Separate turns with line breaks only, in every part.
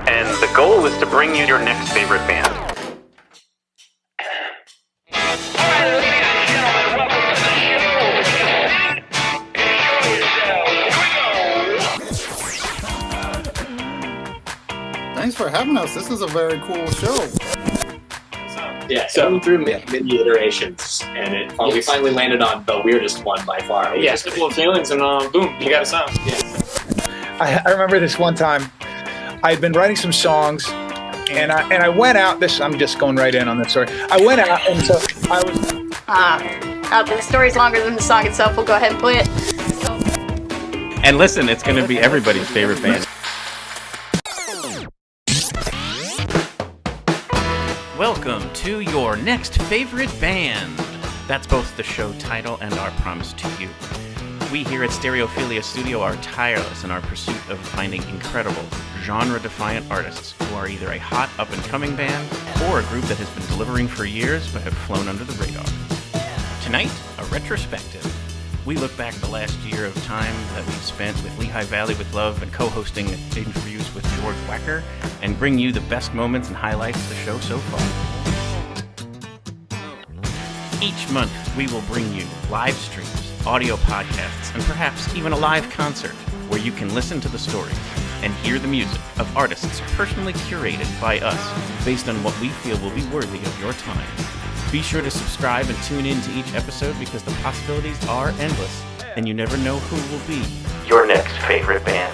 And the goal is to bring you your next favorite band.
Thanks for having us. This is a very cool show.
Yeah, so through many iterations, and we finally landed on the weirdest one by far.
Yeah, simple feelings, and boom, you got a sound.
I remember this one time. I had been writing some songs, and I went out. I'm just going right in on this story. I went out, and so I was.
The story's longer than the song itself. We'll go ahead and play it.
And listen, it's going to be everybody's favorite band. Welcome to your next favorite band. That's both the show title and our promise to you. We here at Stereophilia Studio are tireless in our pursuit of finding incredible, genre-defiant artists who are either a hot, up-and-coming band or a group that has been delivering for years but have flown under the radar. Tonight, a retrospective. We look back the last year of time that we've spent with Lehigh Valley with Love and co-hosting interviews with George Wacker and bring you the best moments and highlights of the show so far. Each month, we will bring you live streams, audio podcasts, and perhaps even a live concert where you can listen to the stories and hear the music of artists personally curated by us based on what we feel will be worthy of your time. Be sure to subscribe and tune in to each episode because the possibilities are endless and you never know who will be your next favorite band.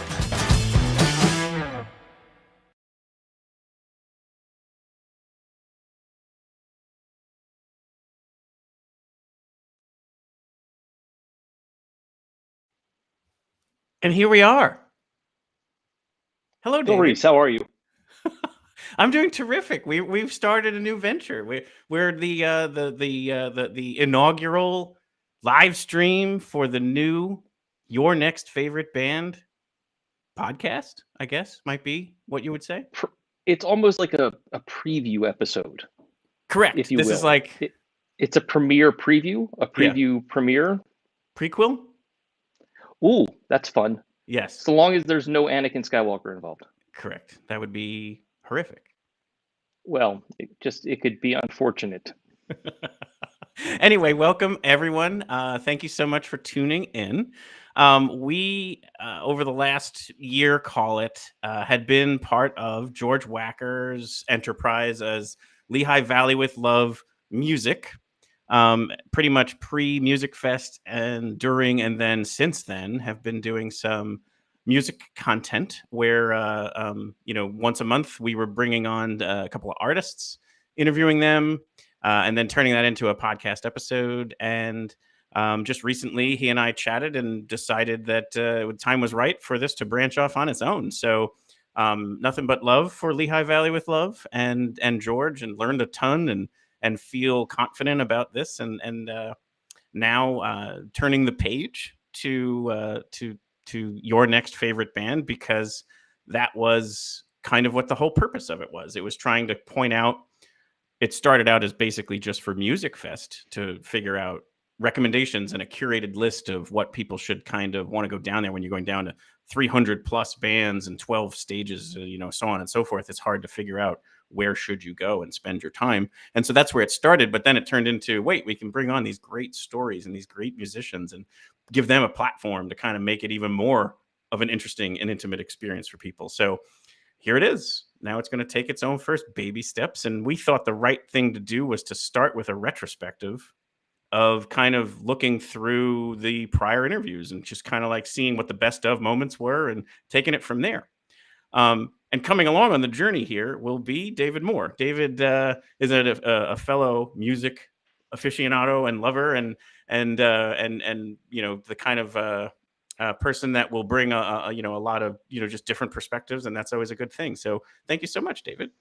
And here we are. Hello, David.
Doris, how are you?
I'm doing terrific. We've started a new venture. We're the inaugural live stream for the new Your Next Favorite Band podcast, I guess might be what you would say.
It's almost like a preview episode.
Correct.
If you
this
will.
Is like
it's a premiere preview, premiere.
Prequel?
Ooh, that's fun.
Yes.
So long as there's no Anakin Skywalker involved.
Correct. That would be horrific.
Well, it could be unfortunate.
Anyway, welcome everyone. Thank you so much for tuning in. We over the last year, had been part of George Wacker's enterprise as Lehigh Valley with Love Music. Pretty much pre-Music Fest and during and then since then have been doing some music content where, once a month we were bringing on a couple of artists, interviewing them, and then turning that into a podcast episode. And just recently he and I chatted and decided that time was right for this to branch off on its own. So nothing but love for Lehigh Valley with Love and George, and learned a ton and feel confident about this. And now turning the page to Your Next Favorite Band, because that was kind of what the whole purpose of it was. It was trying to point out, it started out as basically just for Music Fest to figure out recommendations and a curated list of what people should kind of want to go down there when you're going down to 300 plus bands and 12 stages, so on and so forth. It's hard to figure out where should you go and spend your time. And so that's where it started. But then it turned into, wait, we can bring on these great stories and these great musicians and give them a platform to kind of make it even more of an interesting and intimate experience for people. So here it is. Now it's going to take its own first baby steps. And we thought the right thing to do was to start with a retrospective of kind of looking through the prior interviews and just kind of like seeing what the best of moments were and taking it from there. And coming along on the journey here will be David Moore. David is a fellow music aficionado and lover, and the kind of person that will bring a lot of just different perspectives, and that's always a good thing. So thank you so much, David.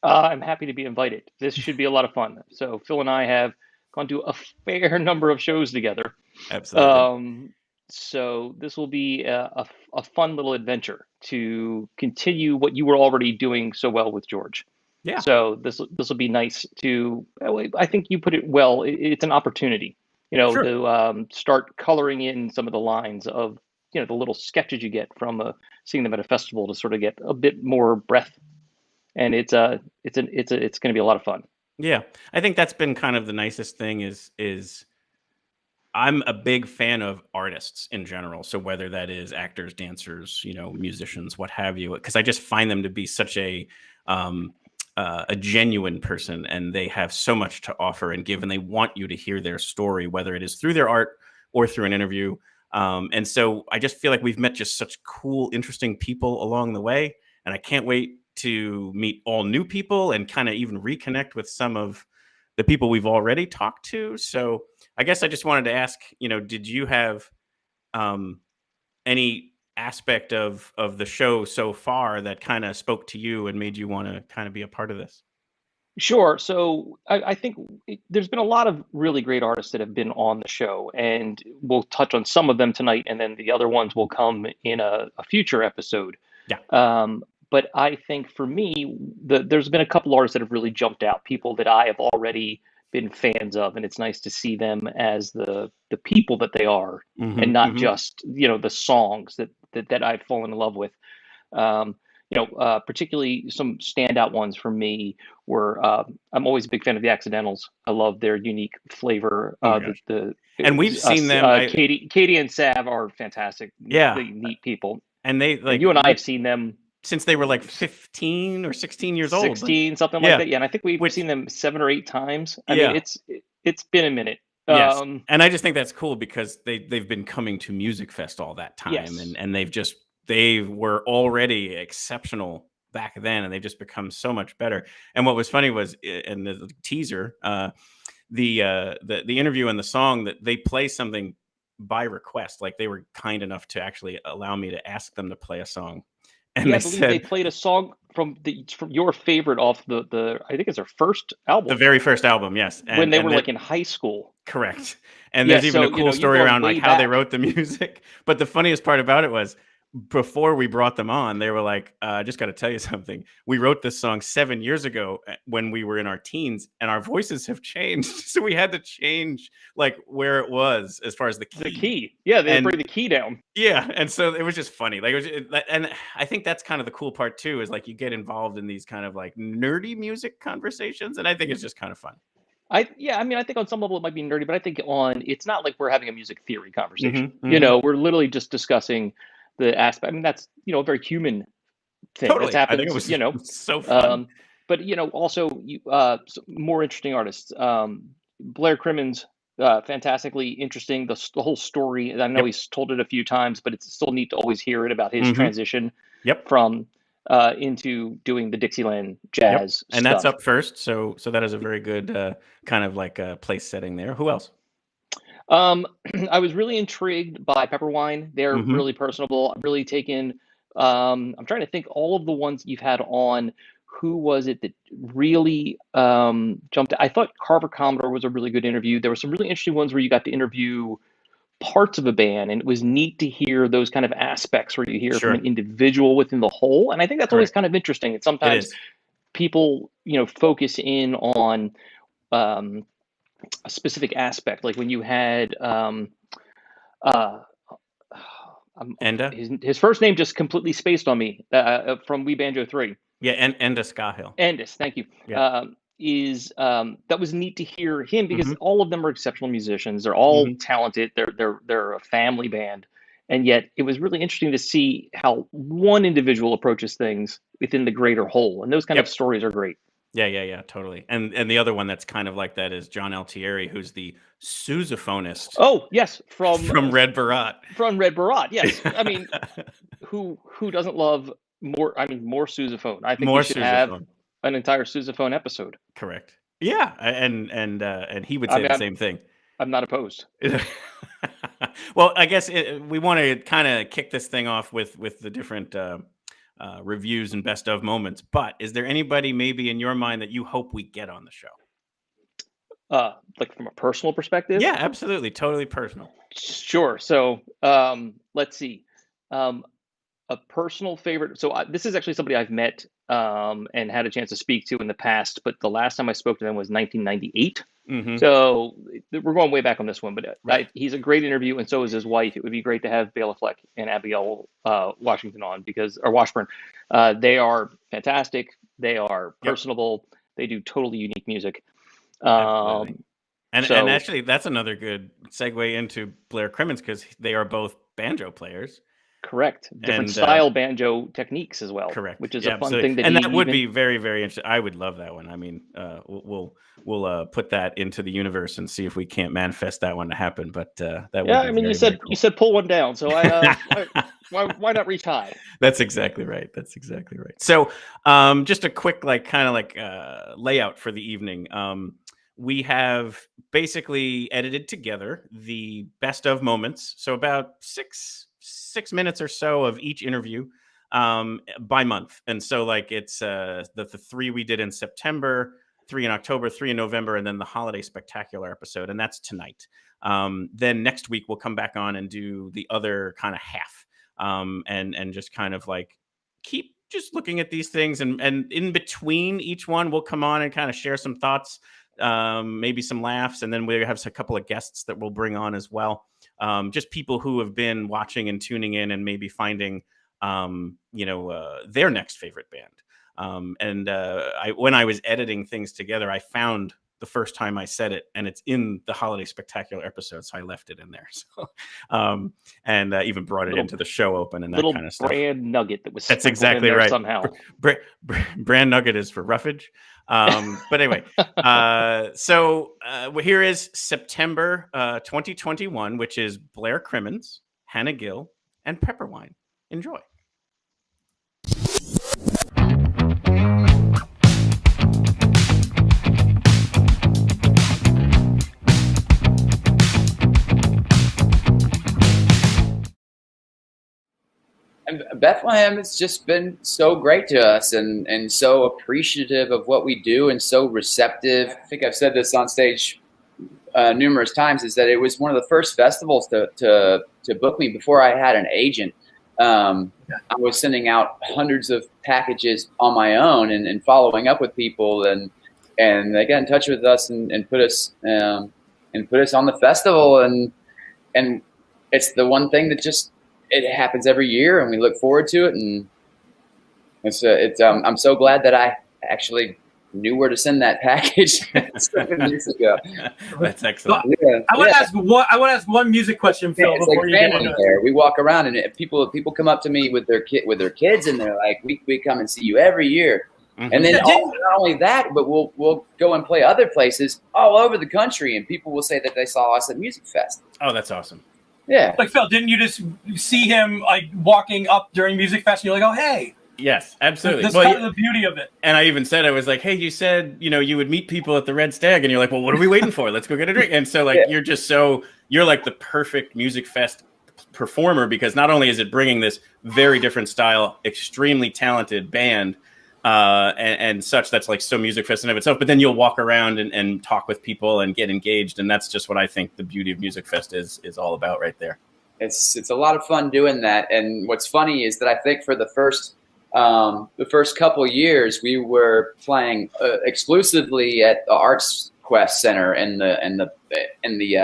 I'm happy to be invited. This should be a lot of fun. So Phil and I have gone to a fair number of shows together.
Absolutely.
So this will be a fun little adventure to continue what you were already doing so well with George.
Yeah.
So this will be nice to. I think you put it well. It's an opportunity,
Sure.
to start coloring in some of the lines of the little sketches you get from seeing them at a festival to sort of get a bit more breadth. And it's going to be a lot of fun.
Yeah, I think that's been kind of the nicest thing is I'm a big fan of artists in general. So whether that is actors, dancers, musicians, what have you, because I just find them to be such a genuine person, and they have so much to offer and give, and they want you to hear their story, whether it is through their art or through an interview. And so I just feel like we've met just such cool, interesting people along the way, and I can't wait to meet all new people and kind of even reconnect with some of the people we've already talked to. So I guess I just wanted to ask, did you have any aspect of the show so far that kind of spoke to you and made you want to kind of be a part of this?
Sure. So I think there's been a lot of really great artists that have been on the show, and we'll touch on some of them tonight, and then the other ones will come in a future episode.
Yeah.
But I think for me, there's been a couple artists that have really jumped out, people that I have already been fans of, and it's nice to see them as the people that they are, and not just the songs that I've fallen in love with. Particularly some standout ones for me were I'm always a big fan of the Accidentals. I love their unique flavor.
And we've seen them.
Katie and Sav are fantastic.
Yeah,
really neat people.
And they
and you and I have seen them
since they were like 15 or 16 years old.
16, something like that. Yeah, and I think we've seen them 7 or 8 times. I mean, it's been a minute.
Yes. And I just think that's cool because they've been coming to Music Fest all that time, and they were already exceptional back then, and they've just become so much better. And what was funny was in the teaser, the interview and the song, that they play something by request. Like they were kind enough to actually allow me to ask them to play a song. And
I believe they played a song from your favorite off the I think it's their first album.
The very first album, yes.
When they were like in high school.
Correct. And there's even a cool story around like how they wrote the music. But the funniest part about it was, before we brought them on, they were like, I just got to tell you something. We wrote this song 7 years ago when we were in our teens, and our voices have changed. So we had to change like where it was as far as the key.
The key. Yeah, they bring the key down.
Yeah. And so it was just funny. Like, and I think that's kind of the cool part too, is like you get involved in these kind of like nerdy music conversations. And I think it's just kind of fun.
I think on some level it might be nerdy, but I think it's not like we're having a music theory conversation. We're literally just discussing the aspect. I mean, that's a very human thing that's happened.
I think it was so fun.
But also more interesting artists. Blair Crimmins, fantastically interesting. The whole story. I know he's told it a few times, but it's still neat to always hear it about his transition. From into doing the Dixieland jazz
and
stuff.
That's up first. So that is a very good kind of like a place setting there. Who else?
I was really intrigued by Pepperwine. They're really personable. I've really taken, I'm trying to think all of the ones you've had on. Who was it that really jumped? I thought Carver Commodore was a really good interview. There were some really interesting ones where you got to interview parts of a band, and it was neat to hear those kind of aspects where you hear from an individual within the whole. And I think that's always kind of interesting. And sometimes people, focus in on a specific aspect, like when you had
Enda.
His first name just completely spaced on me from We Banjo 3.
Yeah, Enda Scahill.
Endis, thank you.
Yeah.
That was neat to hear him because all of them are exceptional musicians. They're all talented. They're a family band, and yet it was really interesting to see how one individual approaches things within the greater whole. And those kind of stories are great.
Yeah, totally. And the other one that's kind of like that is John Altieri, who's the sousaphonist.
Oh, yes, from
Red Barat.
From Red Barat, yes. I mean, who doesn't love more sousaphone? I think we should have an entire sousaphone episode.
Correct. Yeah, and he would say the same thing.
I'm not opposed.
Well, I guess we want to kind of kick this thing off with the different reviews and best of moments. But is there anybody maybe in your mind that you hope we get on the show?
Like from a personal perspective?
Yeah, absolutely. Totally personal.
Sure. So let's see. A personal favorite. So this is actually somebody I've met and had a chance to speak to in the past, but the last time I spoke to them was 1998.
Mm-hmm.
So we're going way back on this one, but
Right.
he's a great interview, and so is his wife. It would be great to have Bela Fleck and Abigail Washington on or Washburn. They are fantastic. They are personable. Yep. They do totally unique music.
And actually, that's another good segue into Blair Crimmins, because they are both banjo players.
Correct. Different style banjo techniques as well.
Correct.
Which is a fun thing.
That would be very, very interesting. I would love that one. I mean, we'll put that into the universe and see if we can't manifest that one to happen. But that would be
you said cool. You said pull one down, so why not reach high?
That's exactly right. So, just a quick layout for the evening. We have basically edited together the best of moments, so about six minutes or so of each interview by month. And so it's the 3 we did in September, 3 in October, 3 in November, and then the holiday spectacular episode, and that's tonight. Then next week we'll come back on and do the other kind of half, and just kind of keep just looking at these things, and in between each one we'll come on and kind of share some thoughts, maybe some laughs, and then we have a couple of guests that we'll bring on as well. Just people who have been watching and tuning in and maybe finding, their next favorite band. When I was editing things together, I found the first time I said it, and it's in the holiday spectacular episode, so I left it in there. So, and even brought it into the show open and that kind of stuff.
Brand nugget that was
that's exactly right.
Somehow,
brand nugget is for roughage. But anyway, so here is September 2021, which is Blair Crimmins, Hannah Gill, and Pepperwine. Enjoy.
And Bethlehem has just been so great to us and so appreciative of what we do and so receptive. I think I've said this on stage numerous times, is that it was one of the first festivals to book me before I had an agent. I was sending out hundreds of packages on my own and following up with people, and they got in touch with us and put us on the festival, and it's the one thing that just, it happens every year, and we look forward to it. And I'm so glad that I actually knew where to send that package 7 years ago.
That's excellent.
Yeah. I want to ask one music question, Phil.
It's
before
like
you get
family there. We walk around, and people come up to me with their kids, and they're like, "We come and see you every year." Mm-hmm. And then not only that, but we'll go and play other places all over the country, and people will say that they saw us at Music Fest.
Oh, that's awesome.
Yeah.
Like, Phil, didn't you just see him walking up during Music Fest, and you're like, oh, hey.
Yes, absolutely.
That's kind of the beauty of it.
And I even said, I was like, hey, you said, you would meet people at the Red Stag, and you're like, well, what are we waiting for? Let's go get a drink. And so you're like the perfect Music Fest performer, because not only is it bringing this very different style, extremely talented band, and such, that's so Music Fest in of itself, but then you'll walk around and talk with people and get engaged, and that's just what I think the beauty of Music Fest is all about right there.
It's a lot of fun doing that, and what's funny is that I think for the first couple of years we were playing exclusively at the Arts Quest Center and the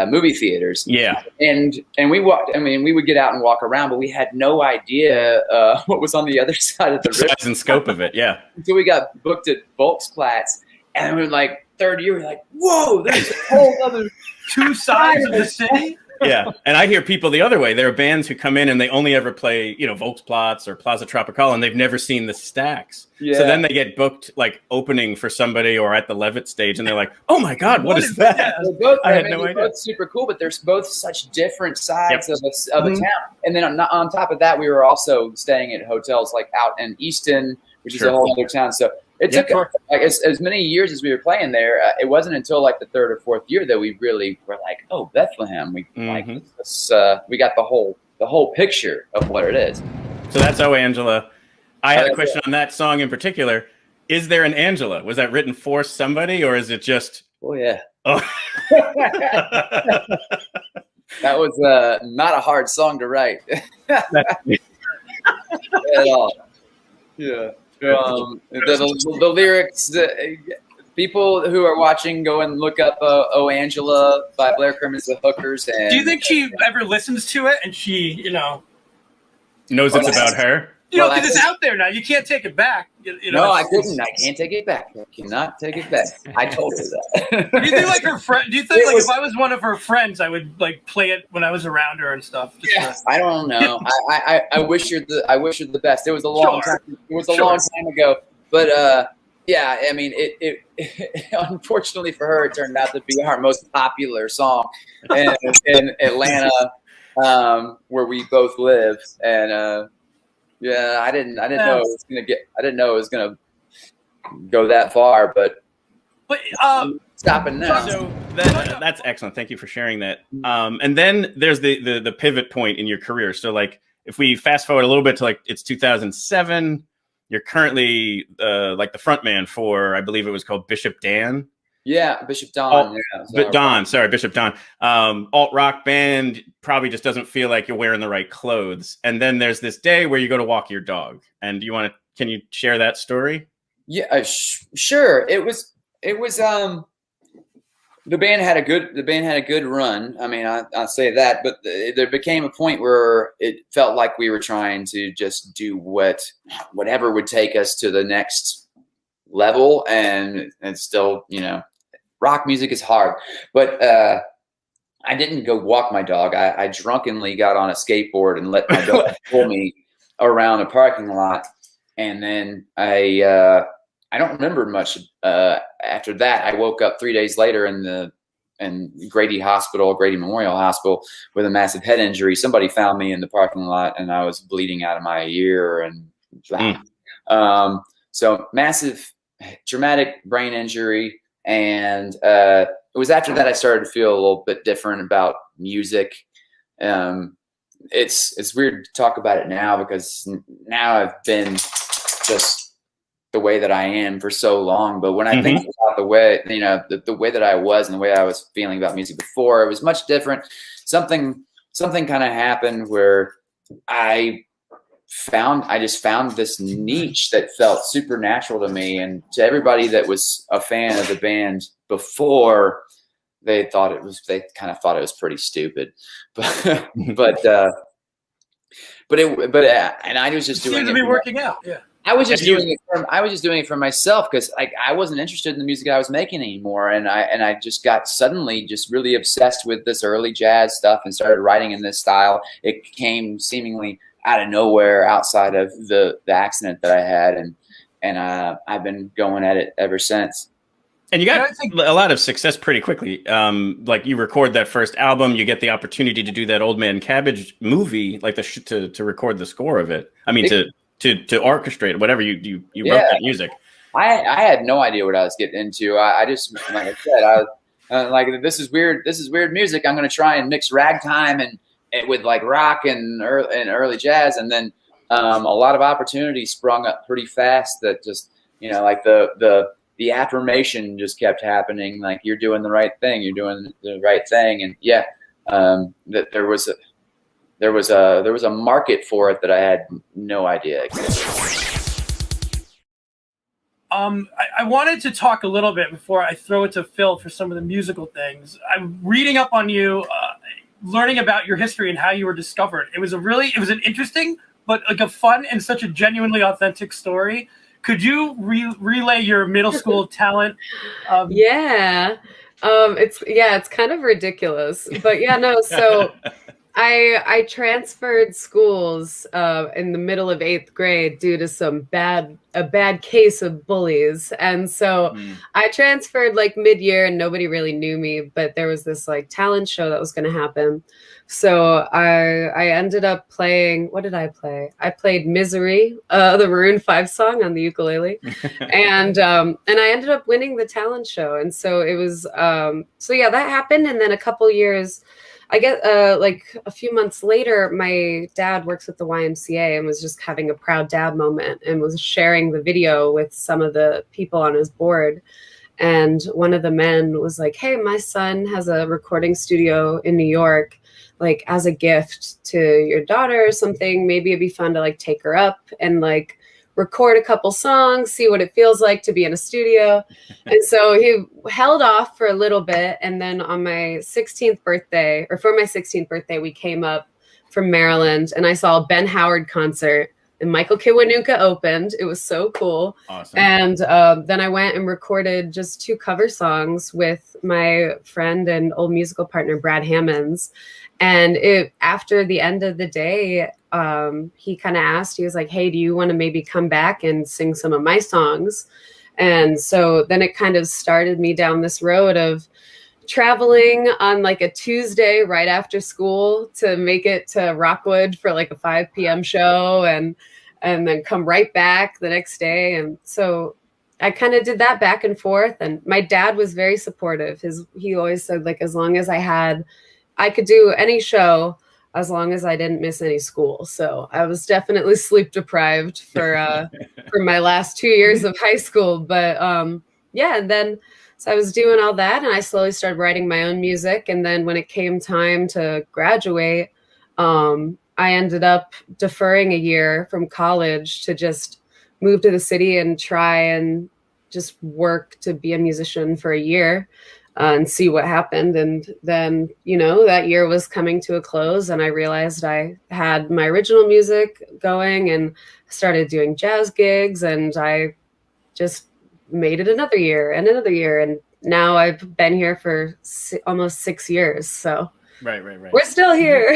movie theaters.
Yeah.
And we would get out and walk around, but we had no idea what was on the other side of the river.
Size and scope of it, yeah.
Until we got booked at Volksplatz, and we were third year, we were like, whoa, there's a whole other
two sides of the city.
Yeah, and I hear people the other way. There are bands who come in and they only ever play, Volksplatz or Plaza Tropical, and they've never seen the Stacks. Yeah. So then they get booked opening for somebody or at the Levitt stage, and they're like, "Oh my God, what is that?"
I had no idea. Both super cool, but there's both such different sides of a town. And then on top of that, we were also staying at hotels out in Easton, which is a whole other town. So it took as many years as we were playing there. It wasn't until the third or fourth year that we really were like, "Oh, Bethlehem!" We got the whole picture of what it is.
So that's Oh Angela. I had a question on that song in particular. Is there an Angela? Was that written for somebody, or is it just?
Oh yeah.
Oh.
That was not a hard song to write at all. Yeah. The lyrics. People who are watching, go and look up "Oh Angela" by Blair Kerman's The Hookers. And
do you think she ever listens to it and she,
knows it's about her?
Because it's out there now. You can't take it back.
No, I couldn't. I can't take it back. I cannot take it back. I told her that.
Do you think like her friend? Do you think if I was one of her friends, I would like play it when I was around her and stuff?
I don't know. I wish her the best. It was a long time. It was a long time ago. But yeah, I mean, it unfortunately for her, it turned out to be our most popular song in Atlanta, where we both live, and. Yeah, I didn't know it was gonna go that far, but stopping now.
So that's excellent. Thank you for sharing that. And then there's the pivot point in your career. So like if we fast forward a little bit to like it's 2007, you're currently like the front man for, I believe it was called Bishop Dan.
Yeah, Bishop Don.
Bishop Don. Alt rock band, probably just doesn't feel like you're wearing the right clothes. And then there's this day where you go to walk your dog. And can you share that story?
Yeah, sure. It was the band had a good run. I mean, I'll say that, but there became a point where it felt like we were trying to just do whatever would take us to the next level, and it's still, rock music is hard, but I didn't go walk my dog. I drunkenly got on a skateboard and let my dog pull me around a parking lot, and then I don't remember much after that. I woke up 3 days later in Grady Memorial Hospital with a massive head injury. Somebody found me in the parking lot, and I was bleeding out of my ear, and so massive traumatic brain injury. And it was after that I started to feel a little bit different about music. It's weird to talk about it now, because now I've been just the way that I am for so long. But when I think about the way, the way that I was and the way I was feeling about music before, it was much different. Something kind of happened where I just found this niche that felt supernatural to me, and to everybody that was a fan of the band before, they kind of thought it was pretty stupid, and I was just doing it.
Seems to be working out. Yeah.
I was just doing it for myself, because I wasn't interested in the music I was making anymore, and I just got suddenly just really obsessed with this early jazz stuff and started writing in this style. It came seemingly out of nowhere, outside of the accident that I had, and I've been going at it ever since.
And you got a lot of success pretty quickly. Like you record that first album, you get the opportunity to do that Old Man Cabbage movie, like to record the score of it. I mean, to orchestrate whatever you wrote that music.
I had no idea what I was getting into. I just, like I said, I was like, this is weird music. I'm going to try and mix ragtime and with like rock and early jazz, and then a lot of opportunities sprung up pretty fast. That just, like the affirmation just kept happening. Like, you're doing the right thing. You're doing the right thing, and that there was a market for it that I had no idea existed.
I wanted to talk a little bit before I throw it to Phil for some of the musical things. I'm reading up on you, learning about your history and how you were discovered. It was an interesting, but like a fun and such a genuinely authentic story. Could you relay your middle school talent?
It's kind of ridiculous, but so I transferred schools in the middle of 8th grade due to a bad case of bullies. And so I transferred like mid-year, and nobody really knew me, but there was this like talent show that was going to happen. So I ended up playing, what did I play? I played Misery, the Maroon 5 song on the ukulele. and I ended up winning the talent show. And so it was, that happened. And then a couple years, I get like a few months later, my dad works at the YMCA and was just having a proud dad moment and was sharing the video with some of the people on his board. And one of the men was like, "Hey, my son has a recording studio in New York, like as a gift to your daughter or something. Maybe it'd be fun to like take her up and like record a couple songs, see what it feels like to be in a studio. And so he held off for a little bit. And then on my 16th birthday, or for my 16th birthday, we came up from Maryland and I saw a Ben Howard concert and Michael Kiwanuka opened. It was so cool.
Awesome.
And then I went and recorded just 2 cover songs with my friend and old musical partner, Brad Hammonds. And after the end of the day, he kind of asked, he was like, hey, do you want to maybe come back and sing some of my songs? And so then it kind of started me down this road of traveling on like a Tuesday right after school to make it to Rockwood for like a 5 p.m. show and then come right back the next day. And so I kind of did that back and forth. And my dad was very supportive. He always said, like, as long as I could do any show as long as I didn't miss any school. So I was definitely sleep deprived for my last 2 years of high school. But yeah, and then so I was doing all that and I slowly started writing my own music. And then when it came time to graduate, I ended up deferring a year from college to just move to the city and try and just work to be a musician for a year. And see what happened. And then, that year was coming to a close and I realized I had my original music going and started doing jazz gigs and I just made it another year. And now I've been here for almost 6 years. So
Right.
we're still here.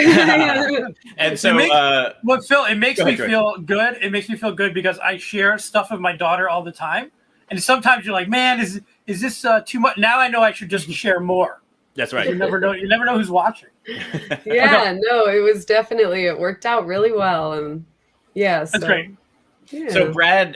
And so,
Phil, it makes me
George.
feel good. It makes me feel good because I share stuff with my daughter all the time. And sometimes you're like, man, is this too much? Now I know I should just share more.
That's right.
You never know who's watching.
Yeah, no, it worked out really well. And yeah,
That's great.
Yeah.
So Brad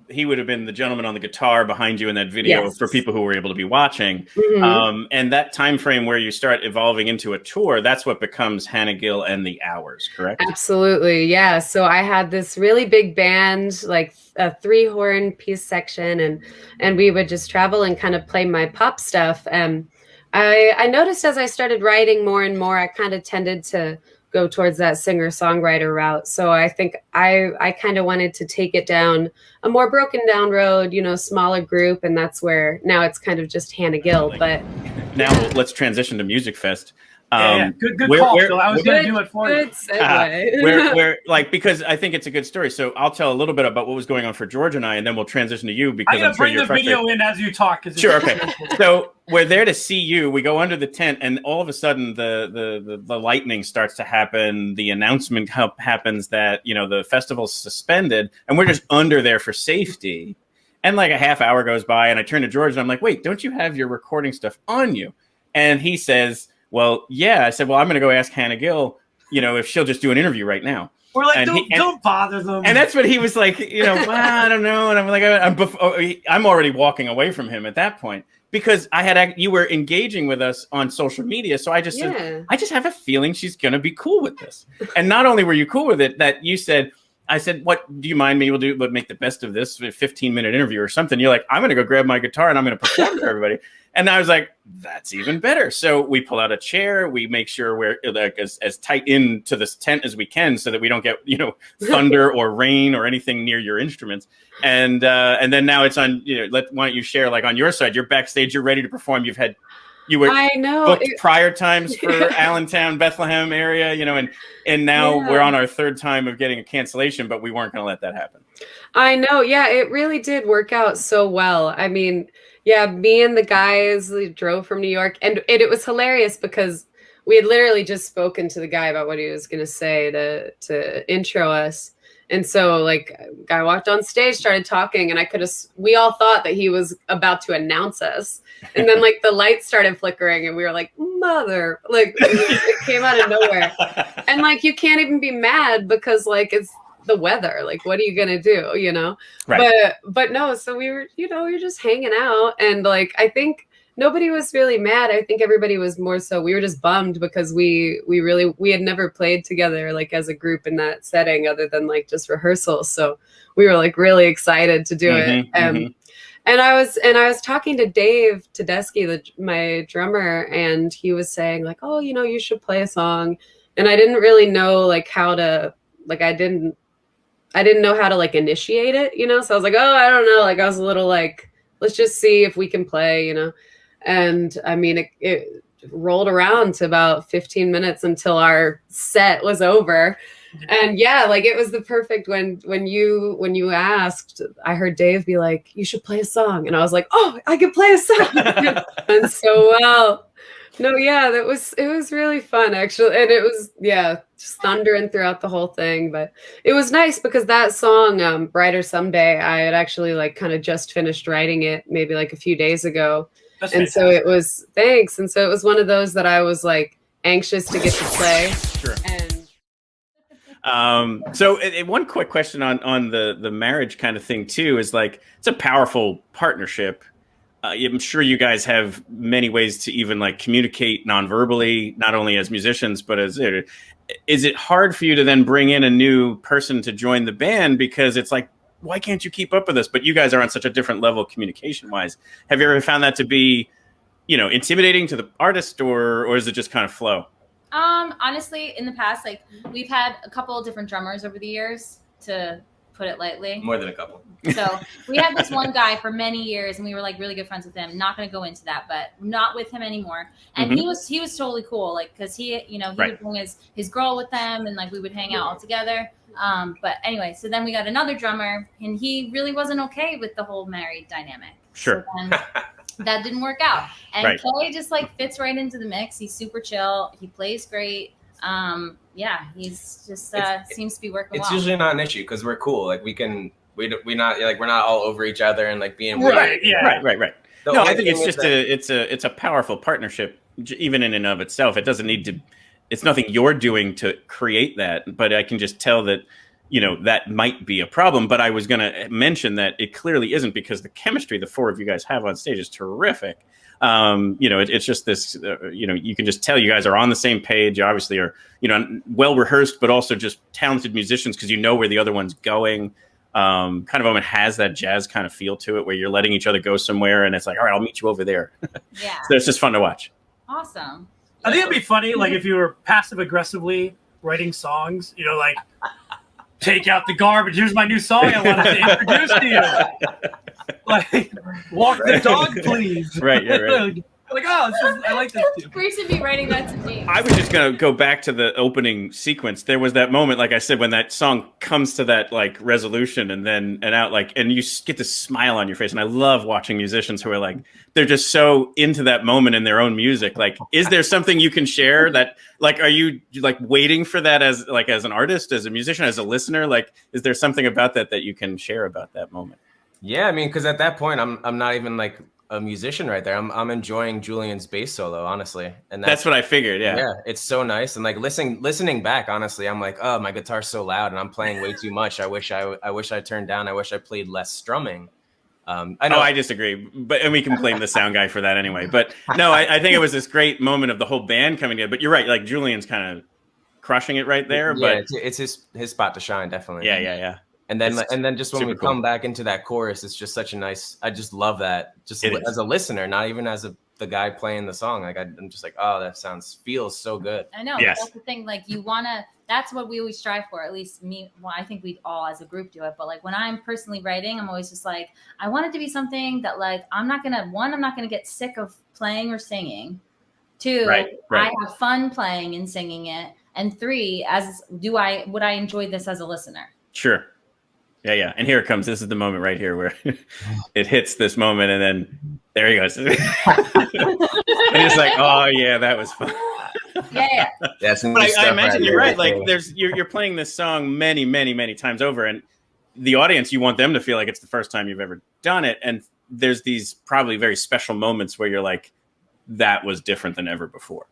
he would have been the gentleman on the guitar behind you in that video.
Yes.
For people who were able to be watching.
Mhm.
And that time frame where you start evolving into a tour, that's what becomes Hannah Gill and the Hours, correct?
Absolutely. Yeah. So I had this really big band, like a 3-horn piece section, and we would just travel and kind of play my pop stuff. And I noticed as I started writing more and more, I kind of tended to go towards that singer-songwriter route. So I think I kind of wanted to take it down a more broken down road, smaller group. And that's where now it's kind of just Hannah Gill. But
Now let's transition to Music Fest.
Good call, Phil. I was going to do it for you.
Good segue.
Because I think it's a good story. So I'll tell a little bit about what was going on for George and I, and then we'll transition to you because
I'm going
I'm
to
sure
bring
you're
the
frustrated.
video in as you talk.
Sure, okay. So we're there to see you. We go under the tent, and all of a sudden the lightning starts to happen. The announcement happens that the festival's suspended, and we're just under there for safety. And like a half hour goes by, and I turn to George, and I'm like, "Wait, don't you have your recording stuff on you?" And he says, well, yeah. I said, well, I'm going to go ask Hannah Gill, if she'll just do an interview right now.
We're like, don't bother them.
And that's what he was like, well, I don't know. And I'm like, I'm already walking away from him at that point because you were engaging with us on social media. So I just said, I just have a feeling she's going to be cool with this. And not only were you cool with it, that you said, I said, what do you mind me? We'll make the best of this 15-minute interview or something. You're like, I'm going to go grab my guitar and I'm going to perform for everybody. And I was like, that's even better. So we pull out a chair. We make sure we're like as tight into this tent as we can so that we don't get, thunder or rain or anything near your instruments. And then now it's on, why don't you share, like on your side, you're backstage, you're ready to perform. You were
I know
booked prior times for Allentown, Bethlehem area, and now we're on our 3rd time of getting a cancellation, but we weren't going to let that happen.
I know. Yeah, it really did work out so well. I mean, yeah, me and the guys drove from New York, and it was hilarious because we had literally just spoken to the guy about what he was going to say to intro us. And so, like, guy walked on stage, started talking, and we all thought that he was about to announce us. And then, like, the lights started flickering, and we were like, mother, like, it came out of nowhere. And, like, you can't even be mad because, like, it's the weather. Like, what are you gonna do, Right. But no, so we were, we were just hanging out, and, like, I think nobody was really mad. I think everybody was more so, we were just bummed because we had never played together, like, as a group in that setting other than, like, just rehearsals. So we were, like, really excited to do it. And I was talking to Dave Tedeschi, my drummer, and he was saying, like, oh, you should play a song. And I didn't really know, like, how to, like, I didn't know how to like initiate it, you know? So I was like, oh, I don't know. Like I was a little like, let's just see if we can play, you know? And I mean, it rolled around to about 15 minutes until our set was over. And yeah, like it was the perfect when you asked, I heard Dave be like, you should play a song. And I was like, oh, I can play a song. And so, well, no, yeah, it was really fun actually. And it was, yeah, just thundering throughout the whole thing. But it was nice because that song, Brighter Someday, I had actually like kind of just finished writing it maybe like a few days ago.
That's
and
fantastic.
so it was, thanks. And so it was one of those that I was like anxious to get to play.
Sure.
And
so one quick question on the marriage kind of thing too is like, it's a powerful partnership. I'm sure you guys have many ways to even like communicate non-verbally, not only as musicians, but as is it hard for you to then bring in a new person to join the band? Because it's like, why can't you keep up with this? But you guys are on such a different level communication wise. Have you ever found that to be, intimidating to the artist or is it just kind of flow?
Honestly, in the past, like we've had a couple of different drummers over the years, to put it lightly.
More than a couple.
So we had this one guy for many years, and we were like really good friends with him. Not going to go into that, but not with him anymore. And he was totally cool, like because he would bring his girl with them, and like we would hang out all together. But anyway, so then we got another drummer, and he really wasn't okay with the whole married dynamic.
Sure.
So then that didn't work out. And
Right.
Clay just like fits right into the mix. He's super chill. He plays great. Yeah, he's just seems to be working well.
It's usually not an issue because we're cool. Like we're not all over each other and like being
Right,
weird.
yeah.
Right.
The
No,
only
I think
thing
it's
is
just it's a powerful partnership, even in and of itself. It doesn't need to. It's nothing you're doing to create that, but I can just tell that that might be a problem. But I was going to mention that it clearly isn't, because the chemistry the four of you guys have on stage is terrific. It's just this. You can just tell you guys are on the same page. You obviously are well rehearsed, but also just talented musicians because you know where the other one's going. Kind of almost has that jazz kind of feel to it, where you're letting each other go somewhere, and it's like, all right, I'll meet you over there.
Yeah.
So it's just fun to watch.
Awesome.
I think it'd be funny, like if you were passive aggressively writing songs, like take out the garbage. Here's my new song I wanted to introduce to you. Like, walk the dog, please.
Right. Yeah, right.
Like, oh, I like this too.
Bruce would be writing that to me.
I was just going to go back to the opening sequence. There was that moment, like I said, when that song comes to that like resolution and you get this smile on your face. And I love watching musicians who are like, they're just so into that moment in their own music. Like, is there something you can share that, like, are you like waiting for that as an artist, as a musician, as a listener? Like, is there something about that you can share about that moment?
Yeah, I mean, because at that point, I'm not even like a musician right there. I'm enjoying Julian's bass solo, honestly, and
that's what I figured. Yeah,
it's so nice. And like listening back, honestly, I'm like, oh, my guitar's so loud, and I'm playing way too much. I wish I turned down. I wish I played less strumming. I know.
I disagree, and we can blame the sound guy for that anyway. But no, I think it was this great moment of the whole band coming together. But you're right, like Julian's kind of crushing it right there.
Yeah,
but
it's his spot to shine, definitely.
Yeah.
And then just when we come
cool.
back into that chorus, it's just such a nice. I just love that. Just as a listener, not even as the guy playing the song. Like I'm just like, oh, that feels so good.
I know.
Yes.
That's the thing. Like that's what we always strive for. At least me. Well, I think we all as a group do it. But like when I'm personally writing, I'm always just like, I want it to be something that like I'm not gonna get sick of playing or singing. 2,
right.
I have fun playing and singing it. And 3, would I enjoy this as a listener?
Sure. Yeah. And here it comes. This is the moment right here where it hits this moment, and then there he goes. And it's like, oh yeah, that was fun.
Yeah.
That's
but I imagine you're right. Like you're playing this song many, many, many times over, and the audience, you want them to feel like it's the first time you've ever done it. And there's these probably very special moments where you're like, that was different than ever before.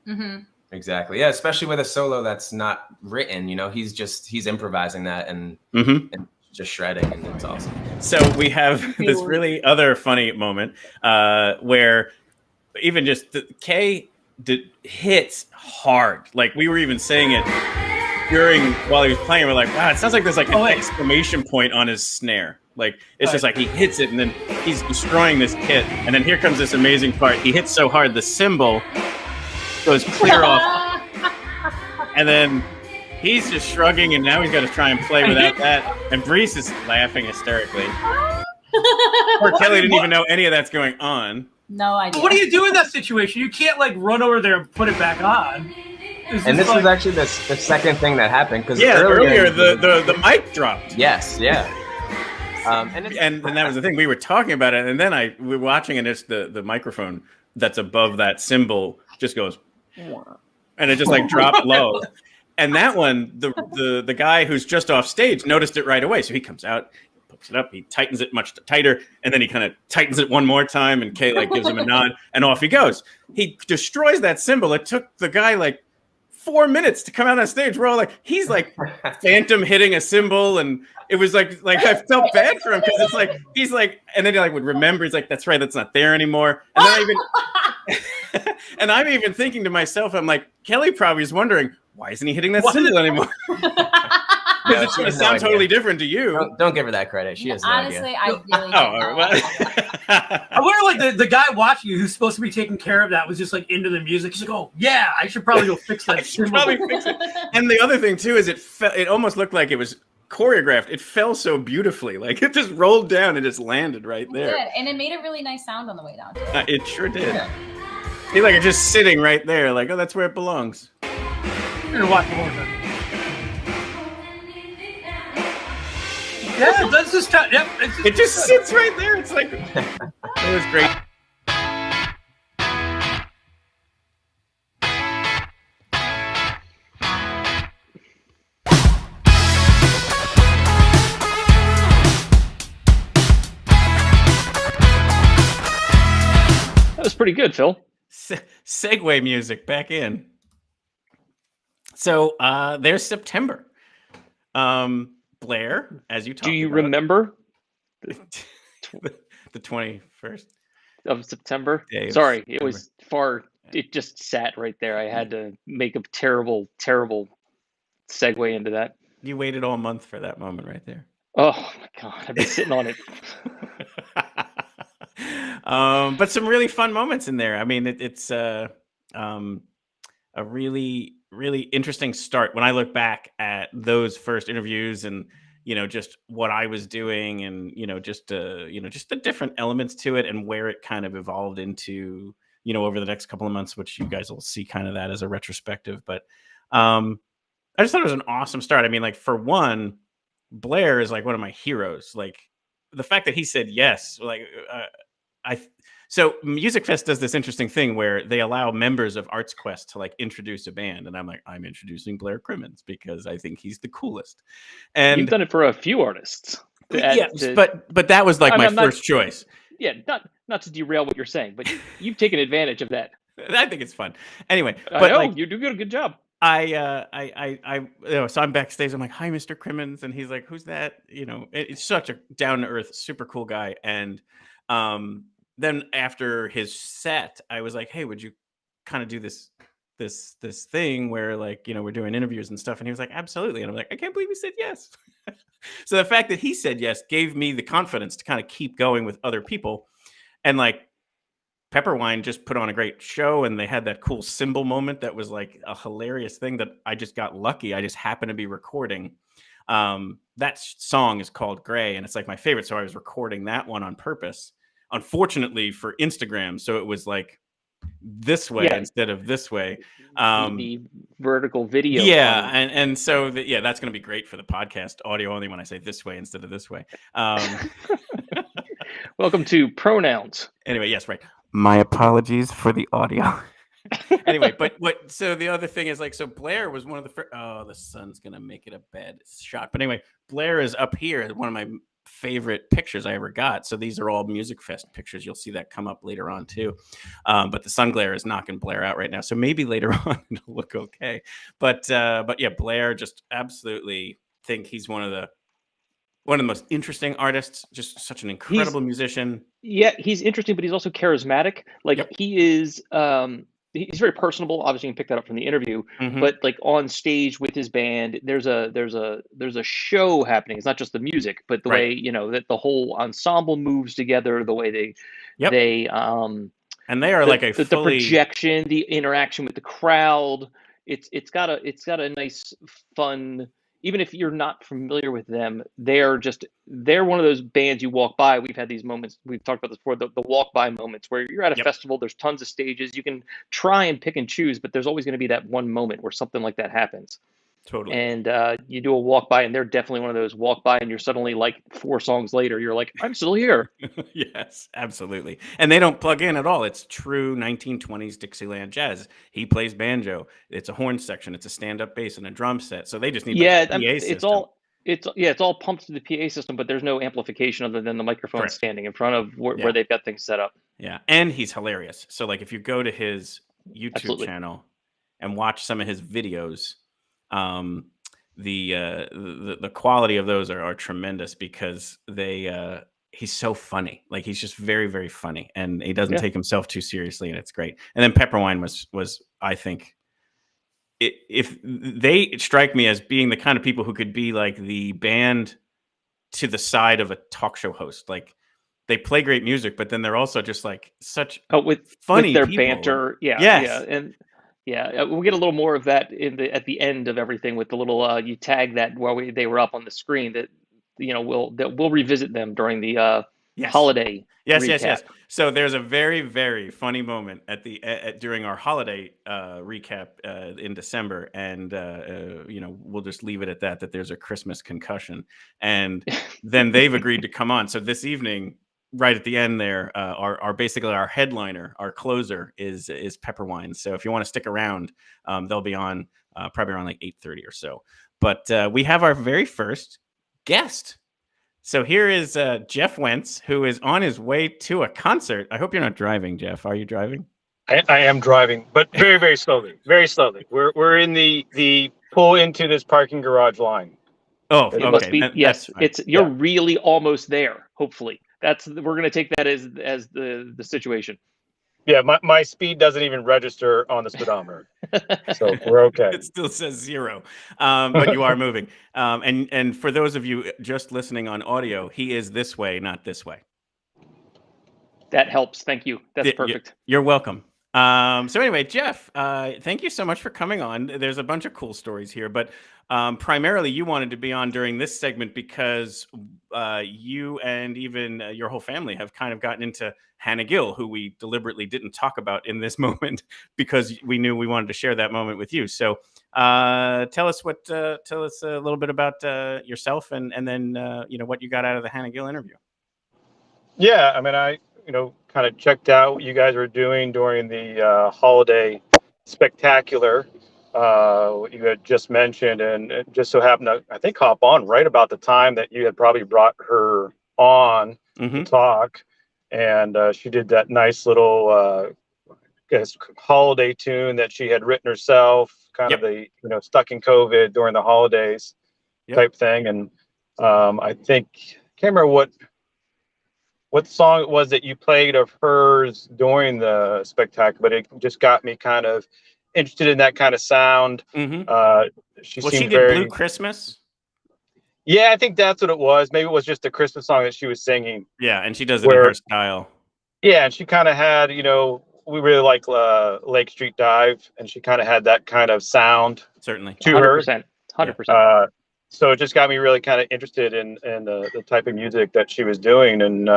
Mm-hmm.
Exactly. Yeah, especially with a solo that's not written. He's improvising that and just shredding, and it's awesome.
So we have this really other funny moment where even just Kay hits hard. Like we were even saying it while he was playing. We're like, wow, it sounds like there's like an exclamation point on his snare. Like it's just like he hits it, and then he's destroying this kit. And then here comes this amazing part. He hits so hard the cymbal goes clear off, and then He's just shrugging, and now he's got to try and play without that. And Brees is laughing hysterically. Poor Kelly didn't even know any of that's going on.
No idea.
What do you do in that situation? You can't like run over there and put it back on.
And this was actually the second thing that happened because
earlier the mic dropped.
Yes, yeah.
And that was the thing. We were talking about it, and then we were watching, and it's the microphone that's above that cymbal just goes, and it just like dropped low. And that one, the guy who's just off stage noticed it right away. So he comes out, pokes it up, he tightens it much tighter, and then he kind of tightens it one more time, and Kay like gives him a nod, and off he goes. He destroys that cymbal. It took the guy like 4 minutes to come out on stage. We're all like, he's like phantom hitting a cymbal, and it was like I felt bad for him because it's like he's like, and then he like would remember. He's like, that's right, that's not there anymore. And then and I'm even thinking to myself, I'm like, Kelly probably is wondering, why isn't he hitting that cymbal anymore? Because it's going to sound totally different to you.
Don't give her that credit. She has no
Honestly,
idea.
I wonder, like the guy watching you, who's supposed to be taking care of that, was just like into the music. He's like, "Oh yeah, I should probably go fix that."
Probably fix it. And the other thing too is it almost looked like it was choreographed. It fell so beautifully, like it just rolled down and just landed right there.
It did, and it made a really nice sound on the way down too.
It sure did. Yeah. He like it's just sitting right there, like, oh, that's where it belongs.
You're gonna watch more of it. Yeah, that's just yep.
It just sits right there. It's like it was great.
That was pretty good, Phil.
Segue music back in. So there's September. Blair, as you talked about.
Do you remember?
The 21st
of September? Sorry, it was far. It just sat right there. I had to make a terrible segue into that.
You waited all month for that moment right there.
Oh my God, I've been sitting on it.
But some really fun moments in there. I mean, it's a really, really interesting start. When I look back at those first interviews and, just what I was doing and, just the different elements to it and where it kind of evolved into, over the next couple of months, which you guys will see kind of that as a retrospective. But I just thought it was an awesome start. I mean, like, for one, Blair is like one of my heroes. Like, the fact that he said yes, like, so Music Fest does this interesting thing where they allow members of Arts Quest to like introduce a band, and I'm like, I'm introducing Blair Crimmins because I think he's the coolest. And
you've done it for a few artists.
But that was like my first choice.
Yeah, not to derail what you're saying, but you've taken advantage of that.
I think it's fun. Anyway,
but like, you do a good job.
So I'm backstage. I'm like, hi, Mr. Crimmins, and he's like, who's that? It's such a down to earth, super cool guy. And then after his set, I was like, hey, would you kind of do this thing where, like, we're doing interviews and stuff? And he was like, absolutely. And I'm like, I can't believe he said yes. So the fact that he said yes gave me the confidence to kind of keep going with other people. And like, Pepperwine just put on a great show, and they had that cool cymbal moment that was like a hilarious thing that I just got lucky. I just happened to be recording. That song is called Gray, and it's like my favorite. So I was recording that one on purpose, unfortunately for Instagram. So it was like this way instead of this way.
The vertical video.
Yeah. And so that's going to be great for the podcast audio only when I say this way instead of this way.
Welcome to pronouns.
Anyway, yes, right. My apologies for the audio. Anyway, so the other thing is, like, so Blair was one of the first. Oh, the sun's going to make it a bad shot. But anyway, Blair is up here. One of my favorite pictures I ever got. So these are all Music Fest pictures. You'll see that come up later on too. But the sun glare is knocking Blair out right now. So maybe later on it'll look okay. But yeah, Blair, just absolutely think he's one of the most interesting artists, just such an incredible musician.
Yeah, he's interesting, but he's also charismatic. Like, he is, he's very personable. Obviously, you can pick that up from the interview. Mm-hmm. But like on stage with his band, there's a show happening. It's not just the music, but the way that the whole ensemble moves together, the way they and
they are like
the projection, the interaction with the crowd. it's got a nice fun. Even if you're not familiar with them, they're one of those bands you walk by. We've had these moments. We've talked about this before. The walk by moments where you're at a festival. There's tons of stages. You can try and pick and choose, but there's always going to be that one moment where something like that happens.
Totally.
And you do a walk by, and they're definitely one of those walk by, and you're suddenly like 4 songs later, you're like, I'm still here.
Yes, absolutely. And they don't plug in at all. It's true 1920s Dixieland jazz. He plays banjo. It's a horn section. It's a stand-up bass and a drum set. So they just need like, a PA system.
It's all pumped through the PA system, but there's no amplification other than the microphone standing in front of where they've got things set up.
Yeah, and he's hilarious. So like if you go to his YouTube channel and watch some of his videos, the quality of those are tremendous because he's so funny. Like he's just very, very funny, and he doesn't take himself too seriously, and it's great. And then Pepperwine was I think, if they strike me as being the kind of people who could be like the band to the side of a talk show host. Like they play great music, but then they're also just like such funny
with their
people.
Banter. We'll get a little more of that at the end of everything with the little you tag that while they were up on the screen. That we'll revisit them during the holiday.
Yes. So there's a very, very funny moment at during our holiday recap in December, and we'll just leave it at that. That there's a Christmas concussion, and then they've agreed to come on. So this evening, right at the end there, our basically our headliner, our closer is Pepperwine. So if you want to stick around, they'll be on probably around like 8:30 or so. But we have our very first guest. So here is Jeff Wentz, who is on his way to a concert. I hope you're not driving, Jeff. Are you driving?
I am driving, but very, very slowly. Very slowly. We're in the pull into this parking garage line.
Oh,
it must be. You're really almost there. Hopefully, we're going to take that as the situation.
Yeah, my speed doesn't even register on the speedometer, so we're okay.
It still says 0, but you are moving. And for those of you just listening on audio, he is this way, not this way.
That helps. Thank you. That's perfect.
You're welcome. So anyway, Jeff, thank you so much for coming on. There's a bunch of cool stories here, but primarily you wanted to be on during this segment because you and even your whole family have kind of gotten into Hannah Gill, who we deliberately didn't talk about in this moment because we knew we wanted to share that moment with you. So tell us a little bit about yourself and then what you got out of the Hannah Gill interview.
Yeah, I mean, I kind of checked out what you guys were doing during the holiday spectacular, what you had just mentioned, and it just so happened to, I think, hop on right about the time that you had probably brought her on to talk, and she did that nice little holiday tune that she had written herself, kind of the stuck in COVID during the holidays type thing, and I can't remember what song it was that you played of hers during the spectacular, but it just got me kind of interested in that kind of sound. She
did Blue Christmas.
Yeah, I think that's what it was. Maybe it was just a Christmas song that she was singing.
Yeah, and she does it in her style.
Yeah, and she kind of had, we really like Lake Street Dive, and she kind of had that kind of sound.
Certainly.
To
100%. 100%.
So it just got me really kind of interested in the type of music that she was doing, and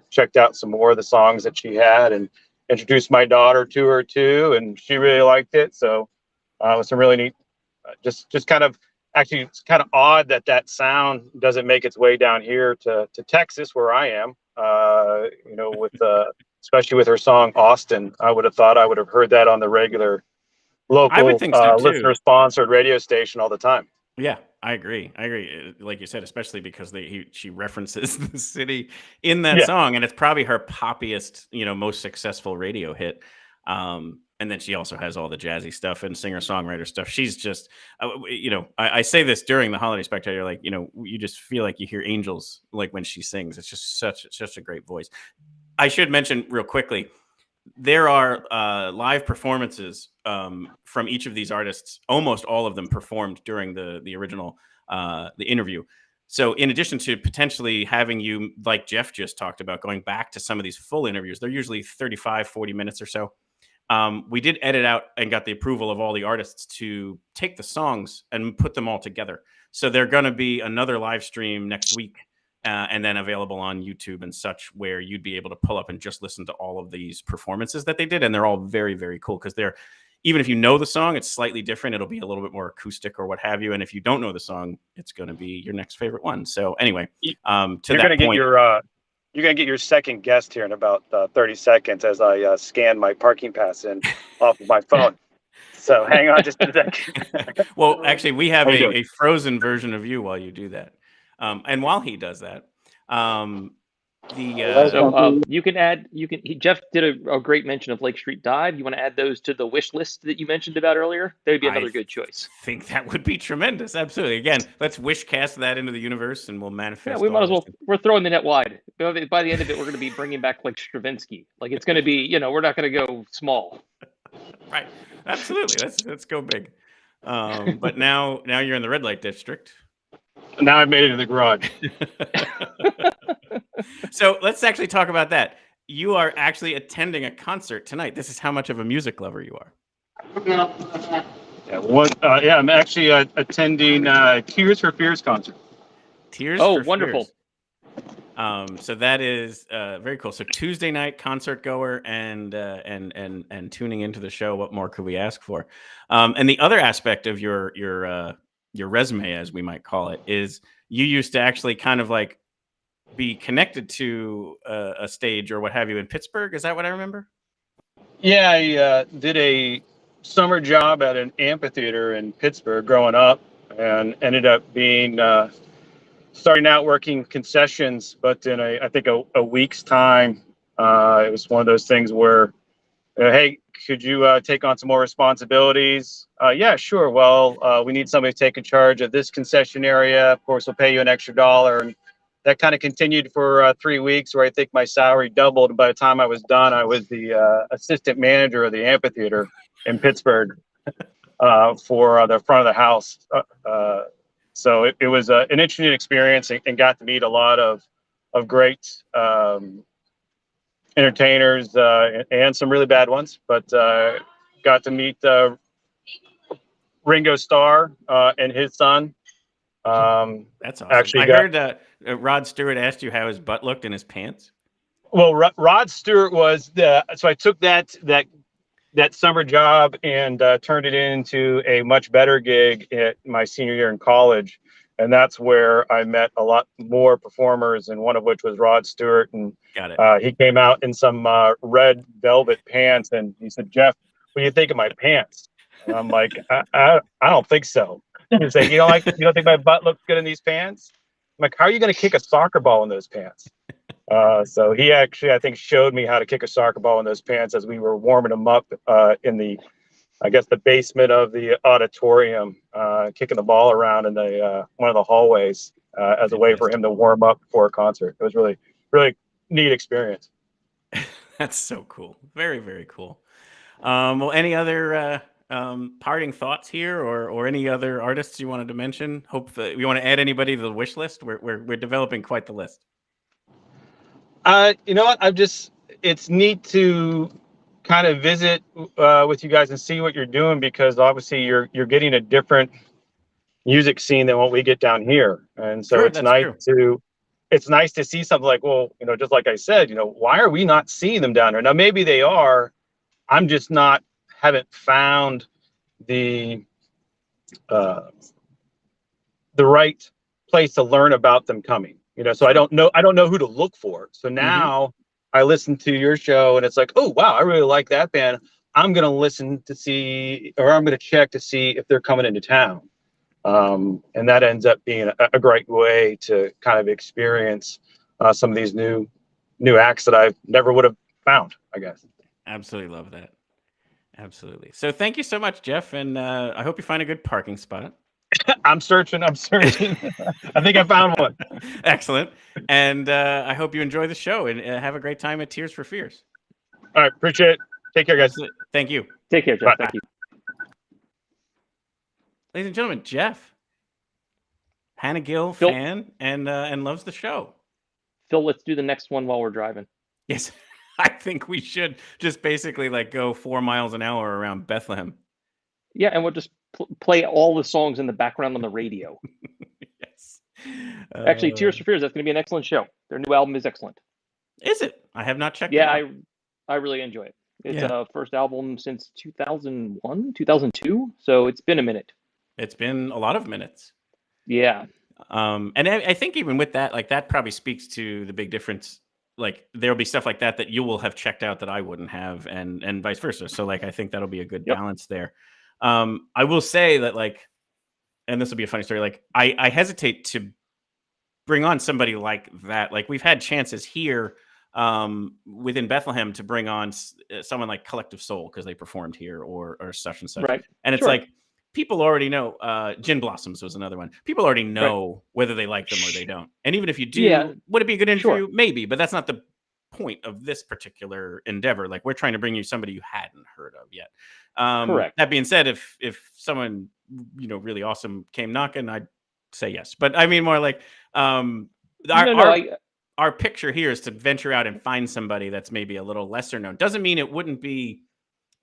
checked out some more of the songs that she had, and introduced my daughter to her too, and she really liked it. So it was some really neat. Just kind of actually, it's kind of odd that sound doesn't make its way down here to Texas, where I am. With especially with her song Austin, I would have thought I would have heard that on the regular local
I would think so too.
Listener sponsored radio station all the time.
Yeah, I agree. Like you said, especially because she references the city in that song, and it's probably her poppiest, most successful radio hit. And then she also has all the jazzy stuff and singer-songwriter stuff. She's just, I say this during the holiday spectacular, like, you just feel like you hear angels, like when she sings. It's just such a great voice. I should mention real quickly, there are live performances from each of these artists. Almost all of them performed during the original the interview. So in addition to potentially having you, like Jeff just talked about, going back to some of these full interviews, they're usually 35, 40 minutes or so. we did edit out and got the approval of all the artists to take the songs and put them all together. So they're going to be another live stream next week, and then available on YouTube and such, where you'd be able to pull up and just listen to all of these performances that they did. And they're all very, very cool, because they're, even if you know the song, it's slightly different. It'll be a little bit more acoustic or what have you. And if you don't know the song, it's going to be your next favorite one. So anyway,
you're going to get your second guest here in about 30 seconds as I scan my parking pass in off of my phone. So hang on just a second.
Well, actually, we have
How you doing?
a frozen version of you while you do that. And while he does that,
you can add. Jeff did a great mention of Lake Street Dive. You want to add those to the wish list that you mentioned about earlier? That would be another good choice.
I think that would be tremendous. Absolutely. Again, let's wish cast that into the universe, and we'll manifest.
Yeah, we might
all
as well.
this.
We're throwing the net wide. By the end of it, we're going to be bringing back like Stravinsky. Like it's going to be. We're not going to go small.
Right. Absolutely. Let's go big. But now you're in the red light district.
Now I've made it in the garage.
So let's actually talk about that. You are actually attending a concert tonight. This is how much of a music lover you are.
Yeah, I'm actually attending Tears for Fears concert.
Tears for
wonderful.
Fears. So that is very cool. So Tuesday night, concert goer and tuning into the show. What more could we ask for? And the other aspect of your resume, as we might call it, is you used to actually kind of like be connected to a stage or what have you in Pittsburgh. Is that what I remember?
Yeah, I did a summer job at an amphitheater in Pittsburgh growing up, and ended up being starting out working concessions, but in I think a week's time. It was one of those things where, hey, could you take on some more responsibilities? Yeah, sure. Well, we need somebody to take in charge of this concession area. Of course, we'll pay you an extra $1. And that kind of continued for 3 weeks, where I think my salary doubled. By the time I was done, I was the assistant manager of the amphitheater in Pittsburgh for the front of the house. So it was an interesting experience, and got to meet a lot of great entertainers and some really bad ones. But got to meet Ringo Starr and his son.
That's awesome.
Actually,
I heard Rod Stewart asked you how his butt looked in his pants.
Well, Rod Stewart was so I took that summer job and turned it into a much better gig at my senior year in college. And that's where I met a lot more performers, and one of which was Rod Stewart. And
Got it.
He came out in some red velvet pants, and he said, "Jeff, what do you think of my pants?" And I'm like, I don't think so. He's like, you don't think my butt looks good in these pants? I'm like, how are you going to kick a soccer ball in those pants? So he actually, I think, showed me how to kick a soccer ball in those pants as we were warming them up in the basement of the auditorium, kicking the ball around in the one of the hallways as a way for him to warm up for a concert. It was really, really neat experience.
That's so cool. Very, very cool. Well, any other parting thoughts here, or any other artists you wanted to mention? Hope that you want to add anybody to the wish list. We're developing quite the list.
You know what? It's neat to kind of visit with you guys and see what you're doing, because obviously you're getting a different music scene than what we get down here. And so it's nice to see something like, well, just like I said, why are we not seeing them down here? Now, maybe they are. I'm just haven't found the right place to learn about them coming. So I don't know who to look for. So now I listen to your show, and it's like, oh wow, I really like that band. I'm gonna listen to see, or I'm gonna check to see if they're coming into town. And that ends up being a great way to kind of experience some of these new acts that I never would have found, I guess.
Absolutely love that. Absolutely. So thank you so much, Jeff, and I hope you find a good parking spot.
I'm searching. I think I found one.
Excellent. And I hope you enjoy the show, and have a great time at Tears for Fears.
All right. Appreciate it. Take care, guys.
Thank you.
Take care, Jeff.
Bye.
Thank you.
Ladies and gentlemen, Jeff, Hannah Gill fan, and loves the show.
Phil, let's do the next one while we're driving.
Yes. I think we should just basically like go 4 miles an hour around Bethlehem.
Yeah, and we'll just play all the songs in the background on the radio.
Yes.
Actually, Tears for Fears, that's going to be an excellent show. Their new album is excellent.
Is it? I have not checked it
Yeah,
out.
I really enjoy it. It's
Yeah.
a first album since 2001, 2002, so it's been a minute.
It's been a lot of minutes.
Yeah.
And I think even with that, like that probably speaks to the big difference. Like there'll be stuff like that you will have checked out that I wouldn't have, and vice versa. So like I think that'll be a good balance there. I will say that like, and this will be a funny story. Like I hesitate to bring on somebody like that. Like we've had chances here within Bethlehem to bring on someone like Collective Soul because they performed here or such and such.
Right.
And it's like people already know. Gin Blossoms was another one. People already know whether they like them or they don't. And even if you do, would it be a good interview? Maybe, but that's not the point of this particular endeavor. Like we're trying to bring you somebody you hadn't heard of yet.
Correct.
That being said, if someone really awesome came knocking, I'd say yes. But I mean more like our picture here is to venture out and find somebody that's maybe a little lesser known. Doesn't mean it wouldn't be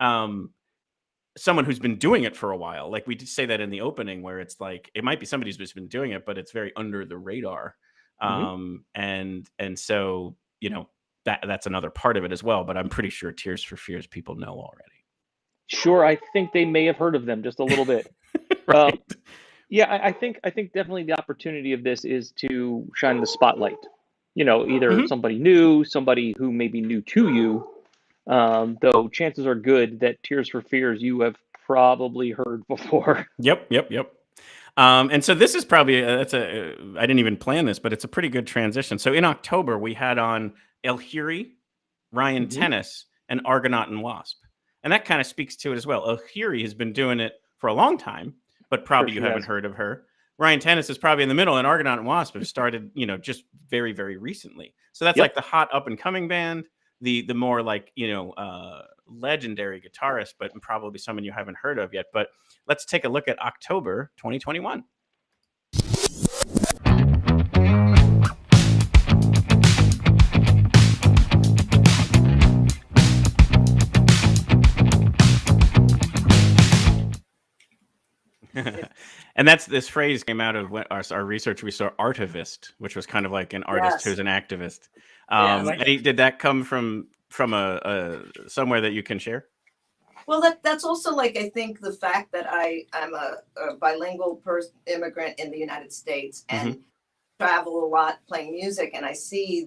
someone who's been doing it for a while. Like we did say that in the opening, where it's like it might be somebody who's just been doing it, but it's very under the radar. And so that's another part of it as well. But I'm pretty sure Tears for Fears people know already.
Sure, I think they may have heard of them just a little bit.
Right.
Yeah, I think definitely the opportunity of this is to shine the spotlight. Either somebody new, somebody who may be new to you. Though chances are good that Tears for Fears you have probably heard before.
Yep. And so this is probably I didn't even plan this, but it's a pretty good transition. So in October we had on El Hiri, Ryan Tennis, and Argonaut and Wasp, and that kind of speaks to it as well. El Hiri has been doing it for a long time, but probably you haven't heard of her. Ryan Tennis is probably in the middle, and Argonaut and Wasp have started, just very, very recently. So that's like the hot up and coming band, the more like, legendary guitarist, but probably someone you haven't heard of yet. But let's take a look at October 2021. And this phrase came out of our research. We saw artivist, which was kind of like an artist who's an activist. Did that come from a somewhere that you can share?
Well, that's also like, I think the fact that I'm a bilingual immigrant in the United States and travel a lot playing music, and I see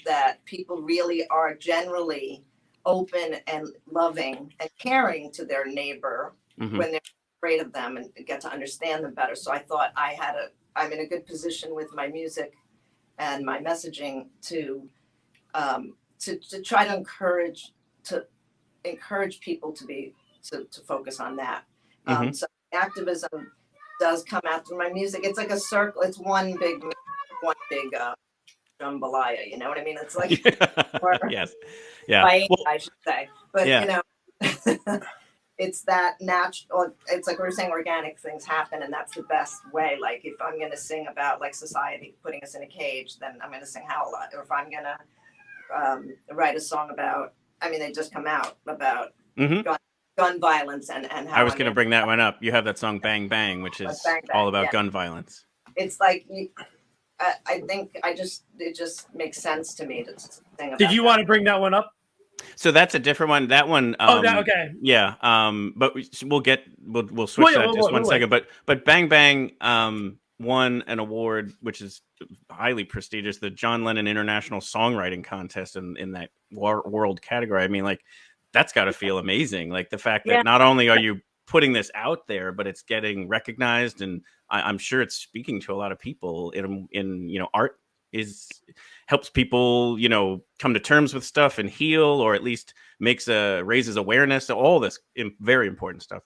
that people really are generally open and loving and caring to their neighbor when they're afraid of them and get to understand them better. So I thought I'm in a good position with my music and my messaging to try to encourage people to focus on that. So activism does come out through my music. It's like a circle. It's one big jambalaya. You know what I mean? It's like
yes, yeah.
I should say, but it's that natural. It's like we were saying, organic things happen, and that's the best way. Like if I'm going to sing about like society putting us in a cage, then I'm going to sing Howl a Lot. Or if I'm going to write a song about, they just come out about gun violence and how.
I was going to bring that one up. You have that song Bang Bang, which is all about gun violence.
It's like I think it just makes sense to me to sing about.
Did you want to bring that one up?
So that's a different one. That one.
Okay.
Yeah. But we'll switch that just one second. But Bang Bang won an award, which is highly prestigious, the John Lennon International Songwriting Contest in that world category. That's got to feel amazing. Like the fact that not only are you putting this out there, but it's getting recognized, and I'm sure it's speaking to a lot of people in art helps people, come to terms with stuff and heal, or at least raises awareness. All this very important stuff.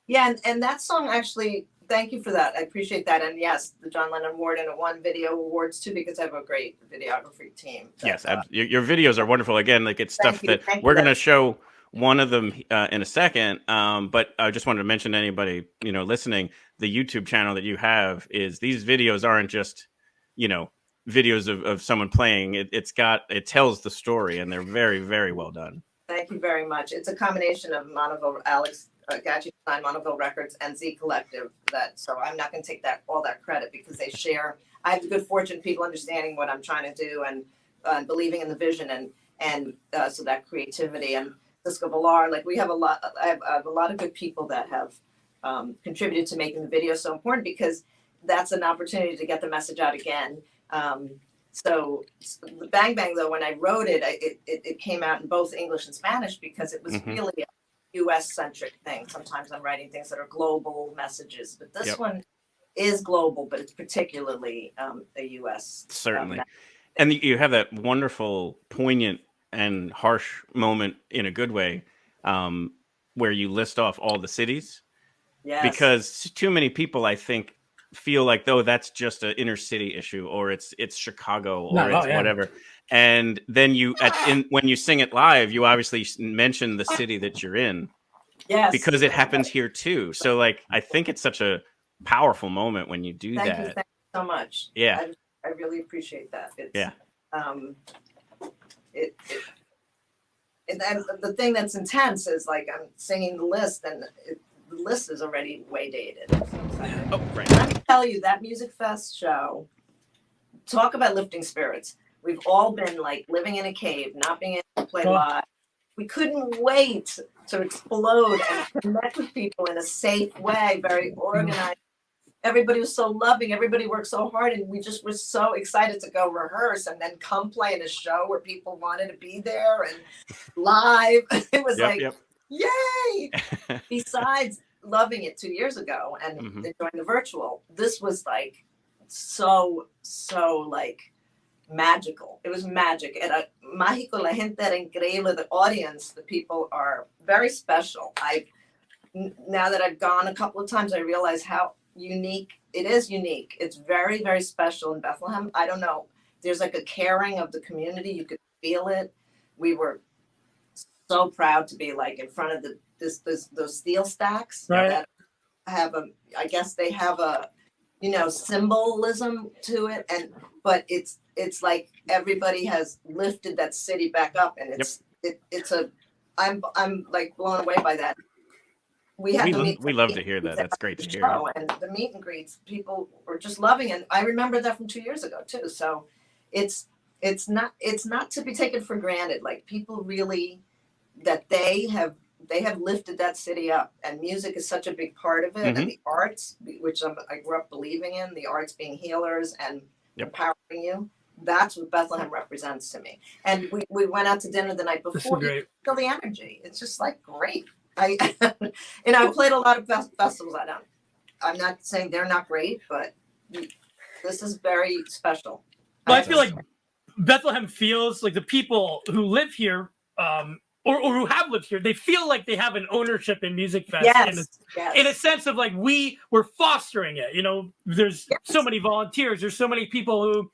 Yeah. And that song actually, thank you for that. I appreciate that. And yes, the John Lennon Award, and it won video awards too, because I have a great videography team.
Yes. Your videos are wonderful. Again, like it's stuff that we're going to show one of them in a second. But I just wanted to mention to anybody, listening, the YouTube channel that you have these videos aren't just, videos of someone playing. It tells the story, and they're very, very well done.
Thank you very much. It's a combination of Alex Gachi Design, Monteville Records, and Z Collective. So I'm not going to take all that credit because they share. I have the good fortune of people understanding what I'm trying to do and believing in the vision and so that creativity and Cisco Villar. Like we have a lot. I have a lot of good people that have contributed to making the video so important because that's an opportunity to get the message out again. So the Bang Bang, though, when I wrote it, it came out in both English and Spanish because it was really a U.S.-centric thing. Sometimes I'm writing things that are global messages, but this one is global, but it's particularly a U.S.
Certainly. And you have that wonderful, poignant, and harsh moment in a good way where you list off all the cities.
Yes.
Because too many people, I think, feel like, though, that's just an inner city issue, or it's Chicago, or whatever. And then when you sing it live, you obviously mention the city that you're in.
Yes.
Because it happens here too. So like, I think it's such a powerful moment when you do that.
Thank you so much.
Yeah.
I really appreciate that. And the thing that's intense is like I'm singing the list, and the list is already way dated.
Oh, right.
Let me tell you, that Music Fest show, talk about lifting spirits. We've all been like living in a cave, not being able to play live. We couldn't wait to explode and connect with people in a safe way, very organized. Everybody was so loving. Everybody worked so hard, and we just were so excited to go rehearse and then come play in a show where people wanted to be there and live. It was yay! Besides loving it 2 years ago and enjoying the virtual, this was like so like magical. It was magic. And mágico, la gente era increíble. The audience, the people are very special. Now that I've gone a couple of times, I realize how unique it is. Unique. It's very, very special in Bethlehem. I don't know. There's like a caring of the community. You could feel it. We were so proud to be like in front of those steel stacks that have I guess they have a symbolism to it, but it's like everybody has lifted that city back up, and I'm like blown away by that. We
love to hear that. That's great to hear.
And the meet and greets, people were just loving, and I remember that from 2 years ago too. So it's not to be taken for granted. Like people really that they have lifted that city up, and music is such a big part of it, and the arts, which I grew up believing in, the arts being healers and empowering you. That's what Bethlehem represents to me. And we went out to dinner the night before. You feel the energy. It's just like great. I played a lot of festivals. I'm not saying they're not great, but this is very special.
Well, I feel like Bethlehem feels like the people who live here, or who have lived here, they feel like they have an ownership in Music Fest. In a sense of like we're fostering it. There's so many volunteers. There's so many people who,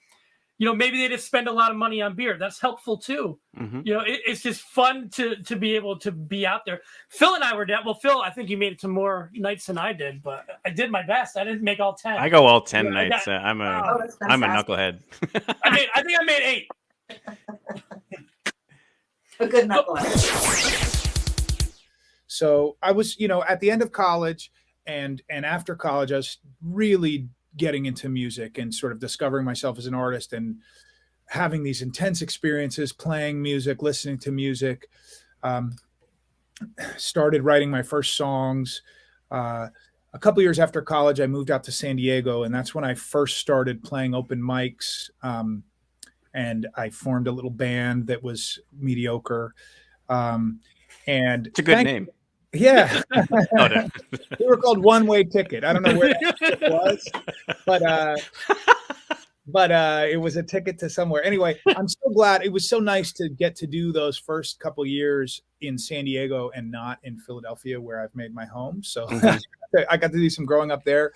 maybe they just spend a lot of money on beer. That's helpful too. It's just fun to be able to be out there. Phil and I were down. Well, Phil, I think you made it to more nights than I did, but I did my best. I didn't make all 10.
I go all 10 nights. I'm a knucklehead.
I think I made 8.
A good knucklehead.
So I was, at the end of college and after college, I was really getting into music and sort of discovering myself as an artist and having these intense experiences, playing music, listening to music. Started writing my first songs. A couple years after college, I moved out to San Diego, and that's when I first started playing open mics. And I formed a little band that was mediocre. And
it's a good name.
Yeah. They were called One Way Ticket. I don't know where that was, but it was a ticket to somewhere. Anyway, I'm so glad. It was so nice to get to do those first couple years in San Diego and not in Philadelphia, where I've made my home. So I got to do some growing up there.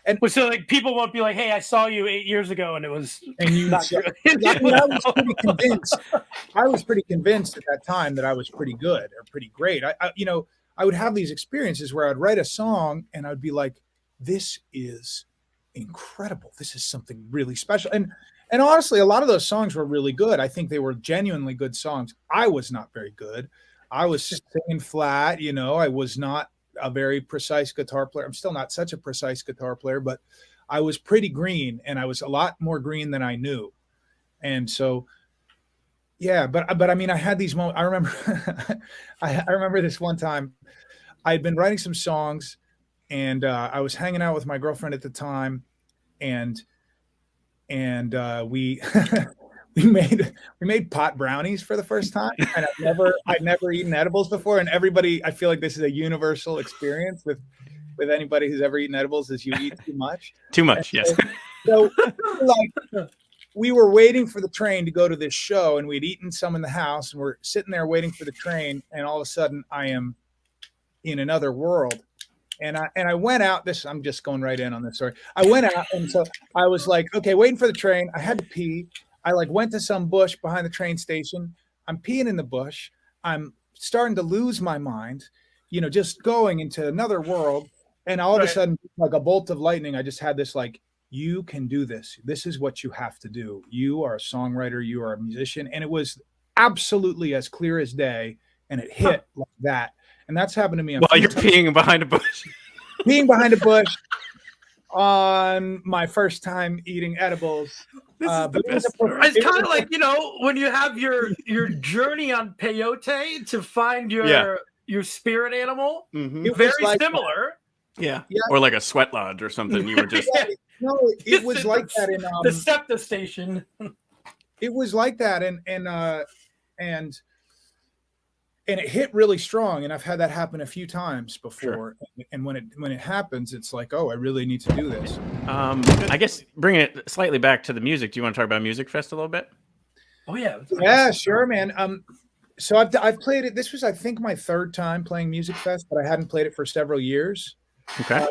And
so like people won't be like, "Hey, I saw you 8 years ago, and it was."
And you, I was pretty convinced at that time that I was pretty good or pretty great. I would have these experiences where I'd write a song and I'd be like, "This is incredible. This is something really special." And And honestly, a lot of those songs were really good. I think they were genuinely good songs. I was not very good. I was singing flat, you know. I was not a very precise guitar player. I'm still not such a precise guitar player, but I was pretty green, and I was a lot more green than I knew. And so, yeah, but I mean, I had these moments. I remember, I remember this one time. I had been writing some songs, and I was hanging out with my girlfriend at the time, and we we made pot brownies for the first time, and I'd never eaten edibles before. And everybody, I feel like this is a universal experience with anybody who's ever eaten edibles, is you eat too much.
Too much, yes.
So like, we were waiting for the train to go to this show, and we'd eaten some in the house, and we're sitting there waiting for the train, and all of a sudden I am in another world. And I went out. I'm just going right in on this story. I went out, and so I was like, okay, waiting for the train. I had to pee. I like went to some bush behind the train station. I'm peeing in the bush. I'm starting to lose my mind, you know, just going into another world. And all of a sudden, like a bolt of lightning, I just had this like, you can do this. This is what you have to do. You are a songwriter. You are a musician. And it was absolutely as clear as day. And it hit like that. And that's happened to me.
While you're peeing behind a bush.
Peeing behind a bush on my first time eating edibles.
It's kind of like, you know, when you have your journey on peyote to find your spirit animal.
Mm-hmm.
Very like similar.
Yeah. Or like a sweat lodge or something. You were just
no, it was like that in
the SEPTA station.
It was like that, and it hit really strong, and I've had that happen a few times before. Sure. And when it happens, it's like, oh, I really need to do this.
I guess bringing it slightly back to the music. Do you want to talk about Music Fest a little bit?
Oh yeah,
yeah, sure, man. So I've played it. This was, I think, my third time playing Music Fest, but I hadn't played it for several years.
Okay.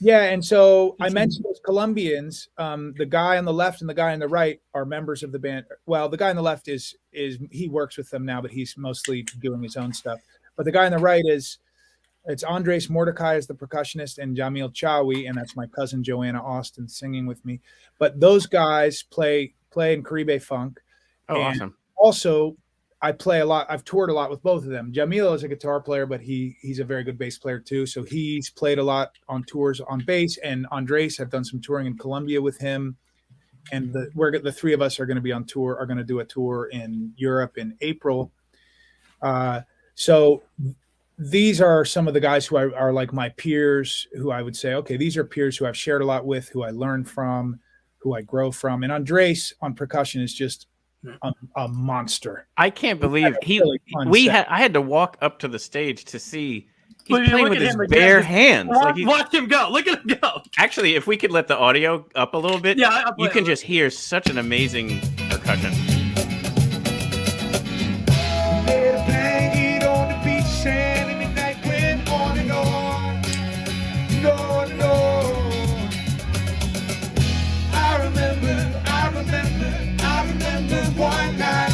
Yeah, and so I mentioned those Colombians. The guy on the left and the guy on the right are members of the band. Well, the guy on the left is he works with them now, but he's mostly doing his own stuff. But the guy on the right it's Andres Mordecai is the percussionist, and Jamil Chawi, and that's my cousin Joanna Austin singing with me. But those guys play in Caribe funk.
Oh, awesome!
Also, I play a lot. I've toured a lot with both of them. Jamil is a guitar player, but he's a very good bass player too. So he's played a lot on tours on bass. And Andres, I've done some touring in Colombia with him. And the three of us are going to be on tour. Are going to do a tour in Europe in April. So these are some of the guys who are like my peers, who I would say, okay, these are peers who I've shared a lot with, who I learn from, who I grow from. And Andres on percussion is just a monster.
I can't believe I had to walk up to the stage to see he's playing with his bare hands.
Watch him go. Look at him go.
Actually, if we could let the audio up a little bit, you can just hear such an amazing percussion.
One night.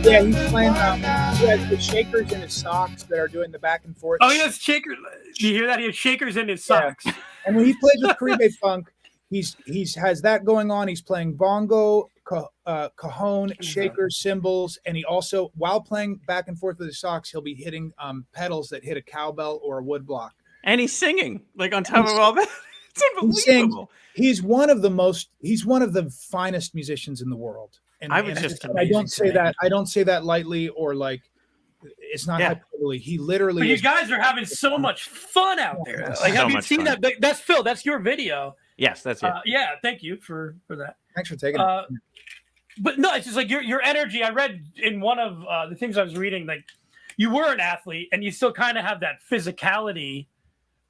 Yeah, he's playing. He has the shakers in his socks that are doing the back and forth.
Oh, he has shakers. Do you hear that? He has shakers in his socks.
Yeah. And when he plays with Caribe funk, he's has that going on. He's playing bongo, cajon, shakers, cymbals, and he also, while playing back and forth with his socks, he'll be hitting pedals that hit a cowbell or a wood block.
And he's singing like on top of all that. It's unbelievable.
He's one of the finest musicians in the world. And I don't say that lightly or like it's not hyperbole. He literally.
But you guys are having so much fun out there. Like, have you seen that? That's Phil. That's your video.
Yes, that's it.
Yeah, thank you for that.
Thanks for taking it.
But no, it's just like your energy. I read in one of the things I was reading, like you were an athlete and you still kind of have that physicality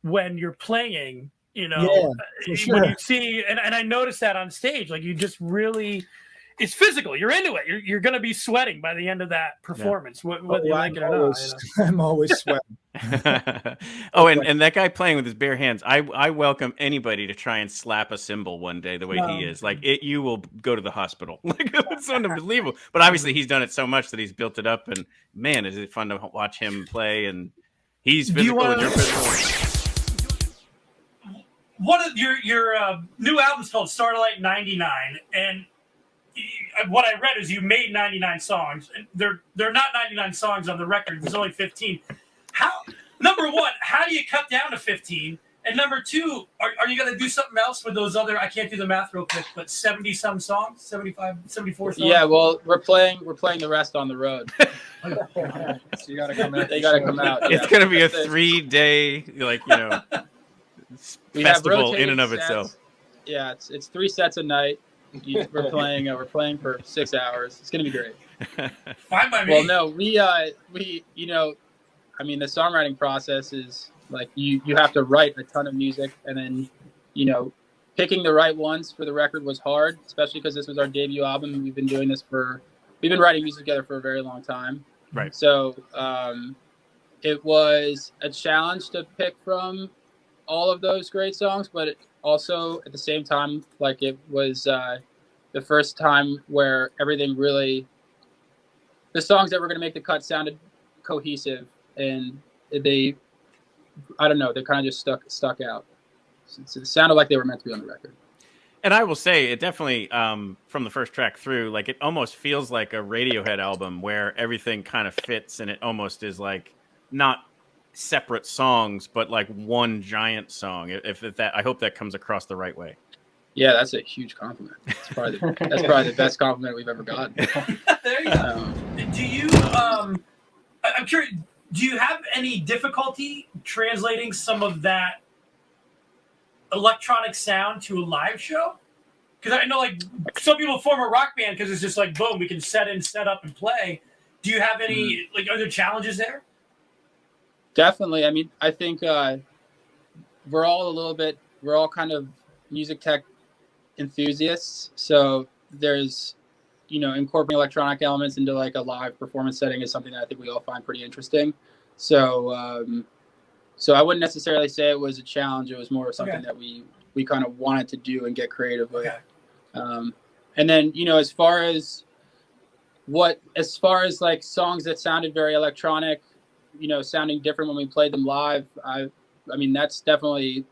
when you're playing. You know, when you see, and I noticed that on stage, like you just really. It's physical. You're into it. You're going to be sweating by the end of that performance, whether you like it or not.
I'm always sweating.
And that guy playing with his bare hands. I welcome anybody to try and slap a cymbal one day the way he is. Like you will go to the hospital. Like it's unbelievable. But obviously he's done it so much that he's built it up. And man, is it fun to watch him play. And He's
Do you
physical and
wanna-
you're physical.
One of your new album's called Starlight 99, and what I read is you made 99 songs. They're not 99 songs on the record. There's only 15. Number one, how do you cut down to 15? And number two, are you going to do something else with those other, I can't do the math real quick, but 70 some songs, 75, 74 songs?
Yeah, well, we're playing the rest on the road. So you got to come out. They got to come out.
It's going to be a 3-day,
We have
festival in
rotating
and of
sets.
itself.
Yeah, it's 3 sets a night. We're playing for 6 hours. It's gonna be great.
Fine by me.
Well, no, we I mean, the songwriting process is like you have to write a ton of music, and then picking the right ones for the record was hard, especially because this was our debut album, and we've been writing music together for a very long time.
Right.
So it was a challenge to pick from all of those great songs, but also at the same time, like it was the first time where everything really, the songs that were going to make the cut sounded cohesive, and they kind of just stuck out. So it sounded like they were meant to be on the record.
And I will say, it definitely, from the first track through, like it almost feels like a Radiohead album where everything kind of fits, and it almost is like not separate songs, but like one giant song. If that, I hope that comes across the right way.
Yeah, that's a huge compliment. That's probably the best compliment we've ever gotten.
There you go. Do you? I'm curious. Do you have any difficulty translating some of that electronic sound to a live show? Because I know, like, some people form a rock band because it's just like, boom, we can set up, and play. Do you have any are there challenges there?
Definitely. I mean, I think we're all kind of music tech enthusiasts. So there's, incorporating electronic elements into like a live performance setting is something that I think we all find pretty interesting. So I wouldn't necessarily say it was a challenge. It was more of something that we kind of wanted to do and get creative with. And then, as far as like songs that sounded very electronic, sounding different when we played them live, I mean, that definitely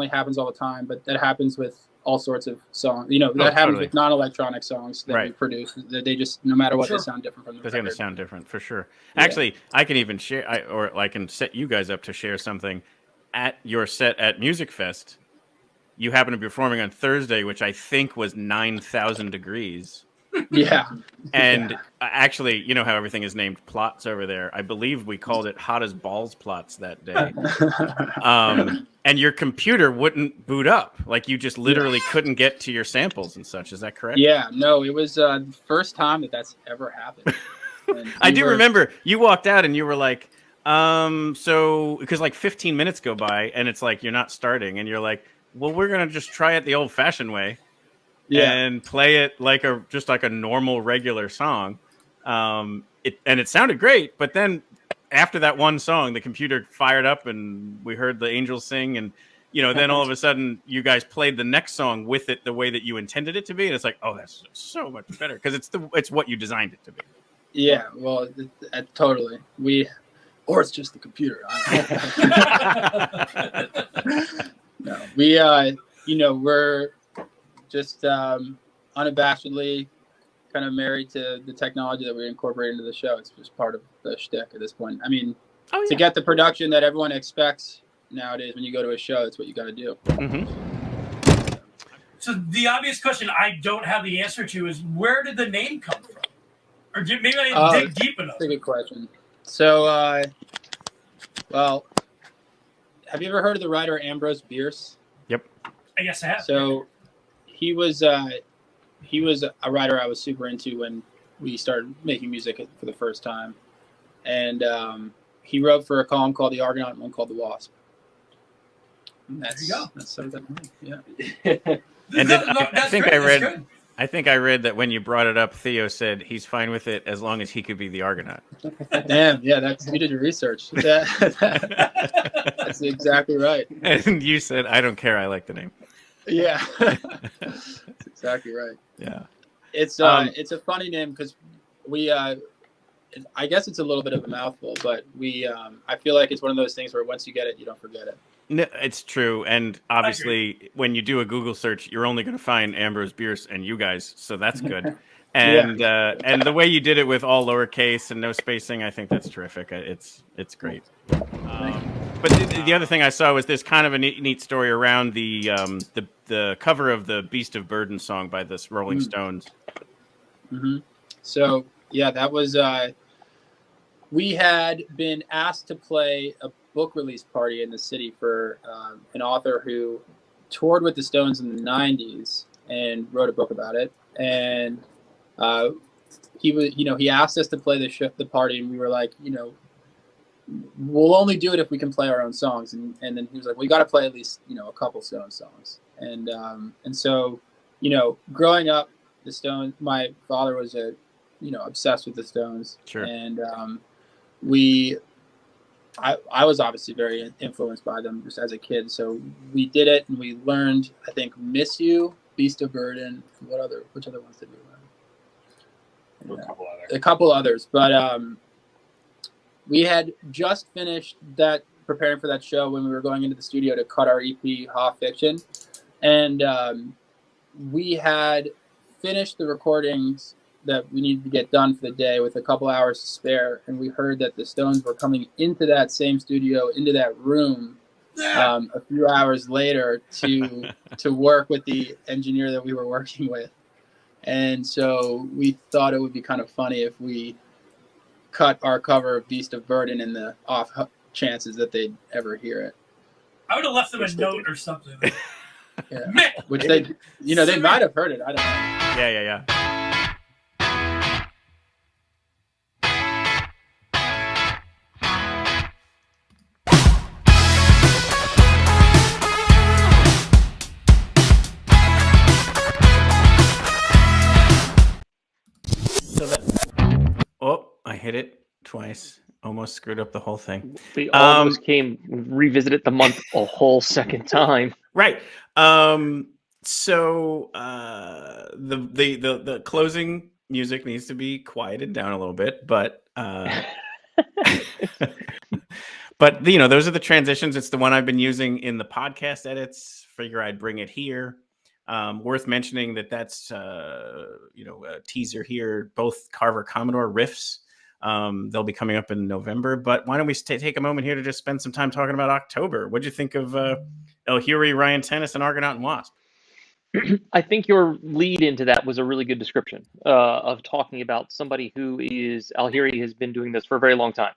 happens all the time, but that happens with all sorts of songs. That happens with non-electronic songs that we produce. That they just, no matter what, they sound different from the record.
They're going to sound different for sure. Actually, I can even share, I can set you guys up to share something at your set at Music Fest. You happen to be performing on Thursday, which I think was 9,000 degrees.
Yeah.
And actually, you know how everything is named plots over there. I believe we called it hot as balls plots that day. And your computer wouldn't boot up. Like you just literally couldn't get to your samples and such. Is that correct?
Yeah, no, it was the first time that's ever happened.
I do remember you walked out and you were like, so, because like 15 minutes go by and it's like, you're not starting and you're like, well, we're going to just try it the old fashioned way. And play it like just like a normal regular song. It sounded great, but then after that one song, the computer fired up and we heard the angels sing, and then all of a sudden you guys played the next song with it the way that you intended it to be, and it's like, oh, that's so much better because it's what you designed it to be.
Yeah, well, totally. Or it's just the computer. No, we're just unabashedly kind of married to the technology that we incorporate into the show. It's just part of the shtick at this point. I mean, to get the production that everyone expects nowadays when you go to a show, it's what you got to do.
Mm-hmm.
So the obvious question I don't have the answer to is, where did the name come from? Or maybe I didn't dig deep enough.
That's a good question. So, well, have you ever heard of the writer Ambrose Bierce?
Yep.
I guess I have.
So he was a writer I was super into when we started making music for the first time. And he wrote for a column called The Argonaut and one called The Wasp. And
there you go.
That's sort of that. Yeah.
And I think I read that when you brought it up, Theo said he's fine with it as long as he could be the Argonaut.
Damn, yeah, you did your research. That's exactly right.
And you said, I don't care, I like the name.
Yeah. That's exactly right.
Yeah.
It's a funny name because we I guess it's a little bit of a mouthful, but I feel like it's one of those things where once you get it, you don't forget it.
No, it's true. And obviously, when you do a Google search, you're only going to find Ambrose Bierce and you guys. So that's good. And and the way you did it with all lowercase and no spacing, I think that's terrific. It's great. But the other thing I saw was this kind of a neat story around the cover of the Beast of Burden song by the Rolling Stones.
Mm-hmm. So yeah, that was we had been asked to play a book release party in the city for an author who toured with the Stones in the 90s and wrote a book about it. And he asked us to play the party, and we were like, we'll only do it if we can play our own songs. And then he was like, we got to play at least, a couple Stones songs. And so, growing up, the Stones, my father was obsessed with the Stones.
Sure.
And I was obviously very influenced by them just as a kid. So we did it, and we learned, I think, Miss You, Beast of Burden. Which other ones did we learn? A couple others. But we had just finished preparing for that show when we were going into the studio to cut our EP, Haw Fiction. And we had finished the recordings that we needed to get done for the day with a couple hours to spare, and we heard that the Stones were coming into that same studio, into that room, a few hours later to work with the engineer that we were working with. And so we thought it would be kind of funny if we cut our cover of Beast of Burden in the off chances that they'd ever hear it.
I would have left them a note or something.
Yeah. Which they might have heard it. I don't know.
Yeah. I hit it twice. Almost screwed up the whole thing.
We almost revisited the month a whole second time.
Right. So the closing music needs to be quieted down a little bit, but but those are the transitions. It's the one I've been using in the podcast edits. Figure I'd bring it here. Worth mentioning that's a teaser here. Both Carver Commodore riffs. They'll be coming up in November, but why don't we take a moment here to just spend some time talking about October? What'd you think of El Huri, Ryan Tennis, and Argonaut and Wasp?
I think your lead into that was a really good description of talking about somebody who is, Al Huri has been doing this for a very long time.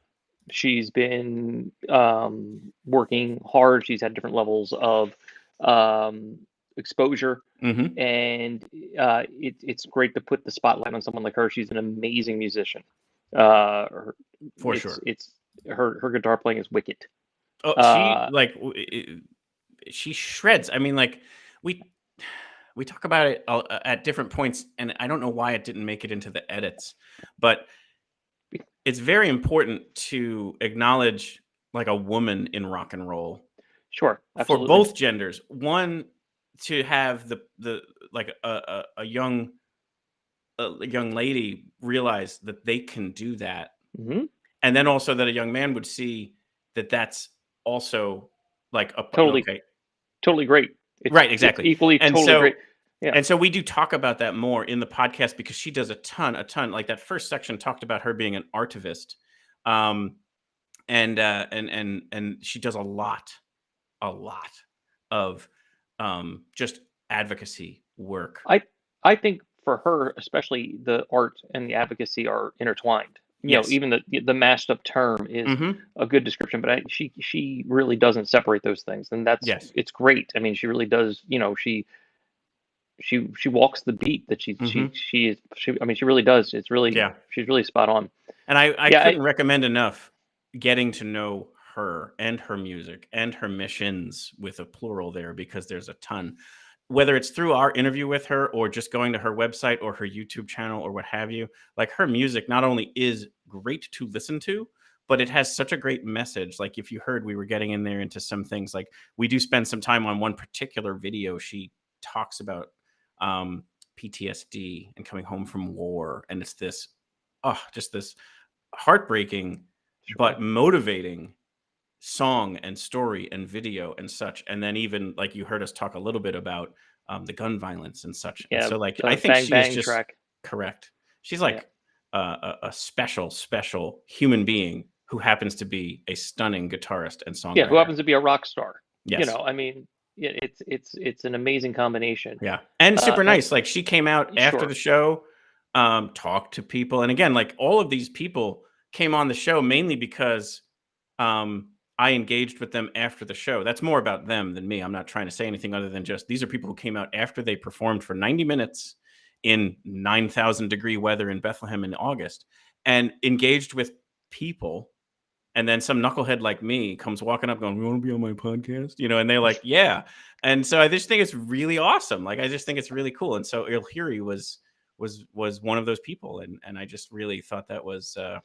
She's been working hard. She's had different levels of exposure, and it's great to put the spotlight on someone like her. She's an amazing musician. For sure. It's her guitar playing is wicked.
She shreds. I mean, we talk about it at different points, and I don't know why it didn't make it into the edits, but it's very important to acknowledge a woman in rock and roll.
Sure, absolutely.
For both genders. One, to have a young lady realize that they can do that, and then also that a young man would see that that's also
totally great.
Right, exactly.
It's equally
and
totally great. Yeah.
And so we do talk about that more in the podcast because she does a ton. Like that first section talked about her being an artivist, and she does a lot of just advocacy work.
I think for her, especially, the art and the advocacy are intertwined. Even the mashed up term is a good description, but she really doesn't separate those things, and it's great. I mean, she really does. She walks the beat that she really does. It's really she's really spot on.
And I couldn't recommend enough getting to know her and her music and her missions with a plural there, because there's a ton. Whether it's through our interview with her or just going to her website or her YouTube channel or what have you, her music not only is great to listen to, but it has such a great message. Like if you heard, we were getting in there into some things. Like we do spend some time on one particular video. She talks about PTSD and coming home from war. And it's this heartbreaking but motivating song and story and video and such. And then even like you heard us talk a little bit about the gun violence and such. And so like I think
Bang
she
Bang
is just
track.
correct. She's like a special human being who happens to be a stunning guitarist and songwriter.
Yeah, who happens to be a rock star.
Yes.
You know, I mean, it's an amazing combination.
Yeah, and super nice. Like she came out after the show, talked to people, and again, like all of these people came on the show mainly because I engaged with them after the show. That's more about them than me. I'm not trying to say anything other than just these are people who came out after they performed for 90 minutes in 9,000 degree weather in Bethlehem in August and engaged with people. And then some knucklehead like me comes walking up going, "You want to be on my podcast?" You know, and they're like, "Yeah." And so I just think it's really awesome. Like, I just think it's really cool. And so Ilhiri was one of those people. And I just really thought that was a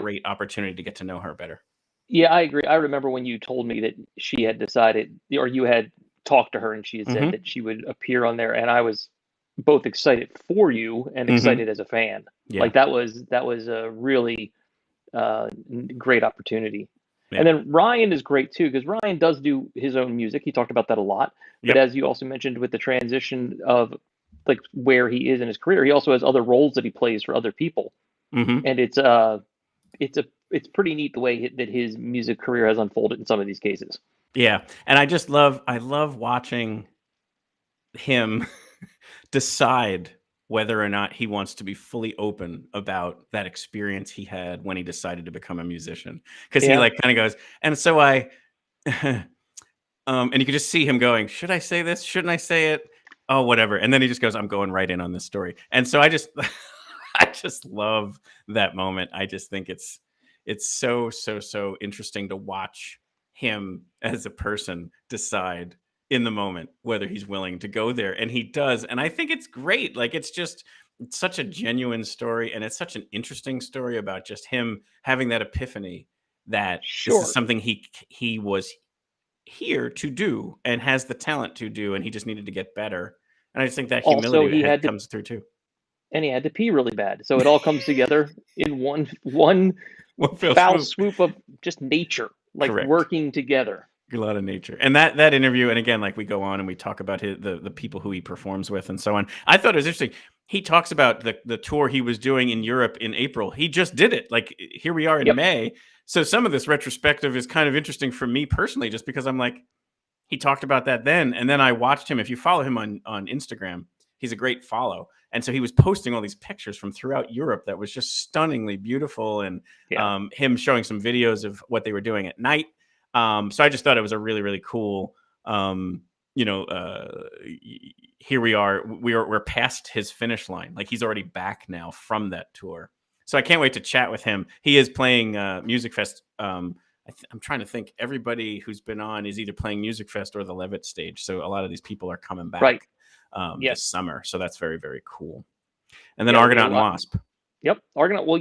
great opportunity to get to know her better.
Yeah, I agree. I remember when you told me that she had decided, or you had talked to her and she had said that she would appear on there, and I was both excited for you and excited as a fan.
Yeah.
Like that was a really great opportunity. And then Ryan is great too, because Ryan does do his own music. He talked about that a lot. But as you also mentioned with the transition of like where he is in his career, he also has other roles that he plays for other people. And it's pretty neat the way that his music career has unfolded in some of these cases.
Yeah. And I love watching him decide whether or not he wants to be fully open about that experience he had when he decided to become a musician. Because he like kind of goes, and so and you could just see him going, should I say this? Shouldn't I say it? Oh, whatever. And then he just goes, I'm going right in on this story. And so I just love that moment. I just think it's so interesting to watch him as a person decide in the moment whether he's willing to go there, and he does. And I think it's great. Like it's such a genuine story, and it's such an interesting story about just him having that epiphany that this is something he was here to do and has the talent to do, and he just needed to get better. And I just think that humility comes through too.
And he had to pee really bad, so it all comes together in one foul swoop of just nature, like working together.
A lot of nature. And that interview, and again, like we go on and we talk about the people who he performs with and so on. I thought it was interesting. He talks about the tour he was doing in Europe in April. He just did it. Like here we are in May. So some of this retrospective is kind of interesting for me personally, just because I'm like, he talked about that then. And then I watched him. If you follow him on Instagram, he's a great follow. And so he was posting all these pictures from throughout Europe that was just stunningly beautiful. And him showing some videos of what they were doing at night. So I just thought it was a really, really cool, here we are, we're past his finish line. Like he's already back now from that tour. So I can't wait to chat with him. He is playing Music Fest. I'm trying to think, everybody who's been on is either playing Music Fest or the Levitt stage. So a lot of these people are coming back this summer. So that's very, very cool. And then Argonaut and Wasp.
Yep. Argonaut. Well,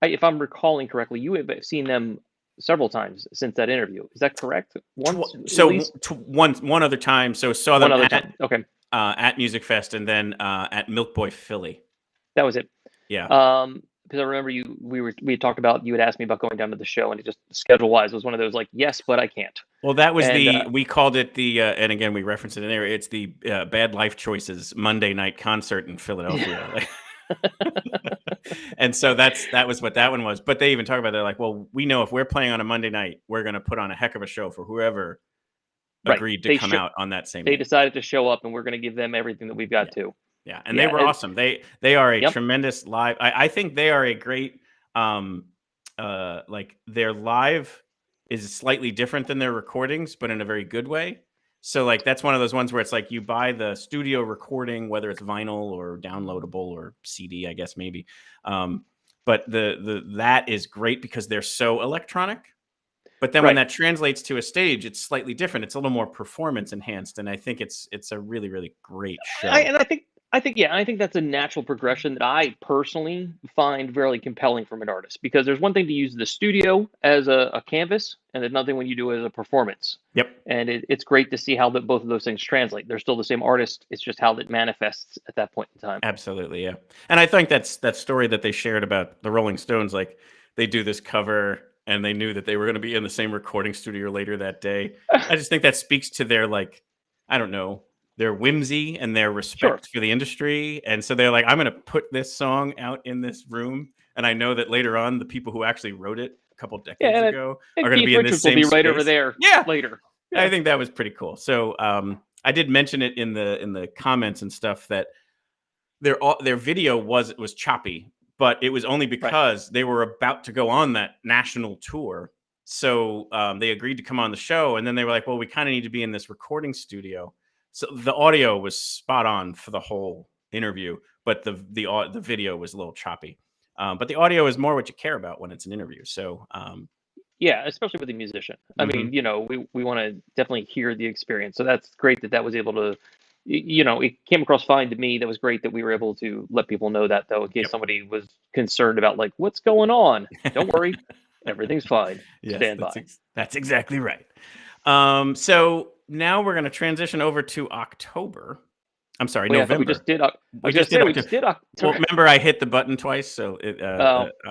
if I'm recalling correctly, you have seen them several times since that interview. Is that correct?
One other time. So saw them at Music Fest, and then at Milk Boy Philly.
That was it.
Yeah.
Because I remember we had talked about, you had asked me about going down to the show, and it just schedule wise was one of those like, yes, but I can't.
Well, that was we called it the and again we referenced it in there. It's the Bad Life Choices Monday night concert in Philadelphia. And so that was what that one was. But they even talk about, they're like, well, we know if we're playing on a Monday night, we're going to put on a heck of a show for whoever agreed to come out on that same night.
They decided to show up, and we're going to give them everything that we've got too.
Yeah, and they were awesome. They are a tremendous live. I think they are a great like their live is slightly different than their recordings, but in a very good way. So like that's one of those ones where it's like you buy the studio recording, whether it's vinyl or downloadable or CD, I guess maybe. But that is great because they're so electronic. But then when that translates to a stage, it's slightly different. It's a little more performance enhanced, and I think it's a really, really great show.
I I think that's a natural progression that I personally find very compelling from an artist, because there's one thing to use the studio as a canvas, and there's another when you do it as a performance.
Yep.
And it's great to see how both of those things translate. They're still the same artist. It's just how it manifests at that point in time.
Absolutely, yeah. And I think that's that story that they shared about the Rolling Stones. Like they do this cover, and they knew that they were going to be in the same recording studio later that day. I just think that speaks to their I don't know, their whimsy and their respect for the industry. And so they're like, I'm going to put this song out in this room. And I know that later on, the people who actually wrote it a couple decades ago are going to be in this same
space. Right
space.
over there later. Yeah.
I think that was pretty cool. So I did mention it in the comments and stuff that their video was choppy, but it was only because they were about to go on that national tour. So they agreed to come on the show. And then they were like, well, we kind of need to be in this recording studio. So the audio was spot on for the whole interview, but the video was a little choppy. But the audio is more what you care about when it's an interview. So
yeah, especially with a musician. I mean, we want to definitely hear the experience. So that's great that was able to, it came across fine to me. That was great that we were able to let people know that, though, in case somebody was concerned about what's going on. Don't worry, everything's fine.
Yes,
Stand by.
That's exactly right. So now we're going to transition over to October. I'm sorry, November.
We just did October.
Well, remember, I hit the button twice, so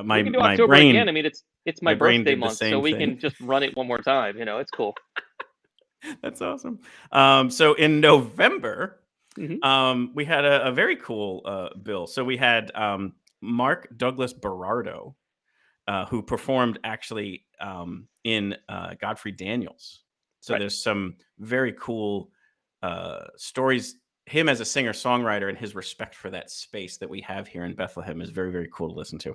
my
brain.
Again. I mean, it's my birthday month, so we can just run it one more time. It's cool.
That's awesome. So in November, we had a very cool bill. So we had Mark Douglas Berardo, who performed actually in Godfrey Daniels. So there's some very cool stories. Him as a singer-songwriter and his respect for that space that we have here in Bethlehem is very, very cool to listen to.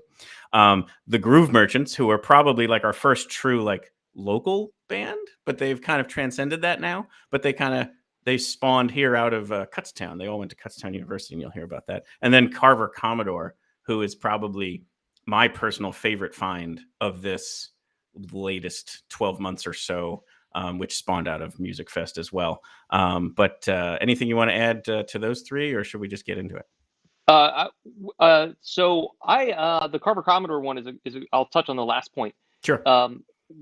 The Groove Merchants, who are probably our first true local band, but they've kind of transcended that now. But they spawned here out of Kutztown. They all went to Kutztown University, and you'll hear about that. And then Carver Commodore, who is probably my personal favorite find of this latest 12 months or so. Which spawned out of Music Fest as well. But anything you want to add to those three, or should we just get into it?
The Carver Commodore one is I'll touch on the last point.
Sure.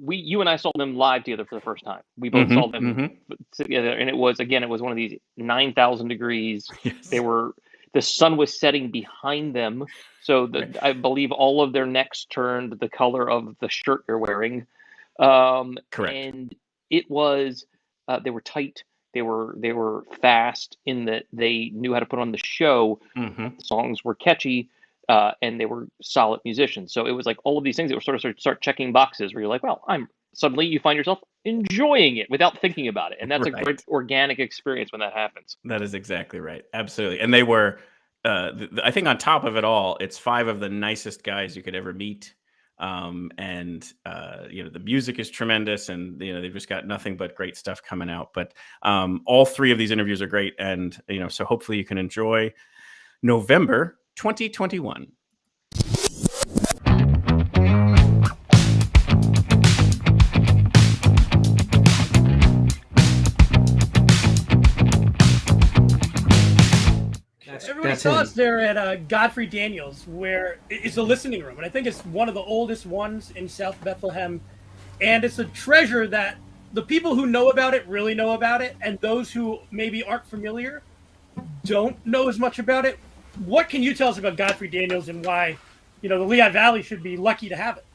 You and I saw them live together for the first time. We both saw them together, and it was one of these 9,000 degrees.
Yes.
The sun was setting behind them, so I believe all of their necks turned the color of the shirt you're wearing.
Correct.
And it was they were tight. They were fast in that they knew how to put on the show. The songs were catchy, and they were solid musicians. So it was all of these things that were sort of start checking boxes where you're like, well, suddenly you find yourself enjoying it without thinking about it. And that's a great organic experience when that happens.
That is exactly right. Absolutely. And they were, I think on top of it all, it's 5 of the nicest guys you could ever meet. The music is tremendous, and they've just got nothing but great stuff coming out. But all 3 of these interviews are great, and so hopefully you can enjoy November 2021.
Everybody saw us there at Godfrey Daniels, where it's a listening room, and I think it's one of the oldest ones in South Bethlehem, and it's a treasure that the people who know about it really know about it, and those who maybe aren't familiar don't know as much about it. What can you tell us about Godfrey Daniels and why, the Lehigh Valley should be lucky to have it?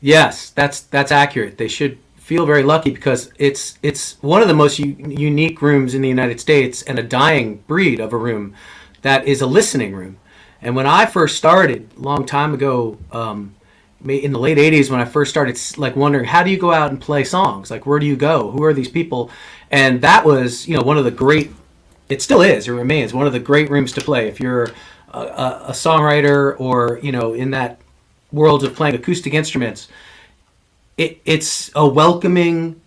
Yes, that's accurate. They should feel very lucky because it's one of the most unique rooms in the United States, and a dying breed of a room that is a listening room. And when I first started a long time ago, in the late 80s, when I first started wondering, how do you go out and play songs? Where do you go? Who are these people? And that was, one of the great, it still is, it remains one of the great rooms to play. If you're a songwriter or, in that world of playing acoustic instruments, it's a welcoming,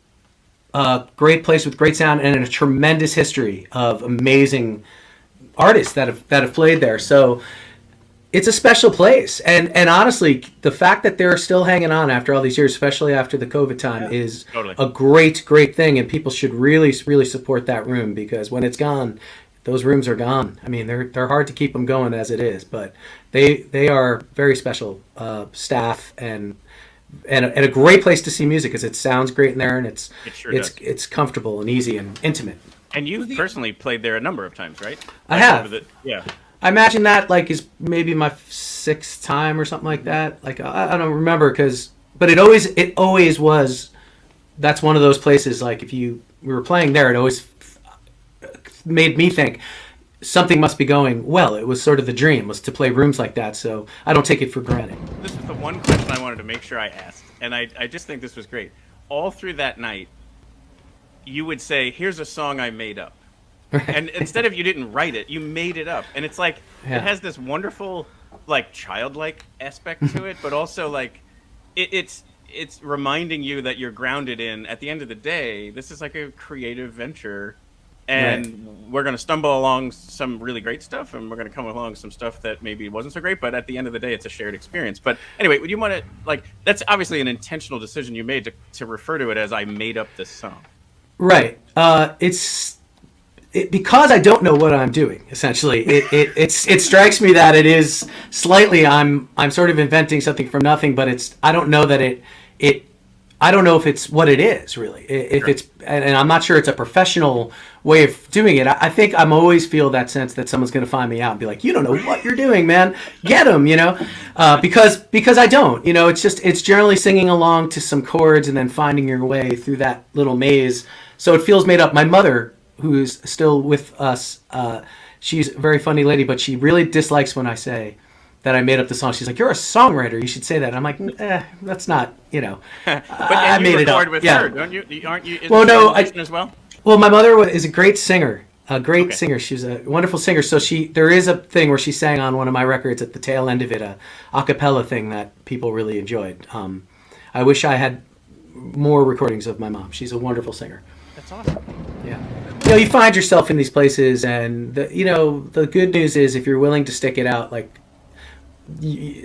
great place with great sound and a tremendous history of amazing artists that have played there. So it's a special place, and honestly, the fact that they're still hanging on after all these years, especially after the COVID time, is a great thing. And people should really, really support that room, because when it's gone, those rooms are gone. I mean, they're hard to keep them going as it is, but they are very special staff and a great place to see music because it sounds great in there, and it's comfortable and easy and intimate.
And you've personally played there a number of times, right?
I have.
Yeah.
I imagine that like is maybe my 6th time or something like that. Like I don't remember but it always was. That's one of those places. Like if we were playing there, it always made me think something must be going well. It was sort of the dream was to play rooms like that. So I don't take it for granted.
This is the one question I wanted to make sure I asked, and I just think this was great. All through that night, you would say, "Here's a song I made up," and instead of you didn't write it, you made it up, and it's like it has this wonderful, like childlike aspect to it, but also like it's reminding you that you're grounded in. At the end of the day, this is like a creative venture. And we're going to stumble along some really great stuff, and we're going to come along some stuff that maybe wasn't so great, but at the end of the day, it's a shared experience. But anyway, would you want to, like, that's obviously an intentional decision you made to refer to it as I made up this song.
Right. Because I don't know what I'm doing, essentially. It strikes me that it is slightly, I'm sort of inventing something from nothing, but I don't know that I don't know if it's what it is really. If it's, and I'm not sure it's a professional way of doing it. I think I'm always feel that sense that someone's going to find me out and be like, you don't know what you're doing, man. Get them, because I don't. It's generally singing along to some chords and then finding your way through that little maze. So it feels made up. My mother, who is still with us, she's a very funny lady, but she really dislikes when I say that I made up the song. She's like, "You're a songwriter. You should say that." I'm like, that's not,
But
I made it up.
With her, don't you? Aren't you?
Well, no,
as well.
Well, my mother is a great singer. Singer. She's a wonderful singer. So there is a thing where she sang on one of my records at the tail end of it, a cappella thing that people really enjoyed. I wish I had more recordings of my mom. She's a wonderful singer.
That's awesome.
Yeah. You find yourself in these places, and the good news is if you're willing to stick it out, like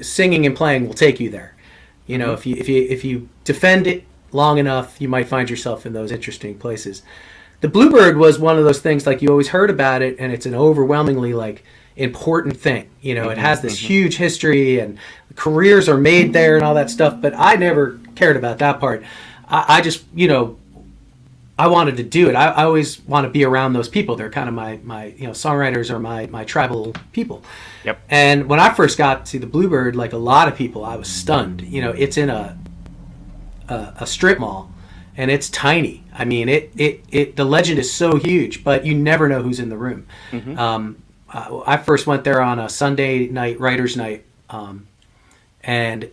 singing and playing will take you there. If you defend it long enough, you might find yourself in those interesting places. The Bluebird was one of those things, like you always heard about it, and it's an overwhelmingly like important thing. It has this huge history, and careers are made there and all that stuff. But I never cared about that part. I just, I wanted to do it. I always want to be around those people. They're kind of my songwriters are my tribal people.
Yep.
And when I first got to the Bluebird, like a lot of people, I was stunned. It's in a strip mall, and it's tiny. I mean, the legend is so huge, but you never know who's in the room. I first went there on a Sunday night, writers' night, and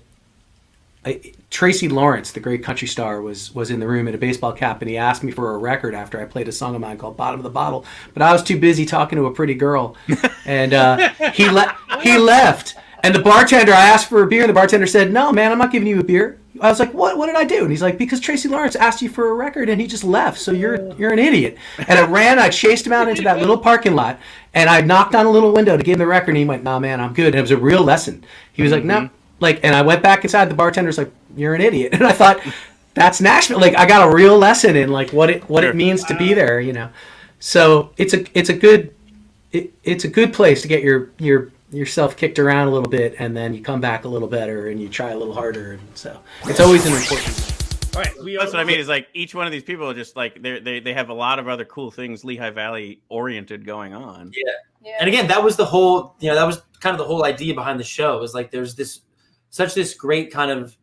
Tracy Lawrence, the great country star, was in the room in a baseball cap, and he asked me for a record after I played a song of mine called "Bottom of the Bottle," but I was too busy talking to a pretty girl, and he left. And the bartender, I asked for a beer, and the bartender said, "No, man, I'm not giving you a beer." I was like, "What? What did I do?" And he's like, "Because Tracy Lawrence asked you for a record, and he just left. So you're an idiot." And I chased him out into that little parking lot, and I knocked on a little window to give him the record, and he went, "Nah, man, I'm good." And it was a real lesson. He was like, "No." And I went back inside. The bartender's like, "You're an idiot." And I thought, that's Nashville. Like, I got a real lesson in like what it means to be there. So it's a good place to get yourself kicked around a little bit, and then you come back a little better, and you try a little harder, and so it's always an important.
All right, that's what I mean. Is like each one of these people are just like they have a lot of other cool things Lehigh Valley oriented going on.
Yeah. And again, that was the whole that was kind of the whole idea behind the show. It was like there's this great kind of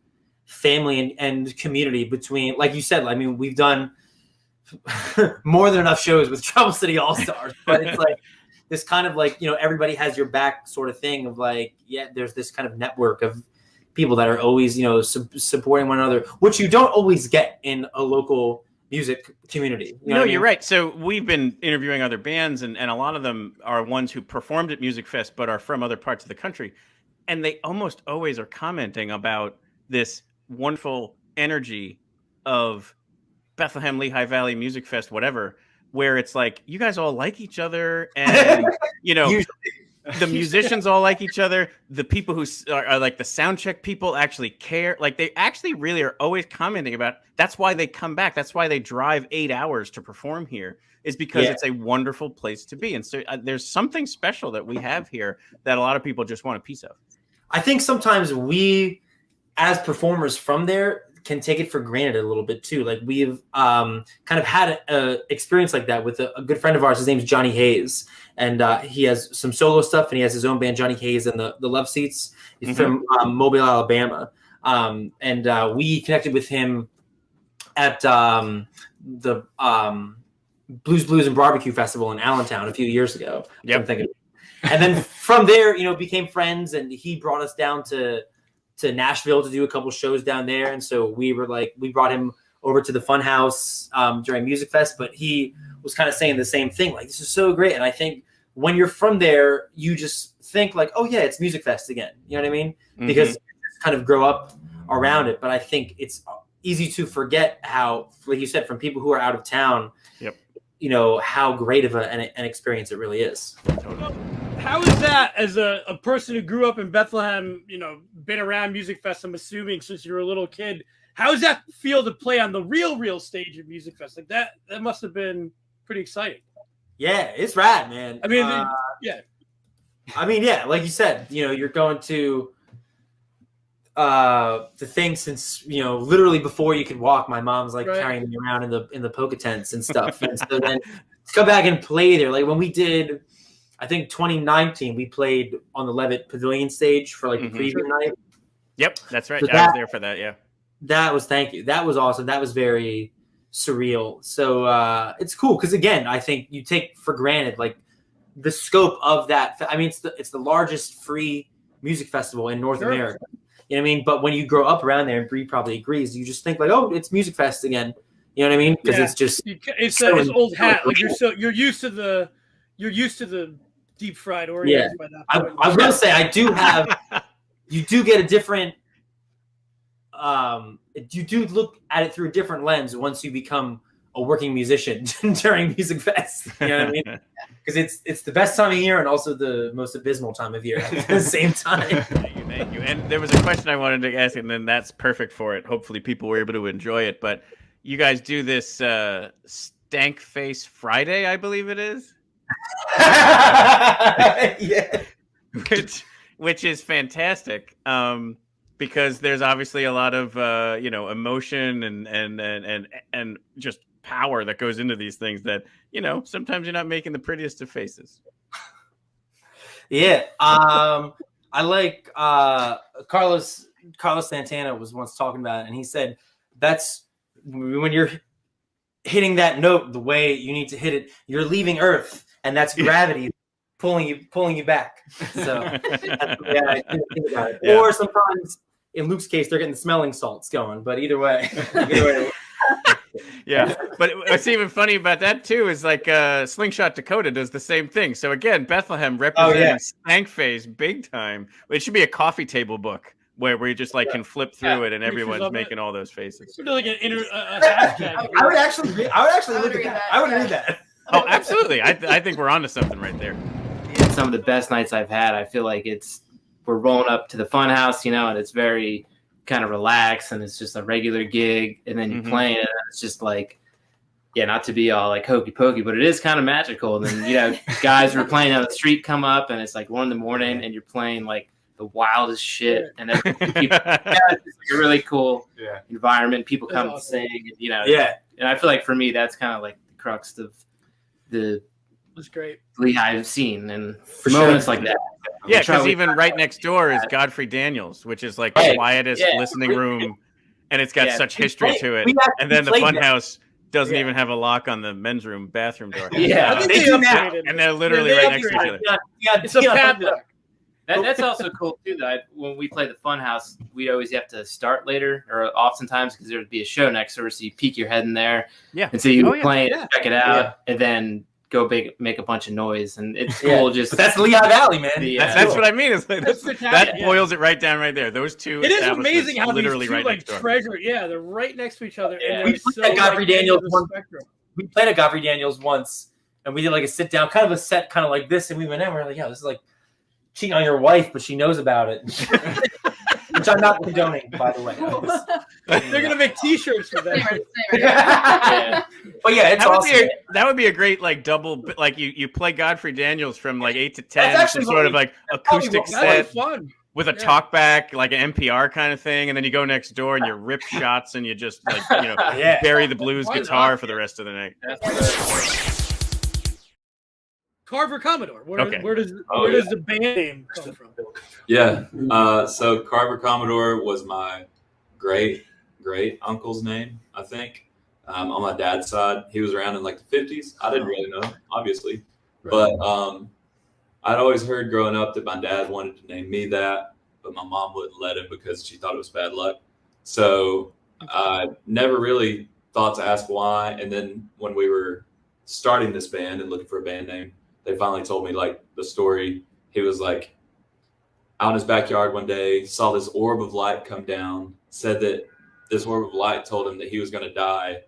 family and community between, like you said. I mean, we've done more than enough shows with Travel City All Stars, but it's like this kind of like, everybody has your back sort of thing of like, there's this kind of network of people that are always, supporting one another, which you don't always get in a local music community.
You're right. So we've been interviewing other bands, and a lot of them are ones who performed at Music Fest, but are from other parts of the country. And they almost always are commenting about this wonderful energy of Bethlehem, Lehigh Valley, Music Fest, whatever, where it's like, you guys all like each other, and, The musicians all like each other. The people who are like the sound check people actually care. Like they actually really are always commenting about. That's why they come back. That's why they drive 8 hours to perform here. Is because it's a wonderful place to be. And so there's something special that we have here that a lot of people just want a piece of.
I think sometimes we, as performers from there, can take it for granted a little bit too. Like we've kind of had a experience like that with a good friend of ours. His name's Johnny Hayes, and he has some solo stuff, and he has his own band, Johnny Hayes and the Love Seats. He's from Mobile, Alabama, and we connected with him at the Blues and Barbecue Festival in Allentown a few years ago.
Yep.
And then from there, became friends, and he brought us down to Nashville to do a couple shows down there. And so we brought him over to the Funhouse during Music Fest, but he was kind of saying the same thing. Like, this is so great. And I think when you're from there, you just think like, oh yeah, it's Music Fest again. You know what I mean? Because you just kind of grow up around it. But I think it's easy to forget how, like you said, from people who are out of town, how great of an experience it really is.
How is that as a person who grew up in Bethlehem, been around Music Fest, I'm assuming, since you were a little kid? How does that feel to play on the real stage of Music Fest? Like that must have been pretty exciting.
Yeah, it's rad, man.
I mean,
like you said, you're going to the thing since literally before you could walk. My mom's like carrying me around in the polka tents and stuff, and so then to come back and play there. Like when we did, I think 2019, we played on the Levitt Pavilion stage for like the preview night.
Yep, that's right.
So
I was there for that. Yeah,
thank you. That was awesome. That was very surreal. So it's cool because again, I think you take for granted like the scope of that. I mean, it's the largest free music festival in North America. You know what I mean? But when you grow up around there, and Bree probably agrees, you just think like, oh, it's Music Fest again. You know what I mean? Because it's just
it's old hat. Like you're used to the deep fried Oreos by that point.
I will say I do have you do get a different you do look at it through a different lens once you become a working musician during Music Fest. You know what I mean? Because it's the best time of year and also the most abysmal time of year at the same time.
Thank you. And there was a question I wanted to ask, and then that's perfect for it. Hopefully people were able to enjoy it. But you guys do this Stank Face Friday, I believe it is.
Yeah.
Which is fantastic. Because there's obviously a lot of emotion and just power that goes into these things that sometimes you're not making the prettiest of faces.
Yeah. I like Carlos Santana was once talking about it, and he said that's when you're hitting that note the way you need to hit it, you're leaving Earth, and that's gravity pulling you back. So I think about it. Or sometimes in Luke's case, they're getting the smelling salts going, but either way.
Yeah, but what's even funny about that too is like Slingshot Dakota does the same thing. So again, Bethlehem representing Stank Face big time. It should be a coffee table book where you just like can flip through it and everyone's making all those faces.
Like a hashtag.
I would actually look at that. I would read that.
Oh, absolutely. I think we're onto something right there.
Some of the best nights I've had. I feel like we're rolling up to the Funhouse, and it's very kind of relaxed, and it's just a regular gig, and then you're playing it, and it's just like, not to be all like hokey pokey, but it is kind of magical. And then guys who are playing on the street come up, and it's like 1 a.m, and you're playing like the wildest shit, and then people, it's like a really cool environment. People come and sing, and I feel like for me that's kind of like the crux of the
great
Lehigh scene, and moments like that.
Yeah, because even right next door is Godfrey Daniels, which is like the quietest listening room, and it's got such history to it. And then the Funhouse doesn't even have a lock on the men's room bathroom door.
Yeah,
they do now,
and they're literally right next to each other.
It's a padlock.
That's also cool too. That when we play the Funhouse, we'd always have to start later, or oftentimes because there would be a show next door, so you peek your head in there, and so you play it, check it out, and then go make a bunch of noise, and it's cool. Just
but that's the Lehigh Valley, man.
That's what I mean. It's like that boils it right down right there. Those two.
It is amazing how
literally
these two
right next door.
treasure. Yeah, they're right next to each other.
Yeah.
And
We played at Godfrey Daniels once, and we did like a sit down, kind of a set, kind of like this, and we went in. We're like, this is like cheating on your wife, but she knows about it. Which I'm not condoning, by the way.
They're gonna make T-shirts for that.
Yeah. But yeah, it's awesome.
That would be a great like double like you play Godfrey Daniels from like 8 to 10,
That's actually
some sort of like acoustic set
fun.
with a talkback, like an NPR kind of thing, and then you go next door and you rip shots and you just like bury the blues guitar for the rest of the night.
Carver Commodore. Where does the band name come from?
Yeah. So Carver Commodore was my great uncle's name, I think. On my dad's side, he was around in like the 50s. I didn't really know, obviously, but I'd always heard growing up that my dad wanted to name me that, but my mom wouldn't let him because she thought it was bad luck. So I never really thought to ask why. And then when we were starting this band and looking for a band name, they finally told me like the story. He was like out in his backyard one day, saw this orb of light come down, said that this orb of light told him that he was going to die.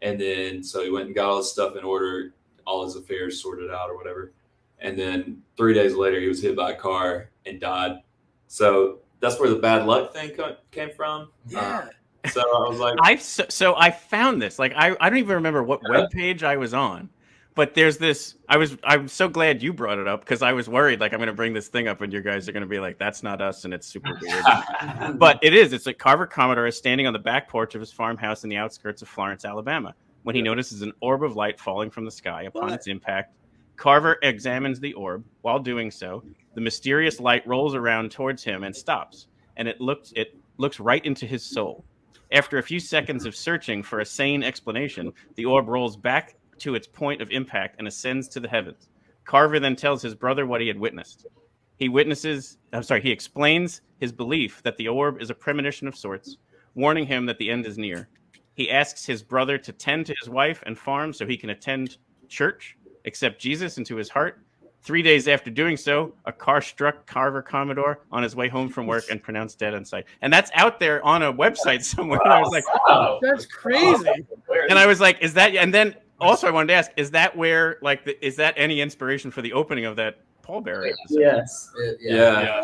And then, so he went and got all his stuff in order, all his affairs sorted out or whatever. And then 3 days later, he was hit by a car and died. So that's where the bad luck thing came from.
Yeah.
So I was like,
I found this. Like I don't even remember what webpage I was on, but there's this. I'm so glad you brought it up because I was worried like I'm going to bring this thing up and you guys are going to be like, that's not us, and it's super weird. But it is. It's like Carver Commodore is standing on the back porch of his farmhouse in the outskirts of Florence, Alabama, when he notices an orb of light falling from the sky. Upon its impact, Carver examines the orb. While doing so, the mysterious light rolls around towards him and stops, and it looks right into his soul. After a few seconds of searching for a sane explanation, the orb rolls back to its point of impact and ascends to the heavens. Carver then tells his brother what he had witnessed. He explains his belief that the orb is a premonition of sorts, warning him that the end is near. He asks his brother to tend to his wife and farm so he can attend church, accept Jesus into his heart. 3 days after doing so, a car struck Carver Commodore on his way home from work and pronounced dead on sight. And that's out there on a website somewhere. And I was like,
oh, that's crazy.
And I was like, is that? And then also I wanted to ask, is that where is that any inspiration for the opening of that pallbearer episode?
Yes.
Yeah.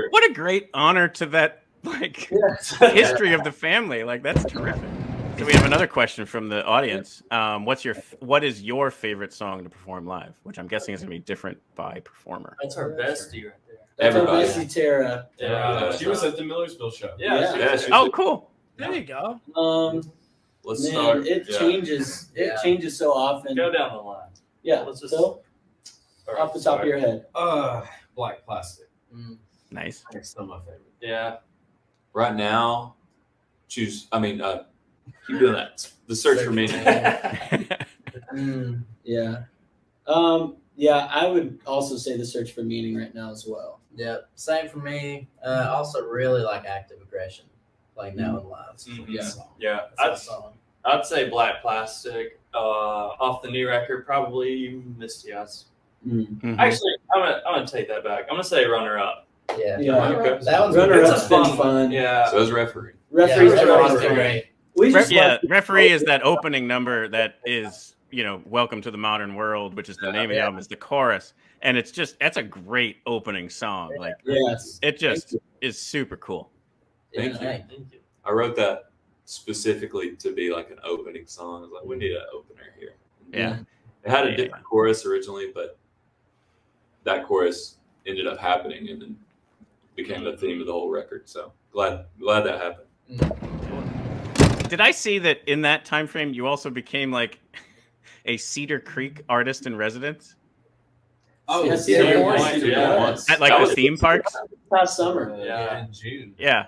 What a great honor to that history of the family. Like that's terrific. So we have another question from the audience. What is your favorite song to perform live? Which I'm guessing is going to be different by performer.
That's our bestie right there.
That's our bestie, Tara.
Yeah, she was at the Millersville show.
Yeah.
Oh, cool.
There you go.
Let's start.
It changes. It changes so often.
Go down the line.
Yeah.
Let's just
off the top of your head.
Black Plastic.
Nice.
That's still my favorite. Yeah.
Right now, choose. I mean, keep doing that. The search for meaning.
Yeah. Yeah, I would also say the search for meaning right now as well.
Yeah, same for me. Also really like Active Aggression, like now in live.
Yeah. I'd say Black Plastic. Off the new record, probably Misty Eyes.
Mm-hmm.
Actually, I'm gonna take that back. I'm gonna say Runner Up.
Yeah.
That one's Runner-Up's been fun.
Yeah.
So is Referee.
Referee's
great.
Referee is that opening number that is, Welcome to the Modern World, which is the name of the album, is the chorus. And that's a great opening song. Like, it just is super cool.
Thank you. I wrote that specifically to be like an opening song. I was like, we need an opener here.
Yeah.
It had a different chorus originally, but that chorus ended up happening and then became the theme of the whole record. So glad that happened.
Did I see that in that time frame you also became like a Cedar Creek artist in residence?
Oh, yeah, Cedar Point.
At like the theme parks?
Past summer.
Yeah,
in June.
Yeah.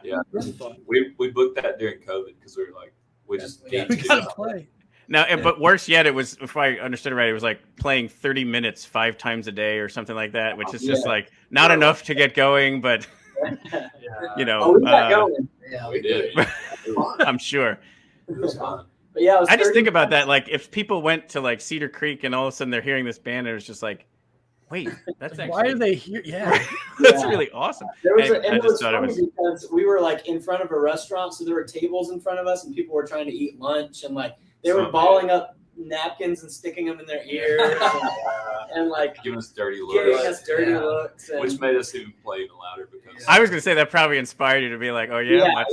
We booked that during COVID because we were like, we
gotta play.
Now, but worse yet, it was, if I understood it right, it was like playing 30 minutes 5 times a day or something like that, which is just like not enough to get going, but
we got going.
Yeah, we did.
I'm sure.
It was fun.
But yeah,
I just think about that, like if people went to like Cedar Creek and all of a sudden they're hearing this band and it was just like, wait, that's actually
why are they here? Yeah,
that's really awesome.
It was funny because we were like in front of a restaurant, so there were tables in front of us and people were trying to eat lunch and like they were balling up
napkins and sticking them in their ears and like
giving us dirty
giving
looks.
us dirty looks. And,
Which made us even play even louder because
I was gonna say that probably inspired you to be like, oh yeah,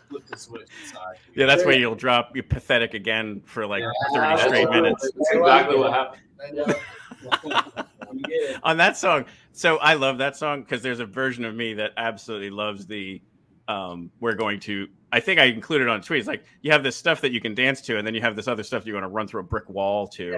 flip the switch inside.
yeah, that's where you'll drop you pathetic again for like 30 straight minutes.
That's exactly what happened.
On that song. So I love that song because there's a version of me that absolutely loves the we're going to, I think I included on tweets, like you have this stuff that you can dance to and then you have this other stuff that you want to run through a brick wall to.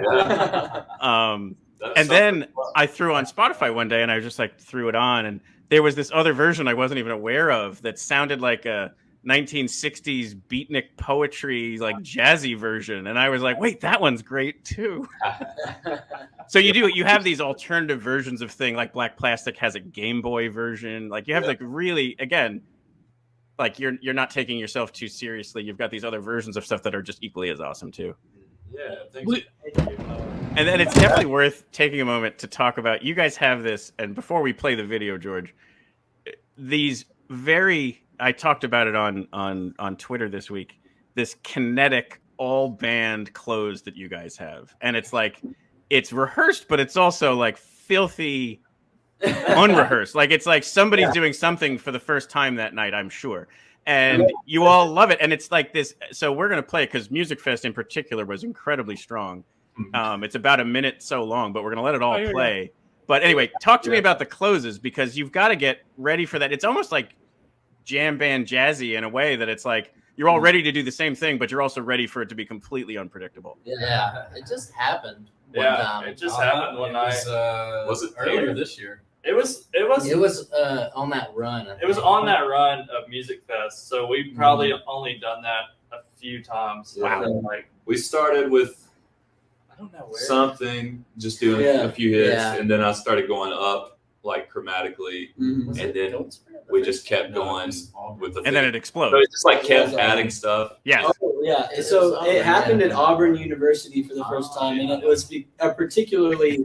And then I threw on Spotify one day and I just like threw it on and there was this other version I wasn't even aware of that sounded like a 1960s beatnik poetry, like jazzy version. And I was like, wait, that one's great too. So you have these alternative versions of thing, like Black Plastic has a Game Boy version. Like you have like really, again, like you're not taking yourself too seriously. You've got these other versions of stuff that are just equally as awesome too.
Yeah, thank you.
And then it's definitely worth taking a moment to talk about. You guys have this, and before we play the video, George, these I talked about it on Twitter this week. This kinetic all band close that you guys have, and it's like it's rehearsed, but it's also like filthy unrehearsed. Like it's like somebody's doing something for the first time that night, I'm sure. And you all love it. And it's like this. So we're going to play it because Music Fest in particular was incredibly strong. It's about a minute so long, but we're going to let it all play. But anyway, talk to me about the closes because you've got to get ready for that. It's almost like jam band jazzy in a way that it's like you're all ready to do the same thing, but you're also ready for it to be completely unpredictable.
Yeah, it just happened.
It just happened one night.
Was it
earlier this year?
It was
on that run.
It was on that run of Music Fest, so we probably only done that a few times.
Wow.
Like
We started with
I don't know where
something, just doing a few hits, and then I started going up like chromatically, and then we just kept going with the
and then it explodes.
So it just like kept adding stuff.
Yeah.
Oh, yeah. So it happened at Auburn University for the first time, and it was a particularly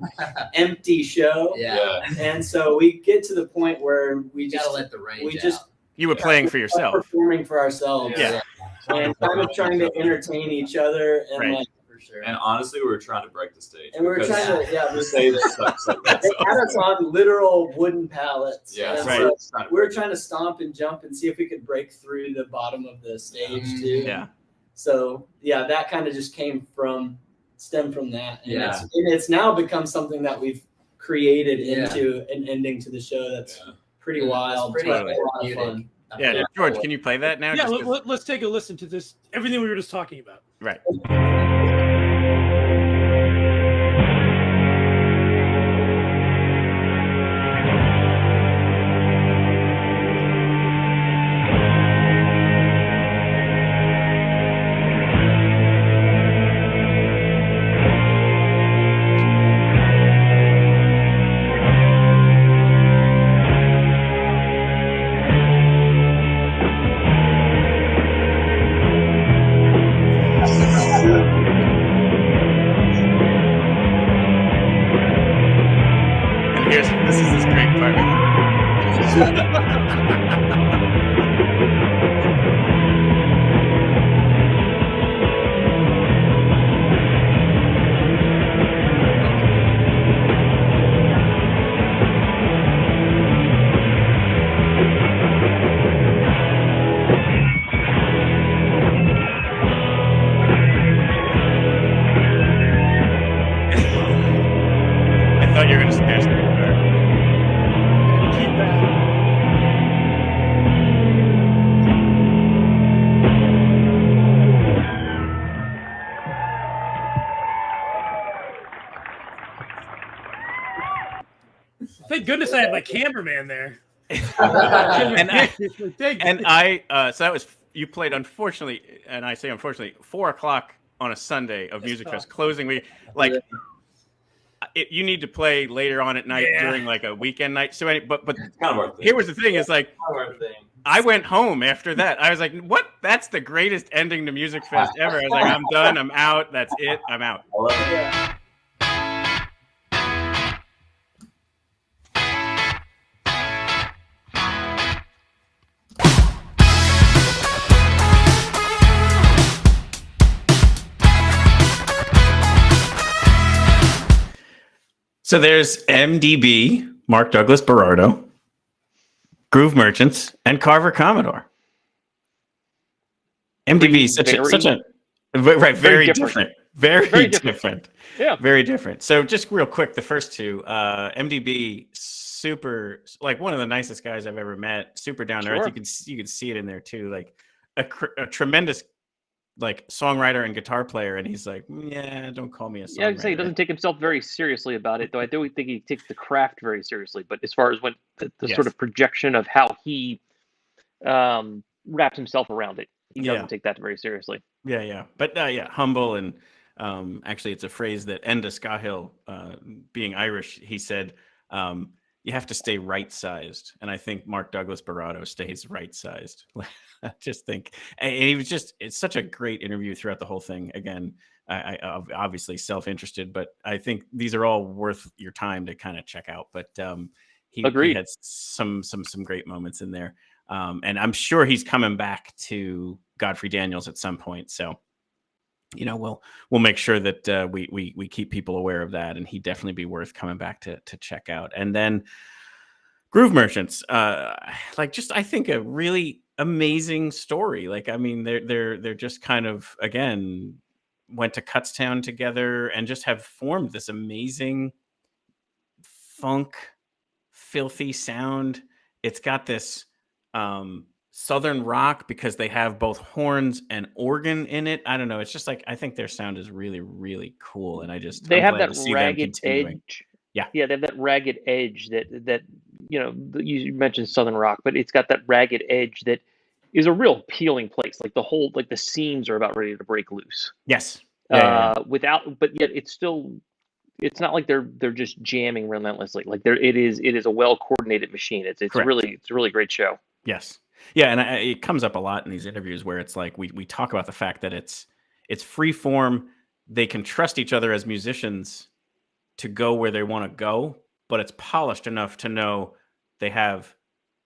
empty show.
Yeah.
And so we get to the point where we just
gotta let the rage
you were playing for yourself,
performing for ourselves,
Yeah.
and kind of trying to entertain each other, and like.
And honestly, we were trying to break the stage.
And we were trying to,
the stage sucks. Like that,
they had us on literal wooden pallets.
Yeah,
and
right.
so we were trying to stomp and jump and see if we could break through the bottom of the stage too.
Yeah.
So yeah, that kind of just stemmed from that. And
Yeah.
it's now become something that we've created into an ending to the show that's pretty wild.
pretty
but a lot of fun.
Yeah, George, can you play that now?
Yeah,
Just 'cause-
let's take a listen to this. Everything we were just talking about.
Right. This is this great part. I thought you were going to smash the guitar.
Thank goodness I had my cameraman there.
and I so that was you played unfortunately, and I say unfortunately, 4:00 on a Sunday of Music Fest closing week. Like you need to play later on at night during like a weekend night. So, but
kind of our thing.
Here was the thing: is like I went home after that. I was like, "What? That's the greatest ending to Music Fest ever." I was like, "I'm done. I'm out. That's it. I'm out."
I love it.
So there's MDB, Mark Douglas Berardo, Groove Merchants, and Carver Commodore. MDB is such a very different. Very different.
Yeah.
Very different. So just real quick, the first two, MDB, super, like one of the nicest guys I've ever met, super down to earth. You can see it in there too. Like a tremendous like songwriter and guitar player, and he's like, yeah, don't call me a songwriter.
Yeah, I'd say he doesn't take himself very seriously about it, though I do think he takes the craft very seriously. But as far as when the sort of projection of how he wraps himself around it, he doesn't take that very seriously.
Yeah. But humble, and actually it's a phrase that Enda Scahill, being Irish, he said, you have to stay right-sized. And I think Mark Douglas Berardo stays right-sized. I just think, and he was it's such a great interview throughout the whole thing. Again, I obviously self-interested, but I think these are all worth your time to kind of check out. But he had some great moments in there. And I'm sure he's coming back to Godfrey Daniels at some point. So, we'll make sure that we keep people aware of that, and he'd definitely be worth coming back to check out. And then Groove Merchants, I think a really amazing story. Like, I mean, they're just kind of, again, went to Kutztown together and just have formed this amazing funk, filthy sound. It's got this Southern rock because they have both horns and organ in it. I don't know. It's just like, I think their sound is really, really cool. And
they have that ragged edge.
Yeah.
They have that ragged edge that you mentioned Southern rock, but it's got that ragged edge that is a real appealing place. Like the seams are about ready to break loose.
Yes.
But yet it's not like they're just jamming relentlessly. Like it is a well coordinated machine. It's a really great show.
Yes. Yeah, and it comes up a lot in these interviews where it's like we talk about the fact that it's free form. They can trust each other as musicians to go where they want to go, but it's polished enough to know they have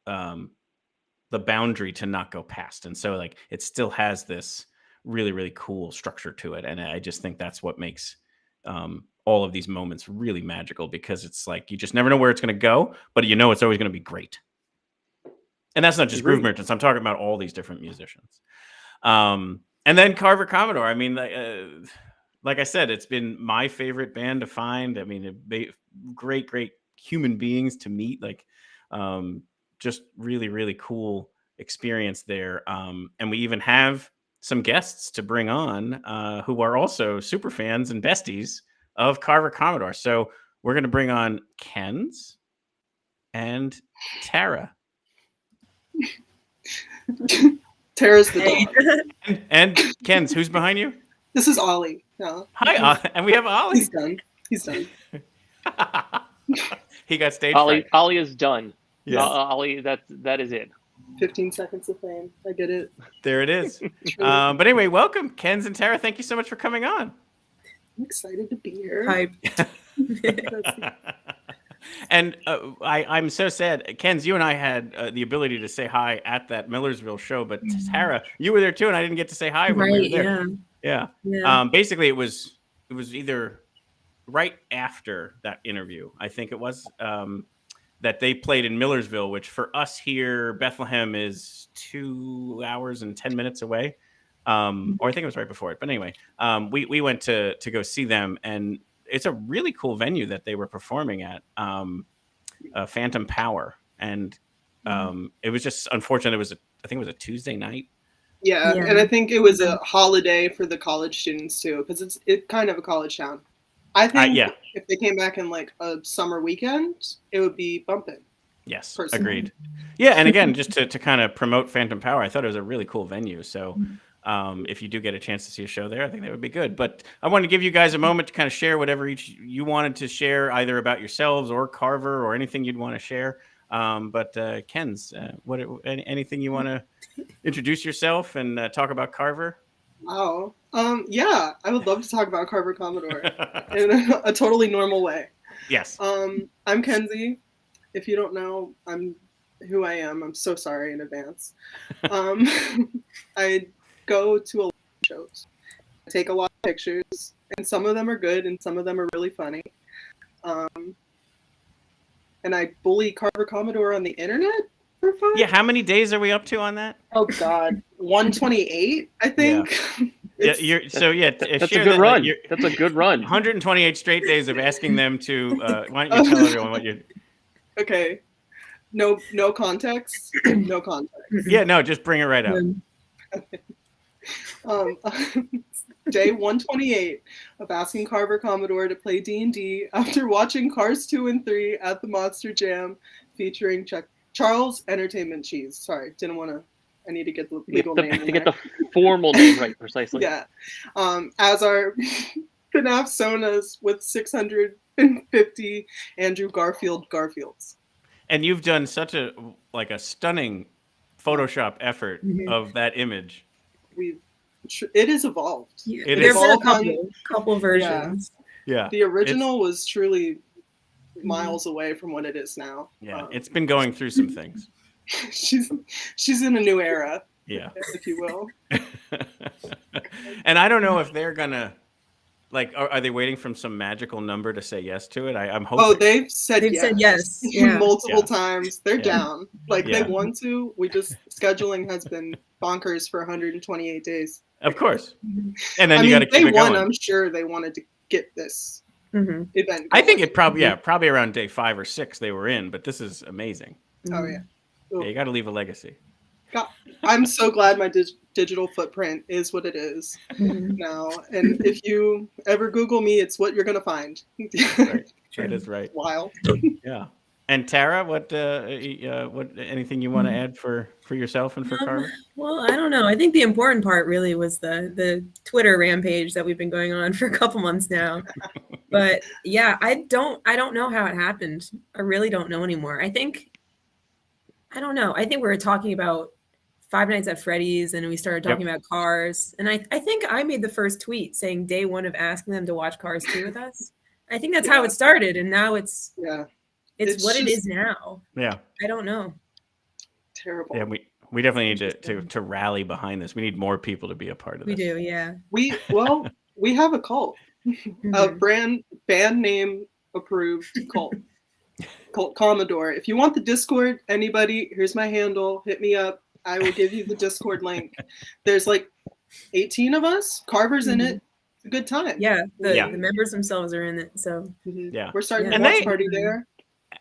the boundary to not go past. And so like it still has this really, really cool structure to it. And I just think that's what makes all of these moments really magical, because it's like you just never know where it's going to go, but it's always going to be great. And that's not just Groove Merchants. I'm talking about all these different musicians. And then Carver Commodore. I mean, like I said, it's been my favorite band to find. I mean, great human beings to meet. Like, just really, really cool experience there. And we even have some guests to bring on who are also super fans and besties of Carver Commodore. So we're going to bring on Kenz and Tara.
Tara's the dog.
And Kenz, who's behind you?
This is Ollie. No.
Hi, and we have Ollie.
He's done.
He got stage
Ollie.
fright.
Ollie is done.
Yes.
Ollie, that is it.
15 seconds of fame. I get it.
There it is. But anyway, welcome, Kenz and Tara. Thank you so much for coming on.
I'm excited to be here.
Hi.
And I'm so sad. Kenz, you and I had the ability to say hi at that Millersville show, but Tara, you were there too, and I didn't get to say hi when we were there. Yeah. Basically, it was either right after that interview, I think it was, that they played in Millersville, which for us here, Bethlehem is 2 hours and 10 minutes away. Or I think it was right before it. But anyway, we went to go see them, and it's a really cool venue that they were performing at, Phantom Power. And it was just unfortunate. I think it was a Tuesday night.
Yeah, and I think it was a holiday for the college students too, because it's kind of a college town. I think if they came back in like a summer weekend, it would be bumping.
Yes,
personally.
agreed. Yeah, and again, just to kind of promote Phantom Power, I thought it was a really cool venue. So if you do get a chance to see a show there, I think that would be good. But I want to give you guys a moment to kind of share whatever you wanted to share, either about yourselves or Carver or anything you'd want to share. But Kenz, anything you want to introduce yourself and talk about Carver?
Wow. Yeah, I would love to talk about Carver Commodore in a totally normal way.
Yes.
I'm Kenzie. If you don't know, I'm who I am. I'm so sorry in advance. I go to a lot of shows. I take a lot of pictures, and some of them are good, and some of them are really funny. And I bully Carver Commodore on the internet for fun.
Yeah, how many days are we up to on that?
Oh God, 128, I think.
Yeah, that's
a good run. That's a good run.
128 straight days of asking them to. Why don't you tell everyone what you?
Okay, no context, no context.
Yeah, no, just bring it right up.
Day 128 of asking Carver Commodore to play D&D after watching Cars 2 and 3 at the Monster Jam featuring Charles Entertainment Cheese. Sorry, didn't want to. I need to get the legal name.
To get the formal name right, precisely.
Yeah. As our FNAF Sonas with 650 Andrew Garfields.
And you've done such a stunning Photoshop effort of that image.
It has evolved.
Yeah,
it
there's been
is.
a couple versions.
Yeah.
The original was truly miles away from what it is now.
Yeah, it's been going through some things.
She's in a new era.
Yeah.
If you will.
And I don't know if they're gonna are they waiting for some magical number to say yes to it? I'm hoping.
Oh, they've said
yes. Yeah.
multiple times. They're down. They
Yeah.
want to. Scheduling has been bonkers for 128 days.
Of course. And then you got to keep it
going.
going.
I'm sure they wanted to get this event going.
I think it probably around day 5 or 6 they were in, but this is amazing.
Oh yeah.
Yeah, you got to leave a legacy.
God, I'm so glad my digital footprint is what it is now. And if you ever Google me, it's what you're going to find.
Right. That is right.
Wild.
Yeah. And Tara, what anything you want to add for yourself and for Carver?
Well, I don't know. I think the important part really was the Twitter rampage that we've been going on for a couple months now. But yeah, I don't know how it happened. I really don't know anymore. I don't know. I think we were talking about Five Nights at Freddy's and we started talking about Cars. And I think I made the first tweet saying day 1 of asking them to watch Cars 2 with us. I think that's how it started. And now it's what it is now.
Yeah.
I don't know.
Terrible.
Yeah, we definitely need to rally behind this. We need more people to be a part of this.
We do, yeah.
We have a cult. A band name approved cult. Cult Commodore. If you want the Discord, anybody, here's my handle. Hit me up. I will give you the Discord link. There's 18 of us. Carver's in it. It's a good time.
Yeah, the members themselves are in it. So
yeah,
we're starting a watch party there.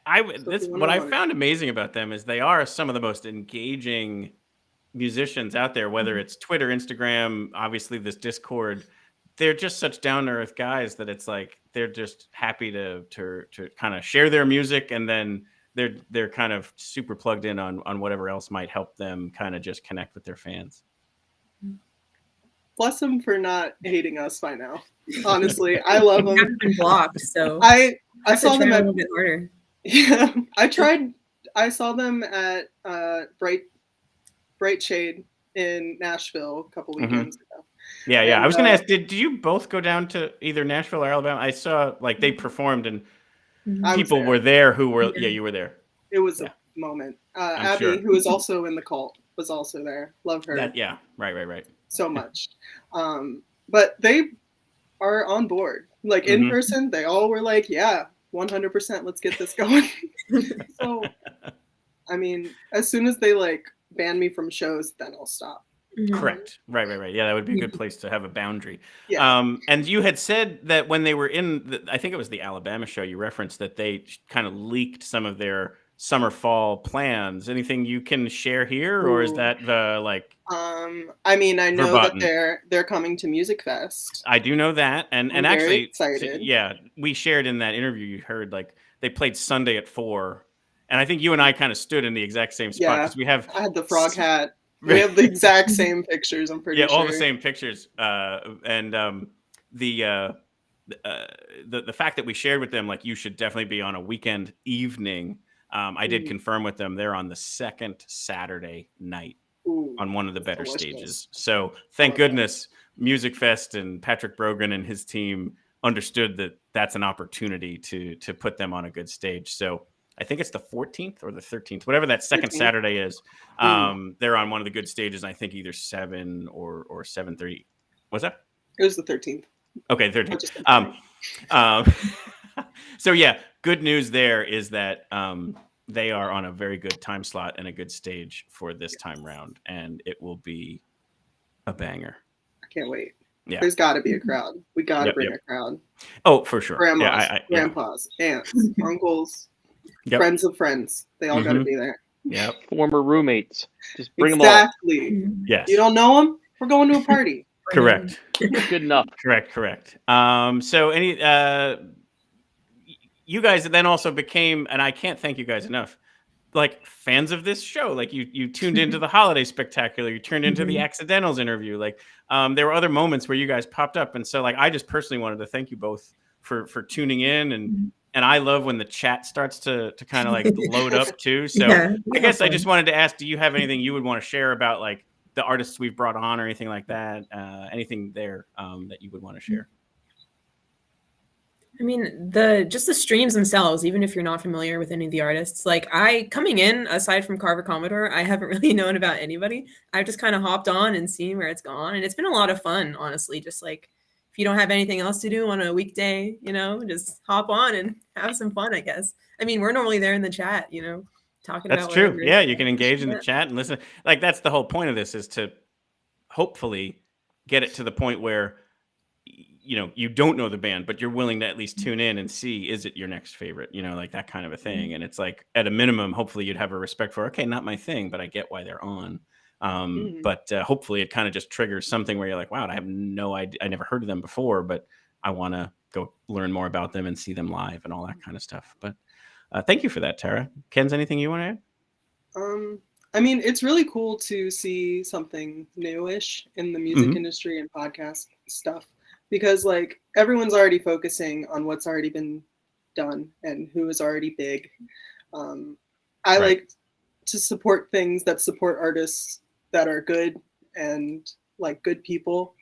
What I found amazing about them is they are some of the most engaging musicians out there. Whether it's Twitter, Instagram, obviously this Discord. They're just such down to earth guys that it's they're just happy to kind of share their music, and then they're kind of super plugged in on whatever else might help them kind of just connect with their fans.
Bless them for not hating us by now. Honestly, I love them.
I've been blocked, so
I saw them
a
at
little bit harder.
Yeah, I saw them at Bright Shade in Nashville a couple weekends ago.
Yeah. I was going to ask, did you both go down to either Nashville or Alabama? I saw they performed and people were there who were, you were there.
It was a moment. Abby, who is also in the cult, was also there. Love her.
Right.
So much. But they are on board. In person, they all were 100%, let's get this going. So, I mean, as soon as they ban me from shows, then I'll stop.
Correct. Right. Yeah, that would be a good place to have a boundary.
Yeah.
And you had said that when they were in, I think it was the Alabama show, you referenced that they kind of leaked some of their summer fall plans. Anything you can share here, or is that
I mean, I know verboten? That they're coming to Music Fest.
I do know that, and
I'm
actually,
excited.
We shared in that interview. You heard they played Sunday at 4, and I think you and I kind of stood in the exact same spot because
I had the frog hat. We have the exact same pictures. I'm pretty sure.
Yeah, all the same pictures. And the fact that we shared with them, you should definitely be on a weekend evening. I did confirm with them they're on the second Saturday night on one of the better stages. So thank goodness Music Fest and Patrick Brogan and his team understood that that's an opportunity to put them on a good stage. So I think it's the 14th or the 13th, whatever that second 13th. Saturday is. They're on one of the good stages. I think either 7 or 7:30. Was that?
It was the 13th.
Okay, 13th. So yeah, good news there is that they are on a very good time slot and a good stage for this time round, and it will be a banger.
I can't wait.
Yeah.
There's got to be a crowd. We got to bring a crowd.
Oh, for sure.
Grandmas,
Yeah,
grandpas, aunts, uncles, friends of friends. They all got to be there.
Yep.
Former roommates. Just bring
Exactly.
them all.
Yes.
You don't know them? We're going to a party.
Correct.
Good enough.
Correct. So any you guys then also became, and I can't thank you guys enough, like fans of this show. Like you tuned into the Holiday Spectacular, you turned into the Accidentals interview. Like there were other moments where you guys popped up, and so like I just personally wanted to thank you both for tuning in, and I love when the chat starts to kind of like load up too. So I guess I just wanted to ask, do you have anything you would want to share about like the artists we've brought on or anything like that? Anything there that you would want to share?
I mean, just the streams themselves, even if you're not familiar with any of the artists, like coming in, aside from Carver Commodore, I haven't really known about anybody. I've just kind of hopped on and seen where it's gone. And it's been a lot of fun, honestly. Just like, if you don't have anything else to do on a weekday, just hop on and have some fun, I guess. I mean, we're normally there in the chat, talking about.
That's true. Yeah, you can engage in the chat and listen. Like, that's the whole point of this, is to hopefully get it to the point where you don't know the band, but you're willing to at least tune in and see, is it your next favorite, like that kind of a thing. And it's like, at a minimum, hopefully you'd have a respect for, okay, not my thing, but I get why they're on. But hopefully it kind of just triggers something where you're like, wow, I have no idea. I never heard of them before, but I want to go learn more about them and see them live and all that kind of stuff. But thank you for that, Tara. Ken's, anything you want to add?
I mean, it's really cool to see something newish in the music industry and podcast stuff. Because like everyone's already focusing on what's already been done and who is already big. I like to support things that support artists that are good and like good people.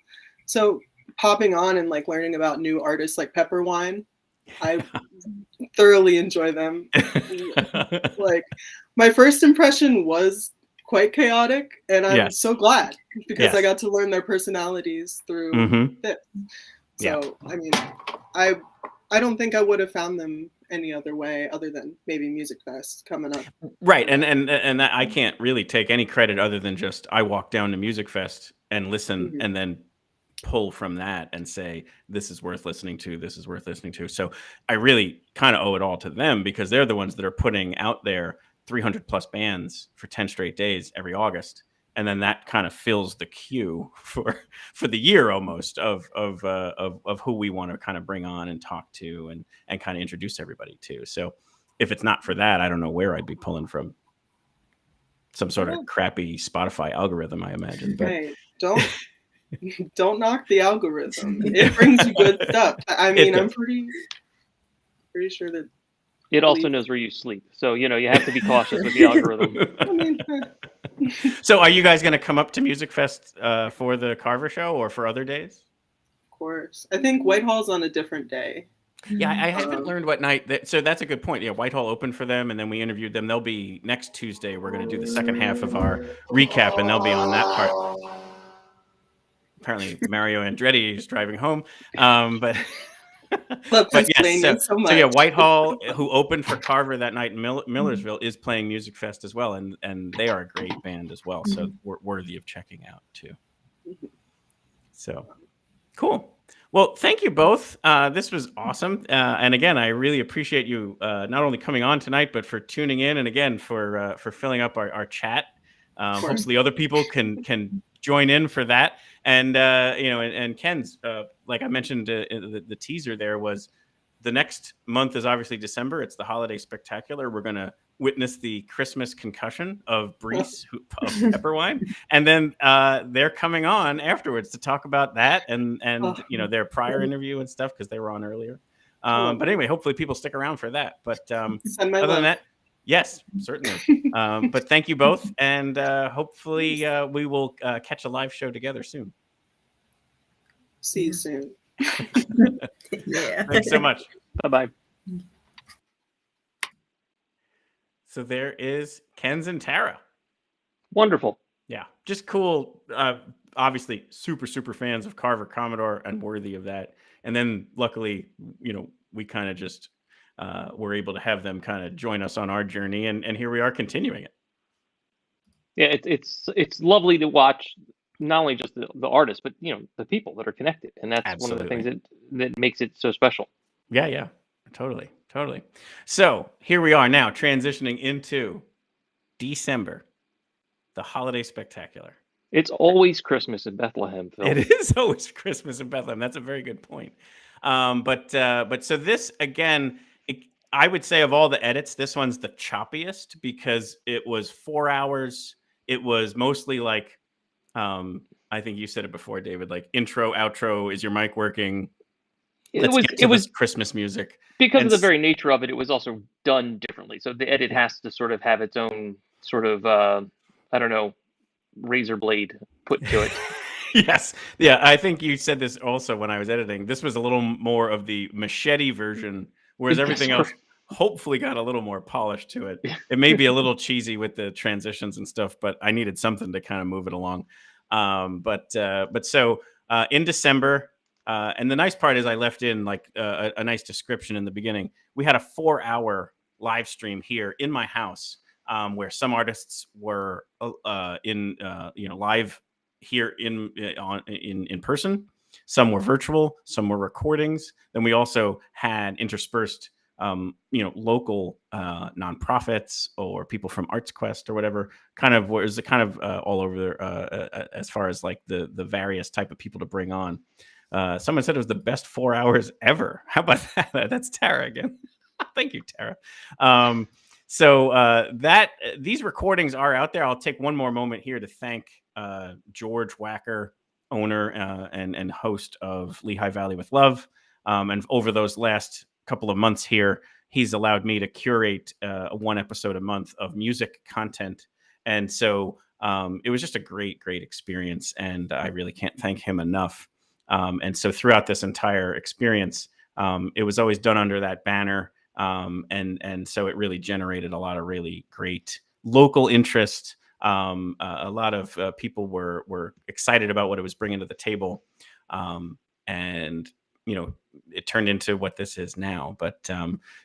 So popping on and like learning about new artists like Pepper Wine, I thoroughly enjoy them. Like my first impression was quite chaotic, and I'm so glad because I got to learn their personalities through this. So I mean, I don't think I would have found them any other way other than maybe Music Fest coming up.
Right, and that I can't really take any credit other than just I walk down to Music Fest and listen, and then pull from that and say, this is worth listening to, this is worth listening to. So I really kind of owe it all to them, because they're the ones that are putting out there 300 plus bands for 10 straight days every August. And then that kind of fills the queue for the year almost of who we want to kind of bring on and talk to and kind of introduce everybody to. So if it's not for that, I don't know where I'd be pulling from. Some sort of crappy Spotify algorithm, I imagine. But
hey, don't knock the algorithm. It brings you good stuff. I mean, I'm pretty sure that
it also knows where you sleep. So, you have to be cautious with the algorithm.
I mean,
so are you guys going to come up to Music Fest for the Carver show or for other days?
Of course. I think Whitehall's on a different day.
Yeah, I haven't learned what night. So that's a good point. Yeah, Whitehall opened for them, and then we interviewed them. They'll be next Tuesday. We're going to do the second half of our recap, and they'll be on that part. Apparently, Mario Andretti is driving home. But yes, so yeah, Whitehall, who opened for Carver that night in Millersville, is playing Music Fest as well, and they are a great band as well. So we're worthy of checking out too. So cool. Well, thank you both. This was awesome. And again, I really appreciate you not only coming on tonight, but for tuning in, and again for filling up our chat. Hopefully other people can join in for that. And and Ken's, like I mentioned, the teaser there was the next month is obviously December. It's the Holiday Spectacular. We're going to witness the Christmas concussion of Brees of Pepper Wine, and then they're coming on afterwards to talk about that and their prior interview and stuff, because they were on earlier. But anyway, hopefully people stick around for that. But other than that, yes, certainly. But thank you both, and hopefully we will catch a live show together soon.
See you soon.
Yeah.
Thanks so much.
Bye-bye.
So there is Ken's and Tara.
Wonderful.
Yeah, just cool. Obviously, super fans of Carver Commodore and worthy of that. And then luckily, we kind of just were able to have them kind of join us on our journey, and here we are continuing it.
Yeah, it's lovely to watch not only just the artists, but the people that are connected, and that's
Absolutely.
one of the things that makes it so special.
Yeah, totally. So here we are now, transitioning into December, the holiday spectacular.
It's always Christmas in Bethlehem, Phil.
It is always Christmas in Bethlehem. That's a very good point. But so this again, I would say of all the edits, this one's the choppiest because it was 4 hours. It was mostly like, I think you said it before, David, like intro, outro. Is your mic working? It was Christmas music
because of the very nature of it. It was also done differently, so the edit has to sort of have its own sort of I don't know, razor blade put to it.
Yes, yeah. I think you said this also when I was editing. This was a little more of the machete version, whereas everything else hopefully got a little more polish to it. It may be a little cheesy with the transitions and stuff, but I needed something to kind of move it along. But so in December. And the nice part is I left in like a nice description in the beginning. We had a 4-hour live stream here in my house where some artists were in live here in person. Some were virtual, some were recordings. Then we also had interspersed local nonprofits or people from Arts Quest or whatever, kind of was kind of all over there as far as like the various type of people to bring on. Someone said it was the best 4 hours ever. How about that? That's Tara again. Thank you, Tara. So these recordings are out there. I'll take one more moment here to thank George Wacker, owner and host of Lehigh Valley with Love. And over those last couple of months here, he's allowed me to curate one episode a month of music content. And so it was just a great experience. And I really can't thank him enough. And so throughout this entire experience, it was always done under that banner. And so it really generated a lot of really great local interest. A lot of people were excited about what it was bringing to the table. And, it turned into what this is now. But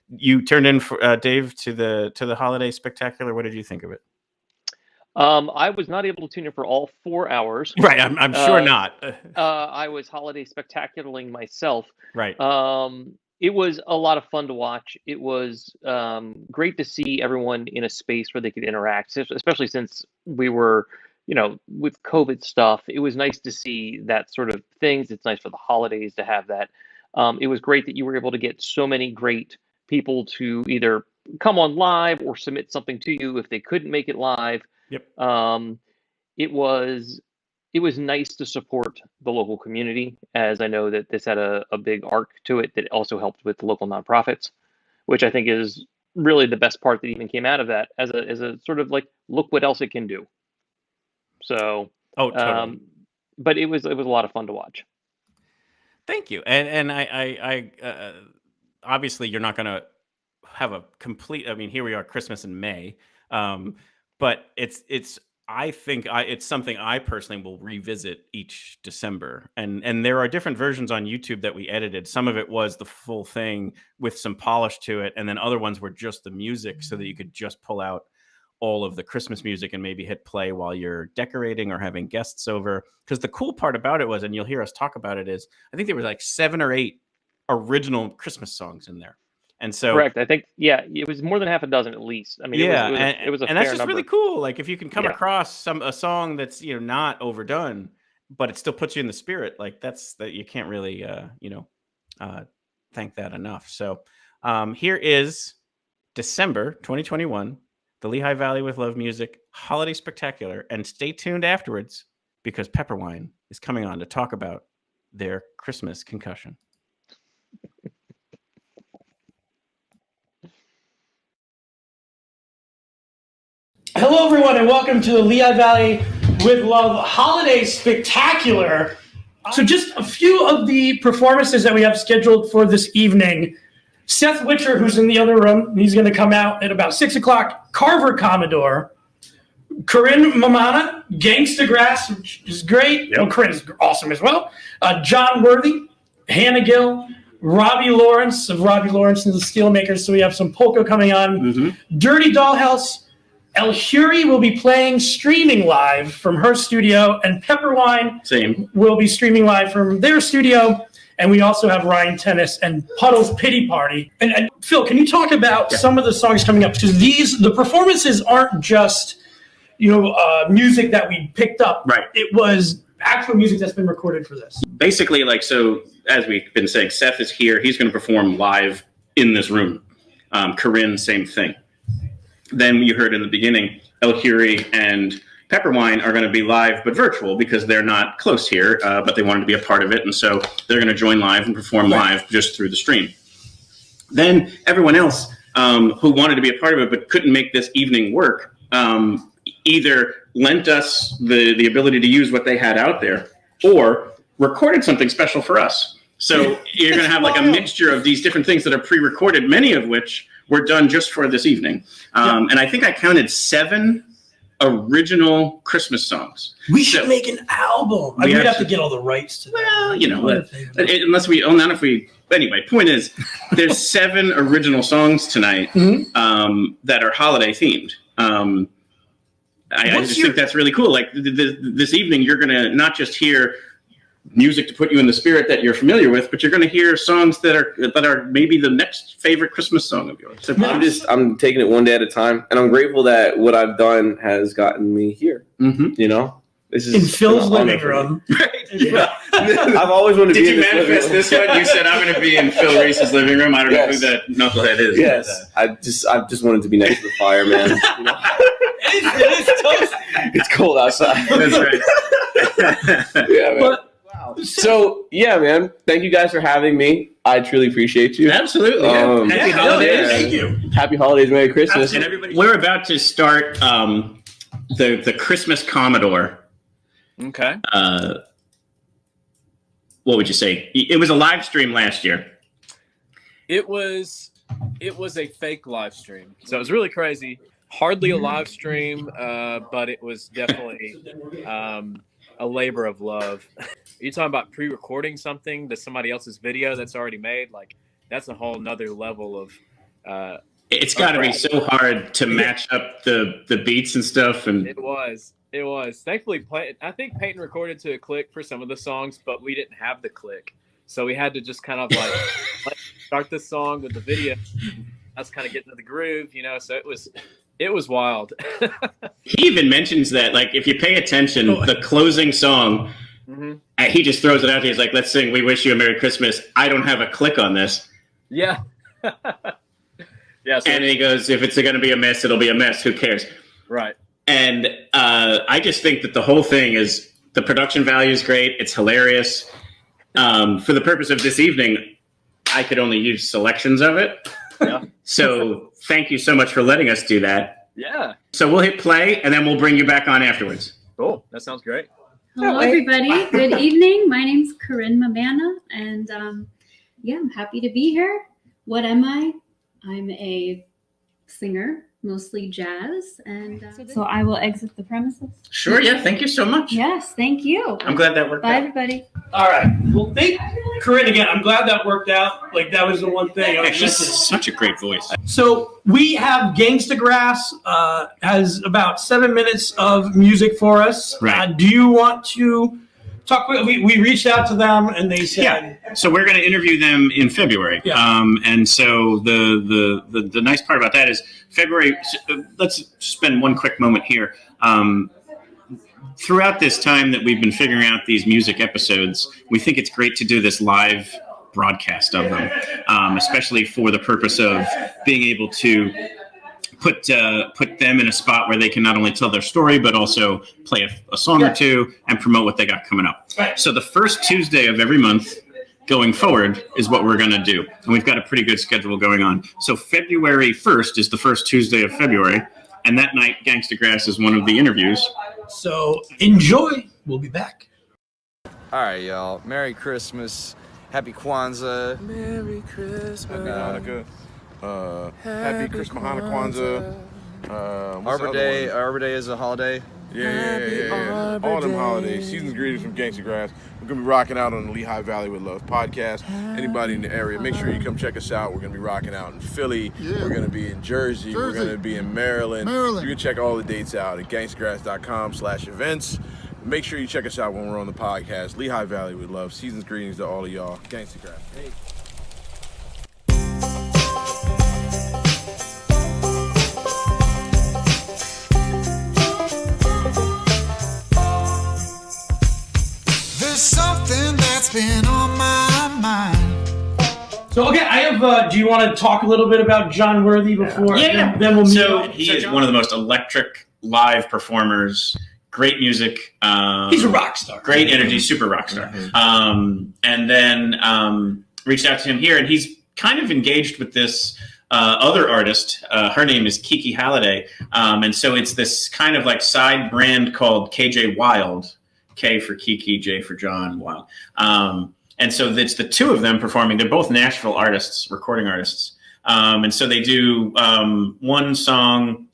you turned in, for, Dave, to the holiday spectacular. What did you think of it?
I was not able to tune in for all 4 hours.
Right, I'm sure not.
I was holiday spectacularing myself.
Right.
It was a lot of fun to watch. It was great to see everyone in a space where they could interact, especially since we were, with COVID stuff. It was nice to see that sort of things. It's nice for the holidays to have that. It was great that you were able to get so many great people to either come on live or submit something to you if they couldn't make it live.
Yep.
It was nice to support the local community, as I know that this had a big arc to it that also helped with the local nonprofits, which I think is really the best part that even came out of that as a sort of like, look what else it can do. So,
totally.
But it was a lot of fun to watch.
Thank you. And I obviously you're not going to have a complete, here we are, Christmas in May. But I think it's something I personally will revisit each December. And there are different versions on YouTube that we edited. Some of it was the full thing with some polish to it. And then other ones were just the music so that you could just pull out all of the Christmas music and maybe hit play while you're decorating or having guests over. Because the cool part about it was, and you'll hear us talk about it, is I think there were like 7 or 8 original Christmas songs in there. And so,
correct. I think, it was more than half a dozen at least.
it was a
fair
that's just
number.
really cool. Like if you can come across a song that's not overdone, but it still puts you in the spirit. Like that you can't really thank that enough. So here is December 2021, the Lehigh Valley with Love Music Holiday Spectacular, and stay tuned afterwards because Pepperwine is coming on to talk about their Christmas concussion.
Hello, everyone, and welcome to the Lehigh Valley with Love Holiday Spectacular. So just a few of the performances that we have scheduled for this evening. Seth Witcher, who's in the other room, he's going to come out at about 6 o'clock. Carver Commodore. Corinne Mamana, Gangsta Grass, which is great. Yep. Well, Corinne is awesome as well. John Worthy, Hannah Gill, Robbie Lawrence of Robbie Lawrence and the Steelmakers. So we have some polka coming on. Dirty Dollhouse. El Huri will be playing streaming live from her studio, and Pepperwine will be streaming live from their studio. And we also have Ryan Tennis and Puddle's Pity Party. And Phil, can you talk about some of the songs coming up? Because the performances aren't just, music that we picked up.
Right.
It was actual music that's been recorded for this.
Basically, so as we've been saying, Seth is here. He's going to perform live in this room. Corinne, same thing. Then you heard in the beginning, El Huri and Pepperwine are going to be live but virtual because they're not close here, but they wanted to be a part of it. And so they're going to join live and perform live just through the stream. Then everyone else who wanted to be a part of it but couldn't make this evening work either lent us the ability to use what they had out there or recorded something special for us. So you're going to have like a mixture of these different things that are pre-recorded, many of which were done just for this evening. And I think I counted 7 original Christmas songs.
We should make an album. We'd have to get all the rights to that. Anyway, point is, there's 7 original songs tonight that are holiday themed. I just think that's really cool. Like this evening, you're going to not just hear music to put you in the spirit that you're familiar with, but you're going to hear songs that are maybe the next favorite Christmas song of yours.
So I'm taking it one day at a time, and I'm grateful that what I've done has gotten me here. This is
in Phil's living room.
I've always wanted to be.
Did you manifest this one? You said I'm going to be in Phil Reese's living room. I don't know who that knucklehead is.
Yes, I just wanted to be next to the fire, man.
It is toast.
It's cold outside.
That's right.
Yeah, man. So yeah, man. Thank you guys for having me. I truly appreciate you.
Absolutely. Happy holidays. Thank you.
Happy holidays. Merry Christmas.
And everybody, we're about to start the Christmas Commodore.
Okay.
What would you say? It was a live stream last year.
It was a fake live stream, so it was really crazy. Hardly a live stream, but it was definitely a labor of love. You're talking about pre-recording something to somebody else's video that's already made. Like that's a whole nother level of.
It's got to be so hard to match up the beats and stuff. And
It was. Thankfully, I think Peyton recorded to a click for some of the songs, but we didn't have the click, so we had to just kind of like start the song with the video. That's kind of getting to the groove, So it was wild.
He even mentions that, like, if you pay attention, the closing song, he just throws it out there. He's like, let's sing We Wish You a Merry Christmas. I don't have a click on this.
Yeah. Yeah.
And he goes, if it's going to be a mess, it'll be a mess. Who cares?
Right.
And I just think that the whole thing is, the production value is great. It's hilarious. For the purpose of this evening, I could only use selections of it.
Yeah.
So thank you so much for letting us do that.
Yeah.
So we'll hit play, and then we'll bring you back on afterwards.
Cool. That sounds great.
Hello, everybody. Good evening. My name's Corinne Mamana, and I'm happy to be here. What am I? I'm a singer, mostly jazz, and so I will exit the premises.
Sure, yeah. Thank you so much.
Yes, thank you.
I'm glad that worked
Bye,
out.
everybody.
All right. Well, thank Corinne again. I'm glad that worked out. Like, that was the one thing. I was
She's
missing.
such a great voice.
So we have Gangsta Grass has about 7 minutes of music for us.
Right.
Do you want to talk? We reached out to them and they said,
Yeah. So we're going to interview them in February.
Yeah.
And so the nice part about that is February. Let's spend one quick moment here. Throughout this time that we've been figuring out these music episodes, we think it's great to do this live broadcast of them, especially for the purpose of being able to put them in a spot where they can not only tell their story, but also play a song or two and promote what they got coming up.
Right.
So the first Tuesday of every month going forward is what we're going to do. And we've got a pretty good schedule going on. So February 1st is the first Tuesday of February. And that night, Gangsta Grass is one of the interviews.
So enjoy. We'll be back.
All right, y'all. Merry Christmas. Happy Kwanzaa. Merry Christmas. Happy Hanukkah. Happy Christmas, Hanukkah, Kwanzaa. Arbor Day is a holiday.
Yeah. All them holidays. Season's greetings from Gangsta Grass. We're going to be rocking out on the Lehigh Valley with Love podcast. Anybody in the area, make sure you come check us out. We're going to be rocking out in Philly. Yeah. We're going to be in Jersey. We're going to be in Maryland. You can check all the dates out at gangstagrass.com/events. Make sure you check us out when we're on the podcast. Lehigh Valley with Love. Season's greetings to all of y'all. Gangsta Grass. Hey.
There's something that's been on my mind.
So okay, I have. Do you want to talk a little bit about John Worthy before?
Yeah.
Then we'll
So he is one of the most electric live performers. Great music.
He's a rock star.
Great energy, super rock star. And then reached out to him here, and he's kind of engaged with this other artist. Her name is Kiki Halliday, and so it's this kind of like side brand called KJ Wild. K for Kiki, J for John, Wild. And so it's the two of them performing. They're both Nashville artists, recording artists. And so they do one song,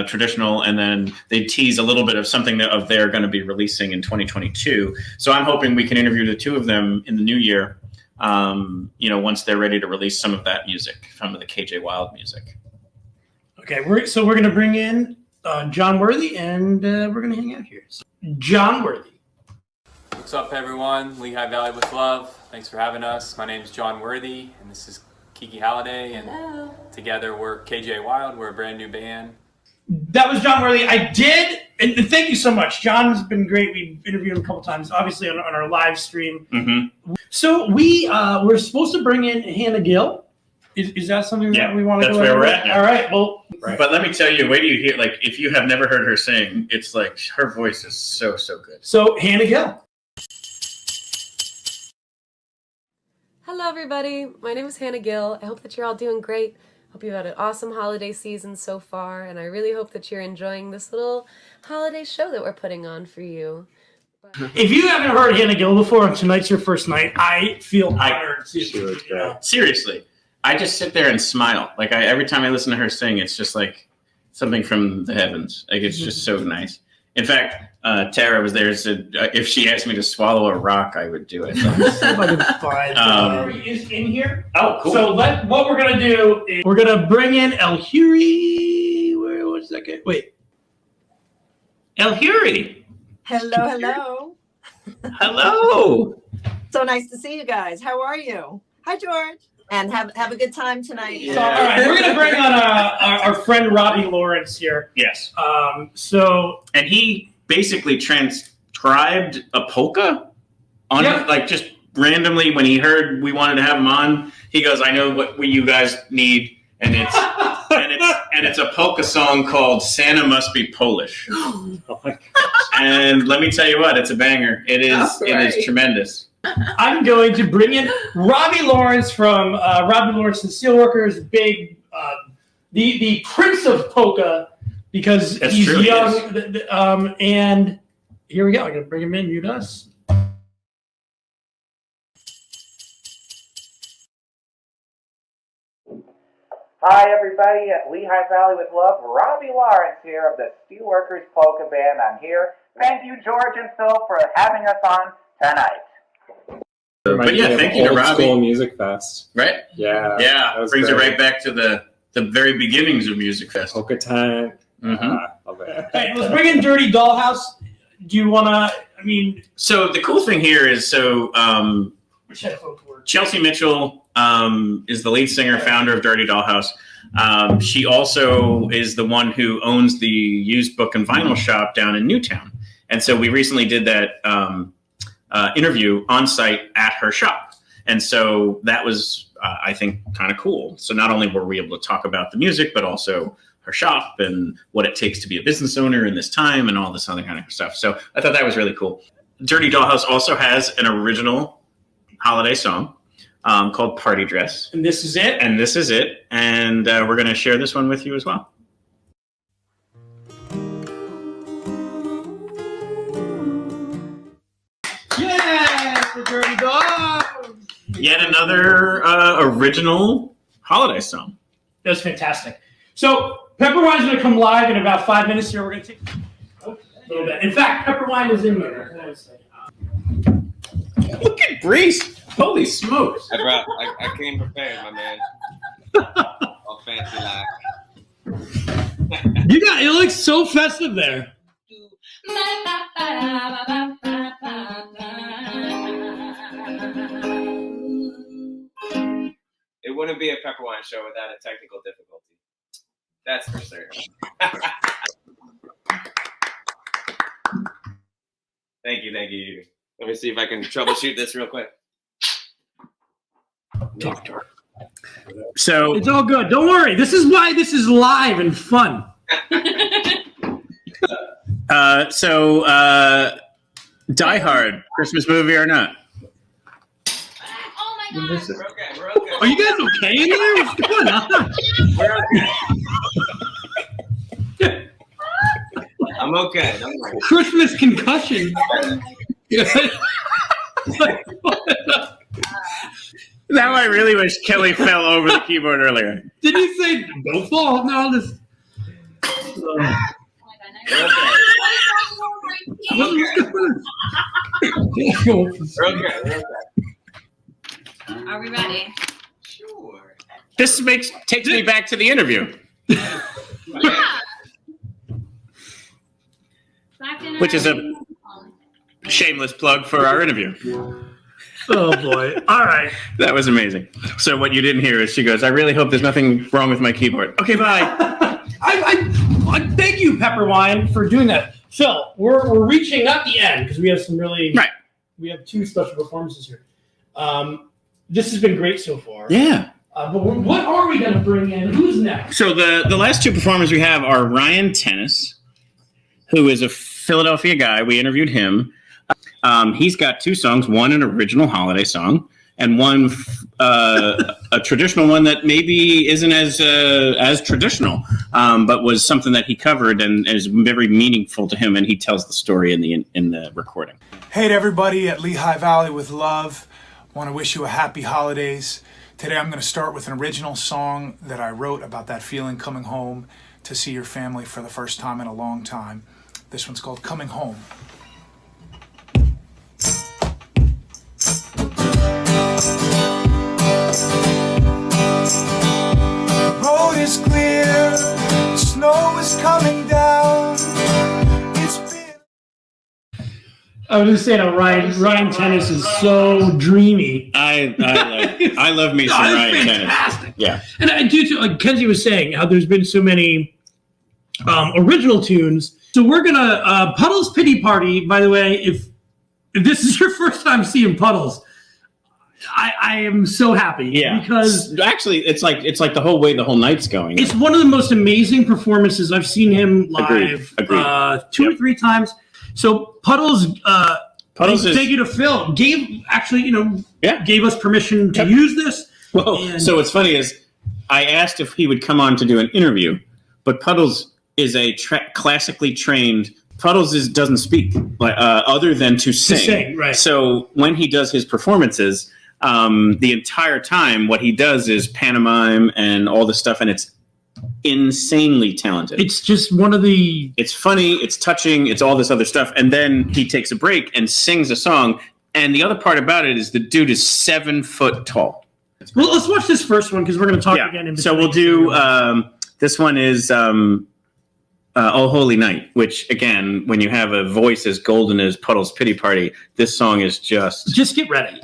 traditional, and then they tease a little bit of something that they're going to be releasing in 2022. So I'm hoping we can interview the two of them in the new year, once they're ready to release some of that music, some of the KJ Wild music.
Okay, we're going to bring in John Worthy, and we're going to hang out here. So, John Worthy.
What's up, everyone? Lehigh Valley with Love. Thanks for having us. My name is John Worthy, and this is Kiki Halliday, and together we're KJ Wild. We're a brand new band.
That was John Worthy. I did, and thank you so much. John's been great. We've interviewed him a couple times, obviously on our live stream.
Mm-hmm.
So we're supposed to bring in Hannah Gill. Is that something that we want to go?
That's where we're at now.
All right. Well,
but let me tell you, wait till you hear, like, if you have never heard her sing, it's like her voice is so good.
So Hannah Gill.
Hello, everybody. My name is Hannah Gill. I hope that you're all doing great. Hope you've had an awesome holiday season so far, and I really hope that you're enjoying this little holiday show that we're putting on for you.
If you haven't heard Hannah Gill before, and tonight's your first night, I feel honored.
Seriously, I just sit there and smile. Like every time I listen to her sing, it's just like something from the heavens. Like it's just so nice. In fact, Tara was there and said if she asked me to swallow a rock, I would do it.
Is in here.
Oh, cool.
So what we're gonna do is we're gonna bring in El Huri. Where was that guy? Wait, El Huri.
Hello.
Hello.
So nice to see you guys. How are you? Hi, George. And have a good time tonight.
So, all right, we're gonna bring on our friend Robbie Lawrence here.
Yes.
And
he basically transcribed a polka on like just randomly when he heard we wanted to have him on. He goes, "I know what you guys need," and it's it's a polka song called "Santa Must Be Polish." Oh my gosh. And let me tell you what, it's a banger. It is tremendous.
I'm going to bring in Robbie Lawrence from Robbie Lawrence and Steelworkers, big, the Prince of Polka, because
That's
he's
true, he
young. And here we go. I'm going to bring him in. Mute us.
Hi, everybody at Lehigh Valley with Love. Robbie Lawrence here of the Steelworkers Polka Band. I'm here. Thank you, George and Phil, for having us on tonight.
But yeah, thank you to Robbie.
School Music Fest.
Right?
Yeah.
Yeah.
That was
Brings
great.
it right back to the very beginnings of Music Fest.
Polka time. Love it.
Hey, let's bring in Dirty Dollhouse. Do you want to,
So the cool thing here is, Chelsea Mitchell is the lead singer, founder of Dirty Dollhouse. She also is the one who owns the used book and vinyl shop down in Newtown. And so we recently did that interview on site at her shop. And so that was, I think, kind of cool. So not only were we able to talk about the music, but also her shop and what it takes to be a business owner in this time and all this other kind of stuff. So I thought that was really cool. Dirty Dollhouse also has an original holiday song called Party Dress.
And this is it?
And this is it. And we're going to share this one with you as well.
Yes, the Dirty Dollhouse.
Yet another original holiday song.
That's fantastic. So Pepper Wine's going to come live in about 5 minutes here. We're going to take... Okay. A little bit. In fact, pepper wine is in here. Hold on a second.
Look at Breeze. Holy smokes.
I came prepared, my man. All fancy like.
It looks so festive there.
It wouldn't be a pepper wine show without a technical difficulty. That's for certain. Thank you. Let me see if I can troubleshoot this real quick.
Doctor.
So
it's all good. Don't worry. This is why this is live and fun.
Die Hard, Christmas movie or not?
We're okay.
Are you guys okay in there? What's going on?
We're okay. I'm okay. Don't worry.
Christmas concussion.
Now I really wish Kelly fell over the keyboard earlier.
Did you say don't fall? No, this.
We're okay.
Are we ready?
Sure.
This takes me back to the interview. Which is a shameless plug for our interview.
Oh boy. All right.
That was amazing. So what you didn't hear is she goes, I really hope there's nothing wrong with my keyboard. Okay, bye.
I thank you, Pepper Wine, for doing that. Phil, we're reaching not the end because we have some really we have two special performances here. This has been great so far.
Yeah.
But what are we going to bring in? Who's next?
So the last two performers we have are Ryan Tennis, who is a Philadelphia guy. We interviewed him. He's got two songs, one an original holiday song and one a traditional one that maybe isn't as traditional, but was something that he covered and is very meaningful to him, and he tells the story in the recording.
Hey to everybody at Lehigh Valley with Love. Want to wish you a happy holidays. Today I'm going to start with an original song that I wrote about that feeling coming home to see your family for the first time in a long time. This one's called Coming Home. The road is clear, the snow is coming down.
I was just saying, Ryan Tennis is so dreamy.
I love me some Ryan Tennis. Yeah,
and I do too. Like Kenzie was saying, how there's been so many original tunes. So we're gonna Puddles Pity Party. By the way, if this is your first time seeing Puddles, I am so happy.
Yeah,
because
actually, it's like the whole way the whole night's going.
It's one of the most amazing performances I've seen him live.
Agreed.
Two or three times. So Puddles, thank you to Phil. Gave us permission to use this.
Well, so what's funny is I asked if he would come on to do an interview, but Puddles is a classically trained. Puddles doesn't speak other than to sing.
Right.
So when he does his performances, the entire time, what he does is pantomime and all this stuff, and it's insanely talented.
It's just one of the...
It's funny, it's touching, it's all this other stuff, and then he takes a break and sings a song, and the other part about it is the dude is 7 foot tall.
Well, let's watch this first one, because we're going to talk again in between.
So we'll do... this one is Oh Holy Night, which, again, when you have a voice as golden as Puddles Pity Party, this song is just...
Just get ready.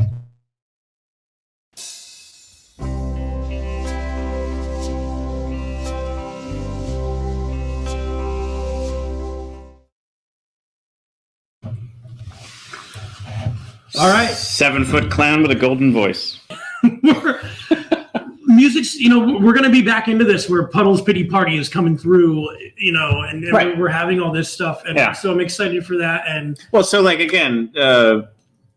All right.
7 foot clown with a golden voice.
Music's, we're going to be back into this where Puddles Pity Party is coming through, and
Right.
we're having all this stuff. And so I'm excited for that. And
well, so again, a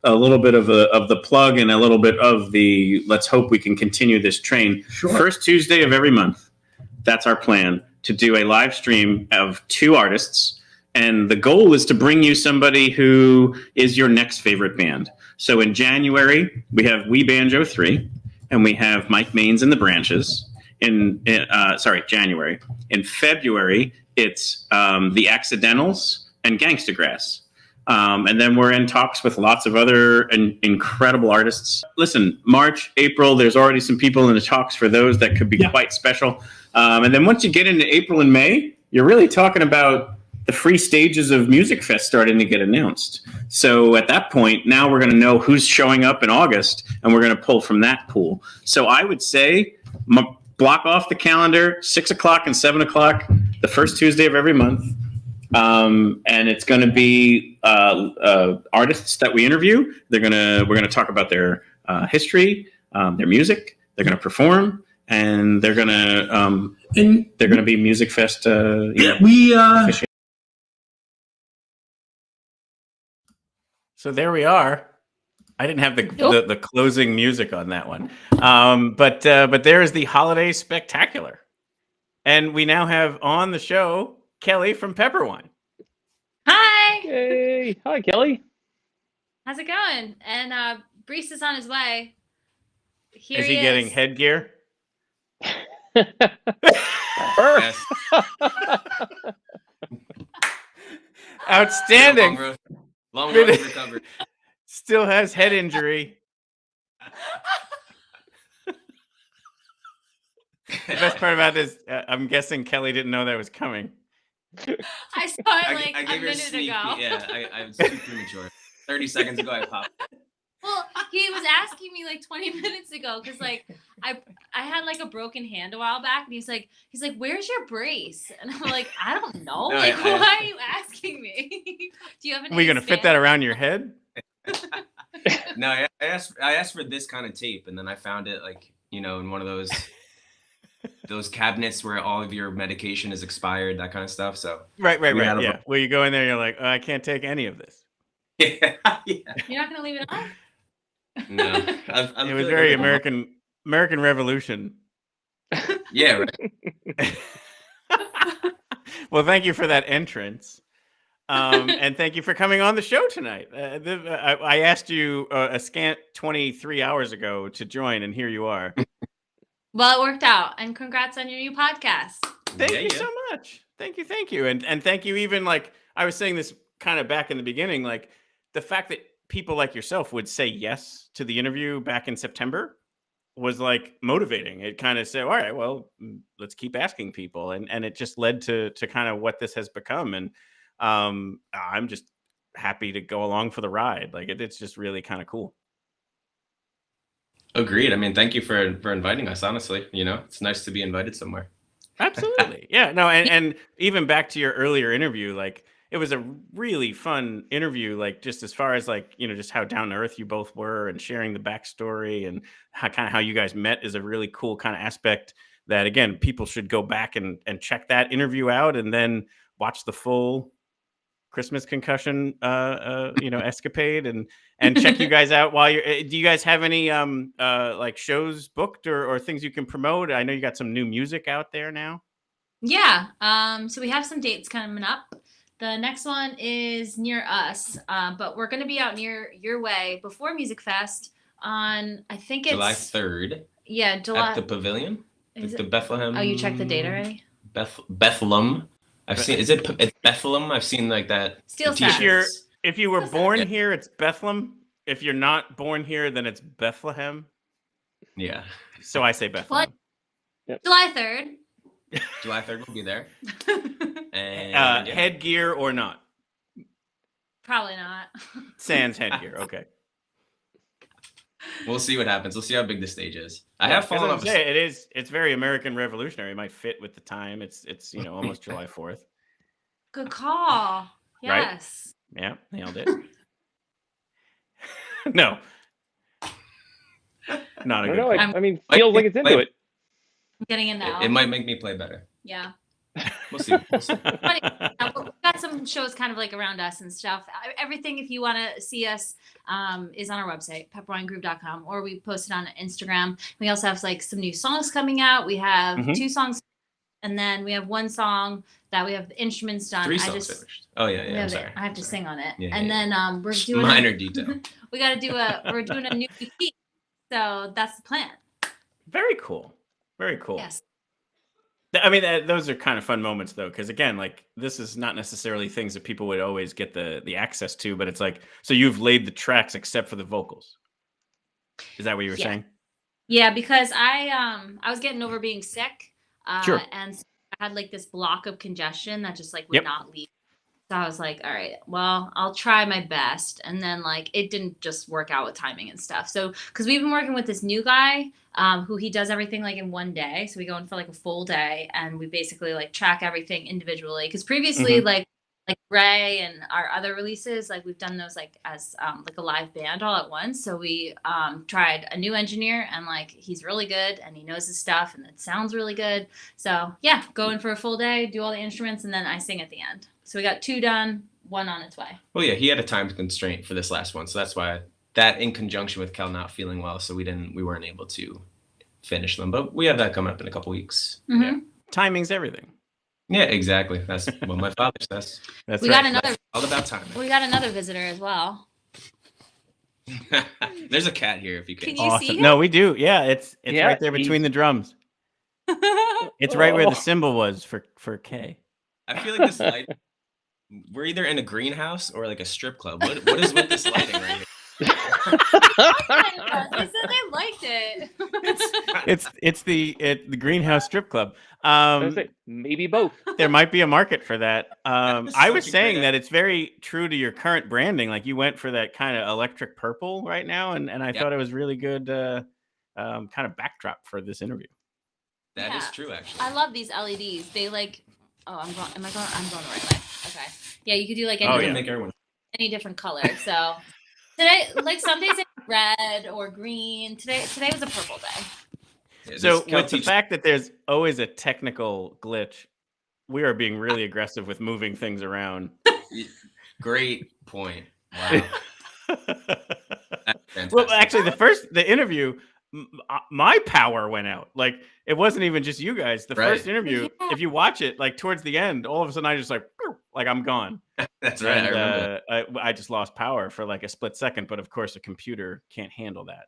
little bit of the plug and a little bit of the let's hope we can continue this train.
Sure.
First Tuesday of every month. That's our plan, to do a live stream of 2 artists. And the goal is to bring you somebody who is your next favorite band. So in January, we have We Banjo 3, and we have Mike Maines and the Branches. January. In February, it's The Accidentals and Gangsta Grass. And then we're in talks with lots of other incredible artists. Listen, March, April, there's already some people in the talks for those that could be quite special. And then once you get into April and May, you're really talking about the free stages of Music Fest starting to get announced. So at that point, now we're going to know who's showing up in August, and we're going to pull from that pool. So I would say block off the calendar, 6 o'clock and 7 o'clock, the first Tuesday of every month. And it's going to be artists that we interview. We're going to talk about their history, their music. They're going to perform, and they're going to be Music Fest. So there we are. I didn't have the closing music on that one, but there is the Holiday Spectacular, and we now have on the show Kelly from Pepperwine.
Hi.
Hey, hi Kelly.
How's it going? And Brees is on his way. Here
Is he getting headgear?
Yes.
Outstanding.
Long road to recovery.
Still has head injury. The best part about this, I'm guessing Kelly didn't know that was coming.
I saw it like
I
a
gave her a
minute
sneak
ago.
peek. Yeah, I was too premature. 30 seconds ago, I popped.
Well, he was asking me like 20 minutes ago because like I had like a broken hand a while back, and he's like, "Where's your brace?" And I'm like, "I don't know.
No,
Like, why are you asking me? Do you have any?"
Are you gonna fit that around your head?
No, I asked for this kind of tape, and then I found it like in one of those cabinets where all of your medication is expired, that kind of stuff. So
Right. Yeah. Where you go in there, and you're like, I can't take any of this.
You're not gonna leave it on?
No,
it was very American Revolution.
Yeah, right.
Well, thank you for that entrance. And thank you for coming on the show tonight. I asked you a scant 23 hours ago to join, and here you are.
Well, it worked out, and congrats on your new podcast.
Thank you so much. Thank you. And thank you even, like, I was saying this kind of back in the beginning, like the fact that people like yourself would say yes to the interview back in September was like motivating. It kind of said, all right, well, let's keep asking people. And it just led to kind of what this has become. And I'm just happy to go along for the ride. Like it's just really kind of cool.
Agreed. I mean, thank you for inviting us. Honestly, it's nice to be invited somewhere.
Absolutely. Yeah. No. And even back to your earlier interview, like it was a really fun interview. Like just as far as like just how down to earth you both were, and sharing the backstory, and how you guys met is a really cool kind of aspect that, again, people should go back and check that interview out, and then watch the full Christmas concussion escapade, and check you guys out while you're. Do you guys have any like shows booked or things you can promote? I know you got some new music out there now.
Yeah. So we have some dates coming up. The next one is near us, but we're going to be out near your way before Music Fest on, I think it's
July 3rd.
Yeah, July
at the Pavilion.
Is
the
it?
Bethlehem.
Oh, you checked the date already?
Bethlehem. I've seen. It's Bethlehem? I've seen like that.
Steel
If you were born here, it's Bethlehem. If you're not born here, then it's Bethlehem.
Yeah.
So I say Bethlehem.
July 3rd.
July 3rd will be there. And
headgear or not?
Probably not.
Sans headgear. Okay.
We'll see what happens. We'll see how big the stage is. I have fallen off.
It's very American Revolutionary. It might fit with the time. It's almost July 4th.
Good call. Yes.
Right? Yeah, nailed it. No. Not a good call.
I mean, feels like it's into it.
I'm getting in now.
It might make me play better.
Yeah.
We'll see.
We've got some shows kind of like around us and stuff. Everything, if you want to see us, is on our website, pepperwinegroove.com, or we post it on Instagram. We also have like some new songs coming out. We have 2 songs, and then we have 1 song that we have the instruments done.
3 songs finished. Oh yeah. I'm sorry.
I have to sing on it.
Yeah,
and then we're doing
minor detail.
We're doing a new EP. So that's the plan.
Very cool. Very cool.
Yes.
I mean, those are kind of fun moments though, because again, like this is not necessarily things that people would always get the access to, but it's like, so you've laid the tracks except for the vocals. Is that what you were saying?
Yeah, because I was getting over being sick.
Sure.
And so I had like this block of congestion that just like would not leave. So I was like, all right, well, I'll try my best. And then like it didn't just work out with timing and stuff. So because we've been working with this new guy who he does everything like in one day. So we go in for like a full day and we basically like track everything individually. Because previously like Ray and our other releases, like we've done those like as like a live band all at once. So we tried a new engineer and like he's really good and he knows his stuff and it sounds really good. So yeah, go in for a full day, do all the instruments, and then I sing at the end. So we got 2 done, 1 on its way.
Well, yeah, he had a time constraint for this last one, so that's why that in conjunction with Kel not feeling well, so we weren't able to finish them. But we have that coming up in a couple weeks.
Yeah. Timing's everything.
Yeah, exactly. That's what my father says.
That's
We got another.
That's all about timing.
We got another visitor as well.
There's a cat here if you can.
Can you see him?
No, we do. Yeah, it's
Yeah,
right there between the drums. It's right where the symbol was for K.
I feel like this light. We're either in a greenhouse or like a strip club. What is with this lighting right here?
I said I liked it.
It's the greenhouse strip club.
Maybe both.
There might be a market for that. I was
such a
saying
great
that it's very true to your current branding. Like you went for that kind of electric purple right now, and I thought it was really good kind of backdrop for this interview.
That is true, actually.
I love these LEDs. They like. Oh, I'm going the right way. Okay. Yeah, you could do like any different color. So today, like some days it's red or green. Today was a purple day.
Yeah,
So with the fact that there's always a technical glitch, we are being really aggressive with moving things around.
Great point. Wow.
Well, actually, the interview, my power went out. Like it wasn't even just you guys. The first interview, if you watch it, like towards the end, all of a sudden I just like I'm gone.
That's right.
And,
I remember.
I just lost power for like a split second, but of course a computer can't handle that.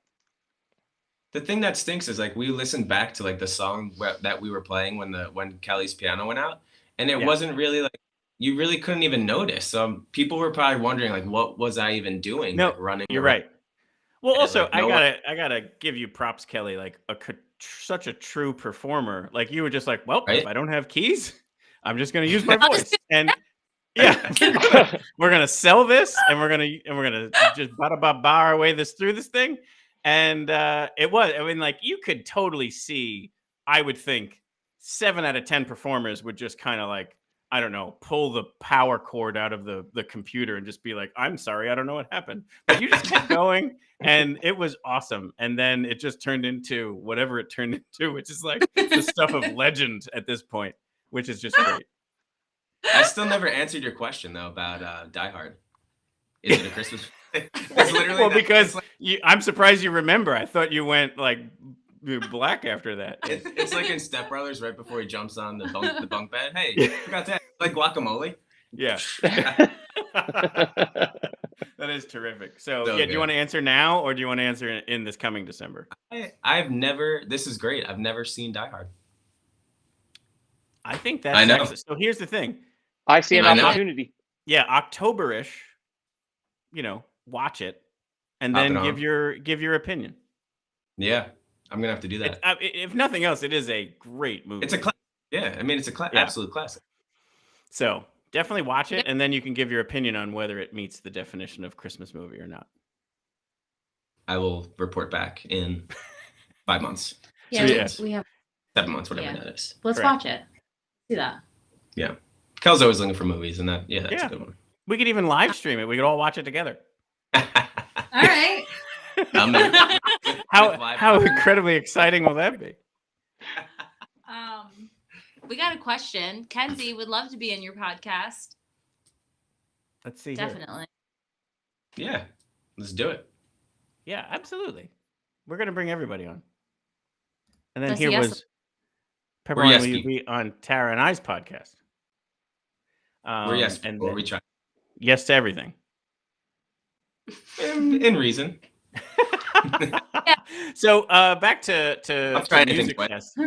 The thing that stinks is like we listened back to like the song that we were playing when Kelly's piano went out, and it wasn't really like you really couldn't even notice. So people were probably wondering like, what was I even doing?
No,
like, running.
You're
around?
right. Well,
And,
also
like, no
I gotta give you props, Kelly. Like such a true performer. Like you were just like, well, if I don't have keys, I'm just gonna use my voice. And yeah, we're gonna sell this, and we're gonna just bada our way through this thing. And it was. I mean, like you could totally see. I would think 7 out of 10 performers would just kind of like, I don't know, pull the power cord out of the computer and just be like, I'm sorry, I don't know what happened. But you just kept going, and it was awesome. And then it just turned into whatever it turned into, which is like the stuff of legend at this point, which is just great.
I still never answered your question though about Die Hard. Is it a Christmas? It's literally
Well, because I'm surprised you remember. I thought you went like black after that.
It's like in Step Brothers, right before he jumps on the bunk bed. Hey, you forgot that? Like guacamole.
Yeah. That is terrific. So yeah, do you want to answer now, or do you want to answer in this coming December?
I've never. This is great. I've never seen Die Hard.
I think that's.
I know.
So here's the thing.
I see an opportunity.
Yeah, October-ish. Watch it, and
Pop
then
it on.
give your opinion.
Yeah, I'm gonna have to do that.
If nothing else, it is a great movie.
It's a yeah. I mean, it's a absolute classic.
So definitely watch it, and then you can give your opinion on whether it meets the definition of Christmas movie or not.
I will report back in 5 months.
Yeah, we have
7 months, whatever that is.
Let's watch it. Do that.
Yeah, Kel's always looking for movies, and that's a good one.
We could even live stream it. We could all watch it together.
All right.
How incredibly exciting will that be?
We got a question. Kenzie would love to be in your podcast.
Let's see.
Definitely.
Yeah, let's do it.
Yeah, absolutely. We're gonna bring everybody on. And then
Does
here
he
was
also-
Pepperoni. Will you be on Tara and I's podcast?
And we try.
Yes to everything.
In reason.
So back to
I'll try anything
music
quick.
guests.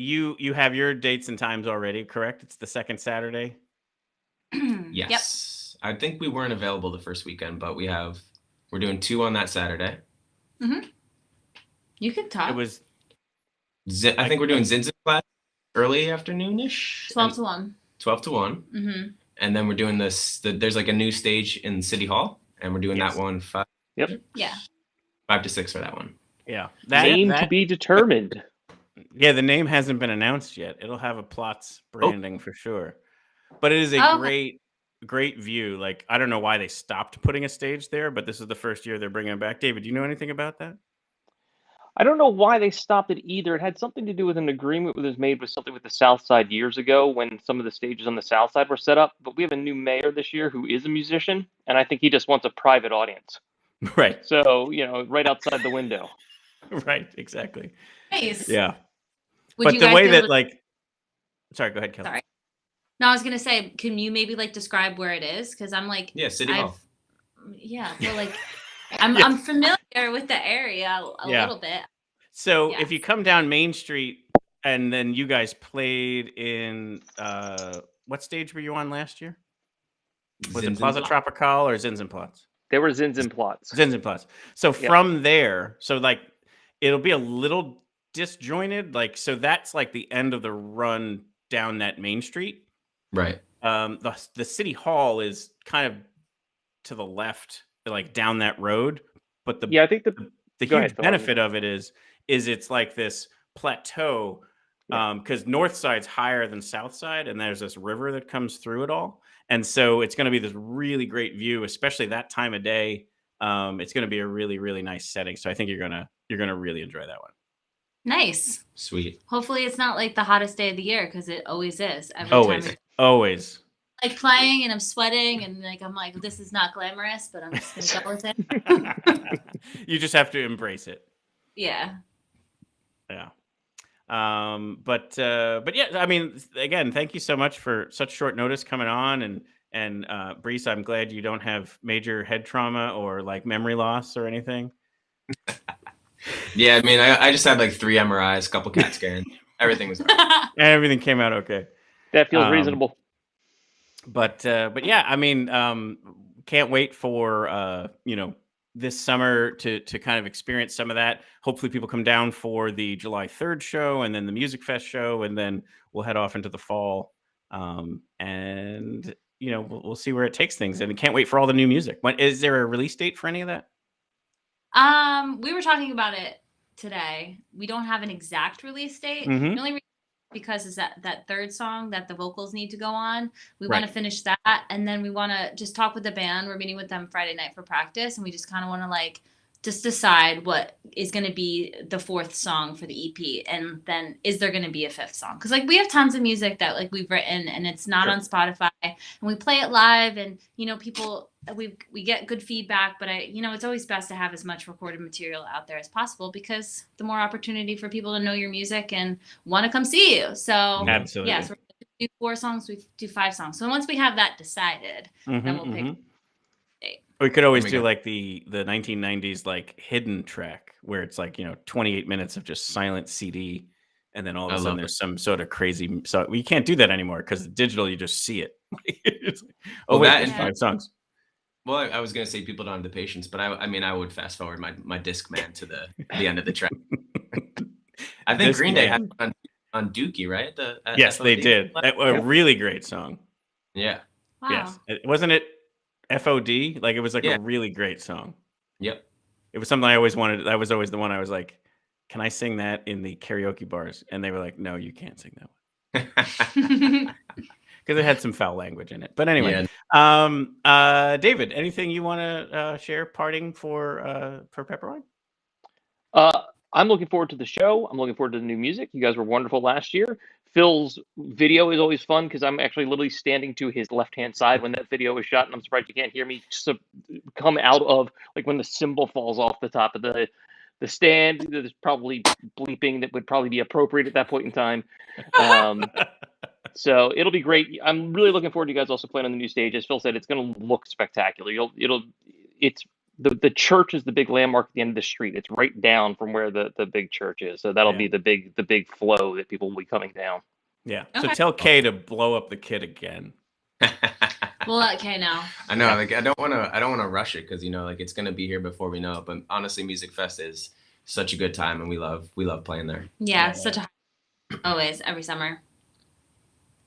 you have your dates and times already, correct? It's the second Saturday.
Yes. I think we weren't available the first weekend, but we're doing 2 on that Saturday.
Mm-hmm. You can talk.
It was.
I think we're doing Zinzin class early afternoonish.
12 to 1.
12 to 1.
Mm-hmm.
And then we're doing there's like a new stage in City Hall, and we're doing that one 5
Yep.
5 to 6 for that one.
Yeah.
Name to be determined.
Yeah, the name hasn't been announced yet. It'll have a Plots branding for sure. But it is a great view. Like, I don't know why they stopped putting a stage there, but this is the first year they're bringing it back. David, do you know anything about that?
I don't know why they stopped it either. It had something to do with an agreement that was made with something with the South Side years ago when some of the stages on the South Side were set up. But we have a new mayor this year who is a musician, and I think he just wants a private audience.
Right.
So, right outside the window.
Right, exactly.
Nice.
Yeah.
Would
but
you
the
guys
way
be able
that,
to-
sorry, go ahead, Kelly.
Sorry. No, I was going to say, can you maybe describe where it is? Because I'm
City Hall.
Yeah, well, I'm familiar with the area a little bit.
So if you come down Main Street and then you guys played in, what stage were you on last year? Was it Plaza Tropical or Zinzenplatz?
They were Zinzenplatz.
Zinzenplatz. So from there, it'll be a little disjointed. So that's the end of the run down that Main Street.
Right.
The City Hall is kind of to the left, down that road. But I think the huge benefit of it is it's like this plateau, because North Side's higher than South Side, and there's this river that comes through it all. And so it's going to be this really great view, especially that time of day. It's going to be a really, really nice setting. So I think you're gonna really enjoy that one.
Nice.
Sweet.
Hopefully it's not the hottest day of the year, because it always is.
Always.
Playing and I'm sweating and I'm this is not glamorous, but I'm just gonna go with it.
You just have to embrace it.
Yeah.
Yeah. But yeah, I mean, again, thank you so much for such short notice coming on, and Brees, I'm glad you don't have major head trauma or memory loss or anything.
Yeah, I mean, I just had 3 MRIs, a couple CAT scans. Everything was right.
Everything came out okay.
That feels reasonable.
But yeah, I mean, can't wait for this summer to kind of experience some of that. Hopefully people come down for the July 3rd show and then the Music Fest show, and then we'll head off into the fall. And we'll see where it takes things. And can't wait for all the new music. Is there a release date for any of that?
We were talking about it today. We don't have an exact release date.
Mm-hmm.
The only reason because is that third song that the vocals need to go on. We want to finish that, and then we want to just talk with the band. We're meeting with them Friday night for practice, and we just kind of want to just decide what is going to be the 4th song for the EP, and then is there going to be a 5th song? Because we have tons of music that we've written and it's not on Spotify, and we play it live, and people we get good feedback, but it's always best to have as much recorded material out there as possible, because the more opportunity for people to know your music and want to come see you. So
absolutely,
yes, we're going to do 4 songs, we do 5 songs. So once we have that decided, then we'll pick.
We could always do the 1990s hidden track where it's 28 minutes of just silent CD, and then all of a sudden there's some sort of crazy. So we can't do that anymore because digital, you just see it. There's 5 songs.
Well, I was gonna say people don't have the patience, but I mean I would fast forward my Discman to the end of the track. I think Green Day had on Dookie, right?
Yes, they did. A really great song.
Yeah.
Wow.
Yes, wasn't it? FOD, it was a really great song.
Yep.
It was something I always wanted. That was always the one I was like, can I sing that in the karaoke bars? And they were like, no, you can't sing that one. Because it had some foul language in it. But anyway, David, anything you want to share parting for Pepperwine?
I'm looking forward to the show. I'm looking forward to the new music. You guys were wonderful last year. Phil's video is always fun because I'm actually literally standing to his left-hand side when that video was shot, and I'm surprised you can't hear me come out of when the cymbal falls off the top of the stand. There's probably bleeping that would probably be appropriate at that point in time. So it'll be great. I'm really looking forward to you guys also playing on the new stage. As Phil said, it's going to look spectacular. It's the church is the big landmark at the end of the street. It's right down from where the big church is. So that'll be the big flow that people will be coming down.
Yeah. So tell Kay to blow up the kid again.
We'll let Kay know.
I know, like I don't want to rush it because like it's gonna be here before we know it. But honestly, Music Fest is such a good time, and we love playing there.
Yeah, such a always every summer.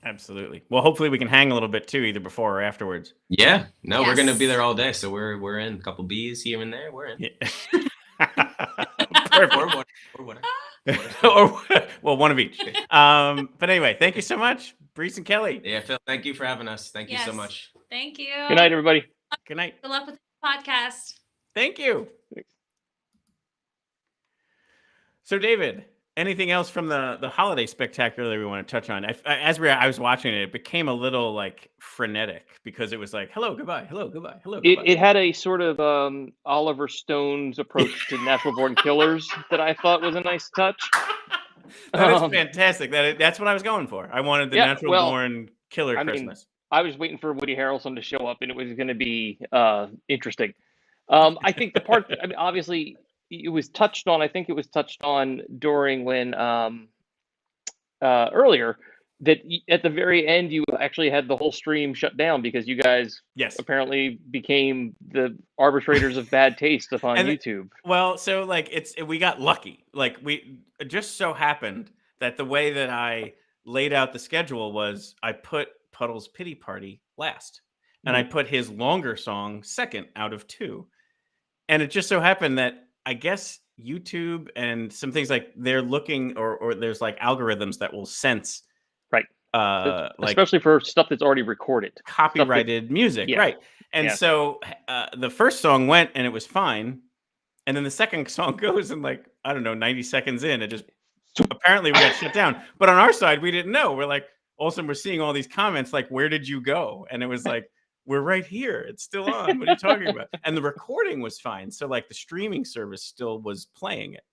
Absolutely. Well, hopefully we can hang a little bit too, either before or afterwards.
Yeah. No, we're gonna be there all day, so we're in a couple bees here and there. We're in.
Perfect. Well, one of each. But anyway, thank you so much, Brees and Kelly.
Yeah, Phil, thank you for having us. Thank you so much.
Thank you.
Good night, everybody.
Good night.
Good luck with the podcast.
Thank you. So, David, anything else from the holiday spectacular that we want to touch on? I was watching it, it became a little like frenetic because it was like, hello, goodbye, hello, goodbye, hello, goodbye.
It had a sort of Oliver Stone's approach to Natural Born Killers that I thought was a nice touch.
That is fantastic. That's what I was going for. I wanted the Natural Born Killer Christmas.
I was waiting for Woody Harrelson to show up, and it was going to be interesting. I think the part, obviously, it was touched on. I think it was touched on during when earlier that at the very end you actually had the whole stream shut down because you guys apparently became the arbitrators of bad taste upon YouTube.
Well, so like we got lucky. Like it just so happened that the way that I laid out the schedule was I put Puddle's Pity Party last, and I put his longer song second out of 2. And it just so happened that I guess YouTube and some things like they're looking or there's like algorithms that will sense
especially for stuff that's already recorded,
copyrighted music, right? And so the first song went and it was fine, and then the second song goes and like I don't know, 90 seconds in, it just apparently we got shut down. But on our side, we didn't know. We're like, all of a sudden we're seeing all these comments like, "Where did you go?" And it was like, we're right here. It's still on. What are you talking about? And the recording was fine. So like the streaming service still was playing it.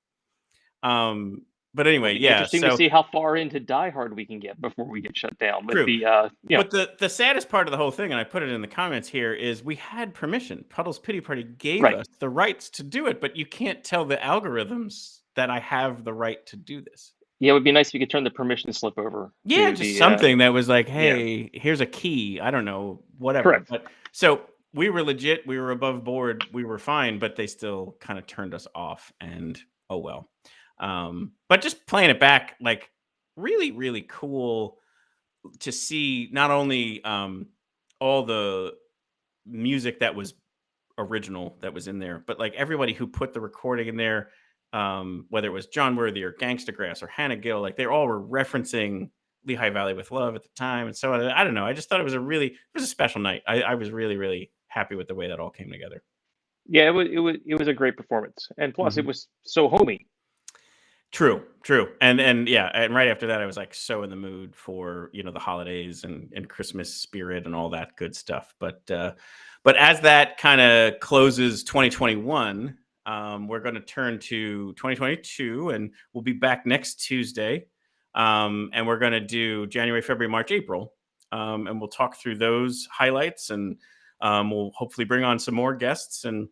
But anyway,
interesting to see how far into Die Hard we can get before we get shut down. But
But the saddest part of the whole thing, and I put it in the comments here, is we had permission. Puddle's Pity Party gave us the rights to do it, but you can't tell the algorithms that I have the right to do this.
Yeah, it would be nice if you could turn the permission slip over.
Yeah, just something that was like, hey, here's a key. I don't know, whatever.
Correct.
But so we were legit. We were above board. We were fine, but they still kind of turned us off. And oh well. But just playing it back, like really, really cool to see not only all the music that was original that was in there, but like everybody who put the recording in there. Whether it was John Worthy or Gangsta Grass or Hannah Gill, like they all were referencing Lehigh Valley with Love at the time. And so I don't know. I just thought it was a special night. I was really, really happy with the way that all came together.
Yeah, it was a great performance. And plus it was so homey.
True. And right after that, I was like so in the mood for, the holidays and Christmas spirit and all that good stuff. But as that kind of closes 2021, we're going to turn to 2022, and we'll be back next Tuesday. And we're going to do January, February, March, April. And we'll talk through those highlights, and we'll hopefully bring on some more guests, and,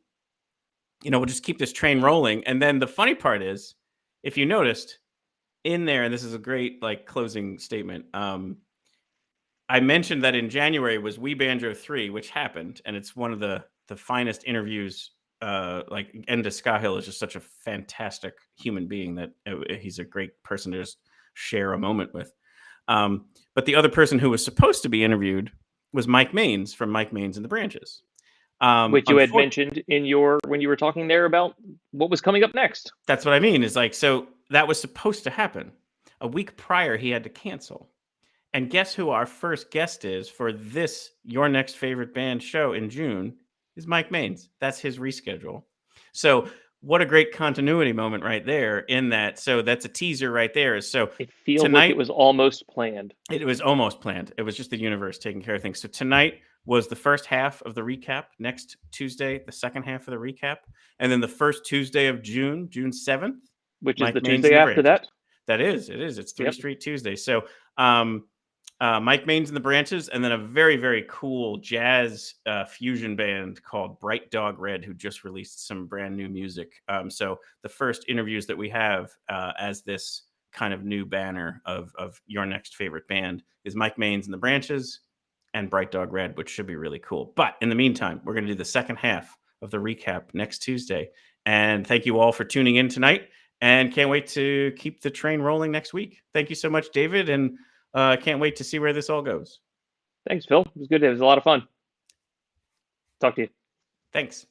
we'll just keep this train rolling. And then the funny part is, if you noticed in there, and this is a great like closing statement. I mentioned that in January was We Banjo 3, which happened. And it's one of the finest interviews. Like Enda Scahill is just such a fantastic human being that he's a great person to just share a moment with. But the other person who was supposed to be interviewed was Mike Maines from Mike Maines and the Branches.
Which you had mentioned when you were talking there about what was coming up next.
That's what I mean. Is like, so that was supposed to happen. A week prior, he had to cancel. And guess who our first guest is for this Your Next Favorite Band show in June? Is Mike Maines. That's his reschedule. So what a great continuity moment right there in that. So that's a teaser right there. So
it feels
tonight,
like it was almost planned.
It was almost planned. It was just the universe taking care of things. So tonight was the first half of the recap. Next Tuesday, the second half of the recap. And then the first Tuesday of June 7th.
Which is the Tuesday after that?
That is. It is. It's 3 Street Tuesday. So Mike Maines and the Branches, and then a very, very cool jazz fusion band called Bright Dog Red, who just released some brand new music. So the first interviews that we have as this kind of new banner of your next favorite band is Mike Maines and the Branches and Bright Dog Red, which should be really cool. But in the meantime, we're going to do the second half of the recap next Tuesday. And thank you all for tuning in tonight, and can't wait to keep the train rolling next week. Thank you so much, David, and can't wait to see where this all goes.
Thanks, Phil. It was good. It was a lot of fun. Talk to you.
Thanks.